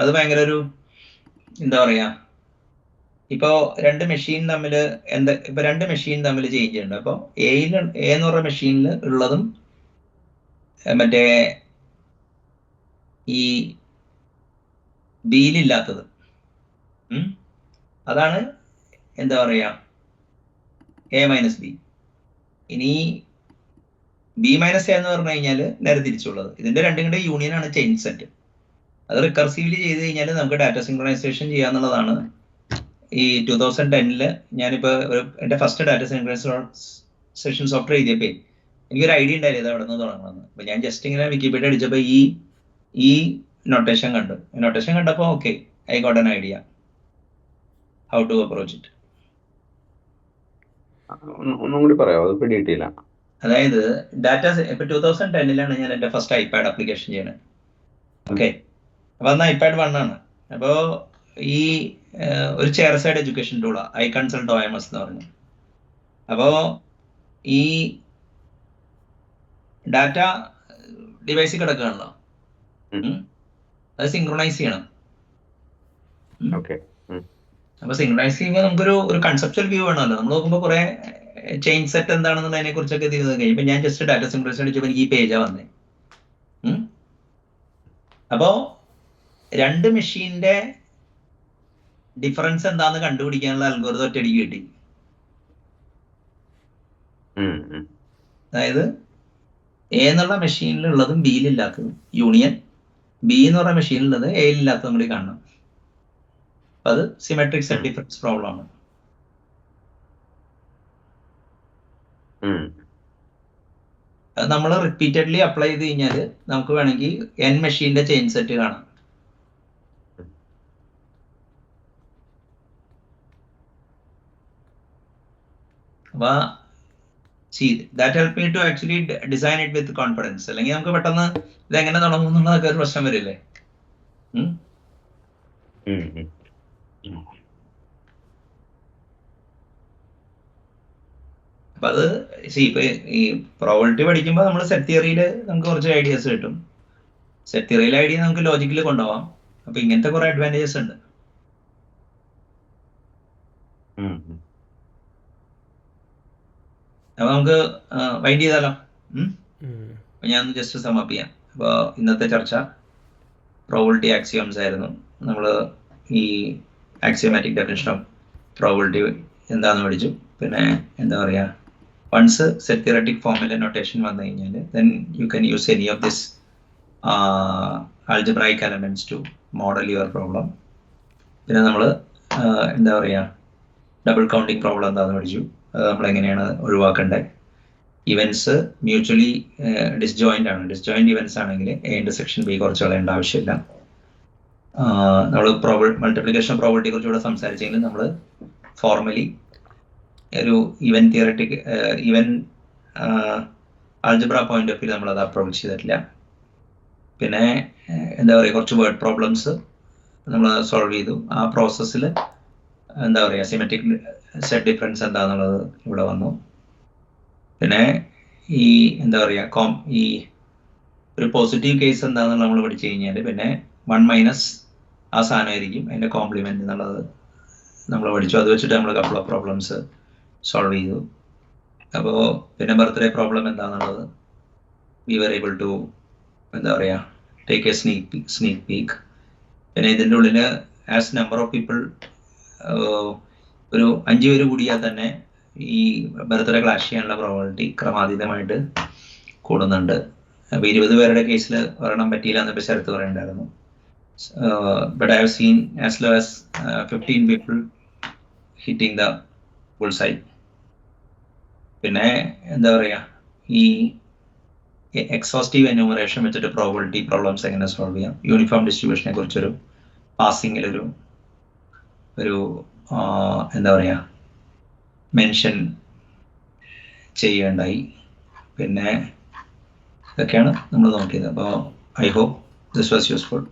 അത് ഭയങ്കര ഒരു എന്താ പറയാ ഇപ്പോ രണ്ട് മെഷീൻ തമ്മിൽ രണ്ട് മെഷീൻ തമ്മിൽ ചേഞ്ച് ചെയ്യുന്നുണ്ട്. അപ്പോൾ എ എന്ന് പറഞ്ഞ മെഷീനിൽ ഉള്ളതും മറ്റേ ഈ ബിയിലില്ലാത്തത്, അതാണ് എന്താ പറയാ എ മൈനസ് ബി. ഇനി ബി മൈനസ് എ എന്ന് പറഞ്ഞു കഴിഞ്ഞാൽ നേരെ തിരിച്ചുള്ളത്. ഇതിന്റെ രണ്ടും കൂടെ യൂണിയൻ ആണ് ചേഞ്ച് സെറ്റ്. അത് റിക്കർസീവ്ലി ചെയ്ത് കഴിഞ്ഞാൽ നമുക്ക് ഡാറ്റ സിങ്ക്രണൈസേഷൻ ചെയ്യാന്നുള്ളതാണ്. ഈ 2010 ഞാനിപ്പോ എന്റെ ഫസ്റ്റ് ഡാറ്റ സിങ്ക്രണൈസേഷൻ സോഫ്റ്റ്വെയർ എഴുതിയപ്പോ എനിക്കൊരു ഐഡിയ ഉണ്ടായില്ല ഇത് അവിടെ നിന്ന് തുടങ്ങണമെന്ന്. അപ്പൊ ഞാൻ ജസ്റ്റ് ഇങ്ങനെ വിക്കിപീഡിയ അടിച്ചപ്പോ ഈ നൊട്ടേഷൻ കണ്ടു. നൊട്ടേഷൻ കണ്ടപ്പോ okay, I got an idea how to approach it. ഒന്നും കൂടി പറയാമോ? അത് പിടിയിട്ടില്ല. അതായത് ഡാറ്റ ഇപ്പൊ 2010 ഞാൻ എന്റെ ഫസ്റ്റ് ഐപാഡ് ആപ്ലിക്കേഷൻ ചെയ്യണത്. ഓക്കെ, അപ്പൊ അന്ന് ഐപാഡ് 1 ആണ്. അപ്പോ ഈ ഒരു ചെയർ സൈഡ് എഡ്യൂക്കേഷൻ ടൂളാ ഐ കൺസൾട്ട് OMS എന്ന് പറഞ്ഞു. അപ്പോ ഈ ഡാറ്റ ഡിവൈസിൽ കിടക്കുകയാണല്ലോ, അത് സിങ്ക്രണൈസ് ചെയ്യണം. അപ്പൊ സിങ്ക്രണൈസ് ചെയ്യുമ്പോൾ നമുക്കൊരു കൺസെപ്ച്വൽ വ്യൂ വേണമല്ലോ. നമ്മൾ നോക്കുമ്പോൾ കുറെ ചെയിൻ സെറ്റ് എന്താണെന്നുള്ളതിനെ കുറിച്ചൊക്കെ ഇത് കഴിയുമ്പോ ഞാൻ ജസ്റ്റ് ഡാറ്റ സിങ്ക്രണൈസേഷൻ അടിച്ചപ്പോൾ എനിക്ക് ഈ പേജാ വന്നേ. അപ്പോ രണ്ട് മെഷീന്റെ ഡിഫറൻസ് എന്താന്ന് കണ്ടുപിടിക്കാനുള്ള അൽഗോരിതം ഒറ്റയടിക്ക് കിട്ടി. അതായത് എ എന്നുള്ള മെഷീനിലുള്ളതും ബിയിലില്ലാത്തതും യൂണിയൻ ബി എന്ന് പറഞ്ഞ മെഷീനിലുള്ളത് എയിലില്ലാത്തതും കൂടി കാണണം. അപ്പൊ അത് സിമെട്രിക് സെറ്റ് ഡിഫറൻസ് പ്രോബ്ലം ആണ്. അത് നമ്മൾ റിപ്പീറ്റഡ്ലി അപ്ലൈ ചെയ്ത് കഴിഞ്ഞാൽ നമുക്ക് വേണമെങ്കിൽ n മെഷീന്റെ ചെയിൻ സെറ്റ് കാണാം. അപ്പൊ that helped me to actually design it with confidence. അല്ലെങ്കിൽ നമുക്ക് പെട്ടെന്ന് ഇത് എങ്ങനെ തുടങ്ങും എന്നുള്ളതൊക്കെ ഒരു പ്രശ്നം വരില്ലേ. അപ്പൊ അത് ഇപ്പൊ ഈ പ്രോബബിലിറ്റി പഠിക്കുമ്പോൾ നമ്മൾ സെറ്റ് തിയറിയിൽ നമുക്ക് കുറച്ച് ഐഡിയാസ് കിട്ടും. സെറ്റ് തിയറിയിലെ ഐഡിയ നമുക്ക് ലോജിക്കലി കൊണ്ടുപോകാം. അപ്പൊ ഇങ്ങനത്തെ കുറെ അഡ്വാൻറ്റേജസ് ഉണ്ട്. അപ്പൊ നമുക്ക് വൈൻഡ് ചെയ്താലോ. അപ്പൊ ഞാൻ ജസ്റ്റ് സമപ്പ് ചെയ്യാം. അപ്പോൾ ഇന്നത്തെ ചർച്ച പ്രോബബിലിറ്റി ആക്സിയോംസ് ആയിരുന്നു. നമ്മൾ ഈ ആക്സിയോമാറ്റിക് ഡെഫിനിഷൻ ഓഫ് പ്രോബബിലിറ്റി എന്താണെന്ന് പഠിച്ചു. പിന്നെ എന്താ പറയുക, once set theoretic formula notation വന്നു കഴിഞ്ഞാൽ then you can use any of this algebraic elements to model your problem. പിന്നെ നമ്മൾ എന്താ പറയുക, ഡബിൾ കൗണ്ടിങ് പ്രോബ്ലം എന്താണെന്ന് പഠിച്ചു. അത് നമ്മൾ എങ്ങനെയാണ് ഒഴിവാക്കേണ്ടത്. ഇവൻസ് മ്യൂച്വലി ഡിസ്ജോയിന്റ് ആണ്. ഡിസ്ജോയിന്റ് ഇവൻസ് ആണെങ്കിൽ എ ഇന്റർസെക്ഷൻ ബി കുറച്ച് കളയേണ്ട ആവശ്യമില്ല. നമ്മൾ മൾട്ടിപ്ലിക്കേഷൻ പ്രോബബിലിറ്റിയെ കുറിച്ച് ഇവിടെ സംസാരിച്ചെങ്കിൽ നമ്മൾ ഫോർമലി ഒരു ഇവൻ തിയററ്റിക് ഇവൻ ആൾജിബ്ര പോയിന്റ് ഓഫ് വ്യൂ നമ്മളത് അപ്രോച്ച് ചെയ്തിട്ടില്ല. പിന്നെ എന്താ പറയുക, കുറച്ച് വേർഡ് പ്രോബ്ലംസ് നമ്മൾ സോൾവ് ചെയ്തു. ആ പ്രോസസ്സിൽ എന്താ പറയുക, സിമെട്രിക് സെറ്റ് ഡിഫറൻസ് എന്താണെന്നുള്ളത് ഇവിടെ വന്നു. പിന്നെ ഈ എന്താ പറയുക, ഈ ഒരു പോസിറ്റീവ് കേസ് എന്താണെന്ന് നമ്മൾ പഠിച്ചു കഴിഞ്ഞാൽ പിന്നെ 1 - ആ സാധനമായിരിക്കും അതിൻ്റെ കോംപ്ലിമെന്റ് എന്നുള്ളത് നമ്മൾ പഠിച്ചു. അത് വെച്ചിട്ട് നമ്മൾ കപ്പിൾ ഓഫ് പ്രോബ്ലംസ് സോൾവ് ചെയ്തു. അപ്പോൾ പിന്നെ ബർത്ത്ഡേ പ്രോബ്ലം എന്താണെന്നുള്ളത് വി വർ ഏബിൾ ടു എന്താ പറയുക ടേക്ക് എ സ്നീക്ക് പീക്ക്. പിന്നെ ഇതിൻ്റെ ഉള്ളിൽ ആസ് നമ്പർ ഓഫ് പീപ്പിൾ ഒരു 5 പേര് കൂടിയാൽ തന്നെ ഈ ബർത്ത്ഡേ ക്ലാഷ് ചെയ്യാനുള്ള പ്രോബബിലിറ്റി ക്രമാതീതമായിട്ട് കൂടുന്നുണ്ട്. അപ്പോൾ 20 പേരുടെ കേസിൽ ഒരെണ്ണം പറ്റിയില്ല എന്നൊക്കെ ശരത്ത് പറയണ്ടായിരുന്നു. But I have seen as low as 15 people hitting the bullseye. പിന്നെ എന്താ പറയുക, ഈ എക്സോസ്റ്റീവ് എന്യൂമറേഷൻ വെച്ചിട്ട് പ്രോബബിലിറ്റി പ്രോബ്ലംസ് എങ്ങനെ സോൾവ് ചെയ്യാം. യൂണിഫോം ഡിസ്ട്രിബ്യൂഷനെ കുറിച്ചൊരു പാസിങ്ങിലൊരു എന്താ പറയുക മെൻഷൻ ചെയ്യുകയുണ്ടായി. പിന്നെ ഇതൊക്കെയാണ് നമ്മൾ നോക്കിയത്. അപ്പോൾ I hope this was useful.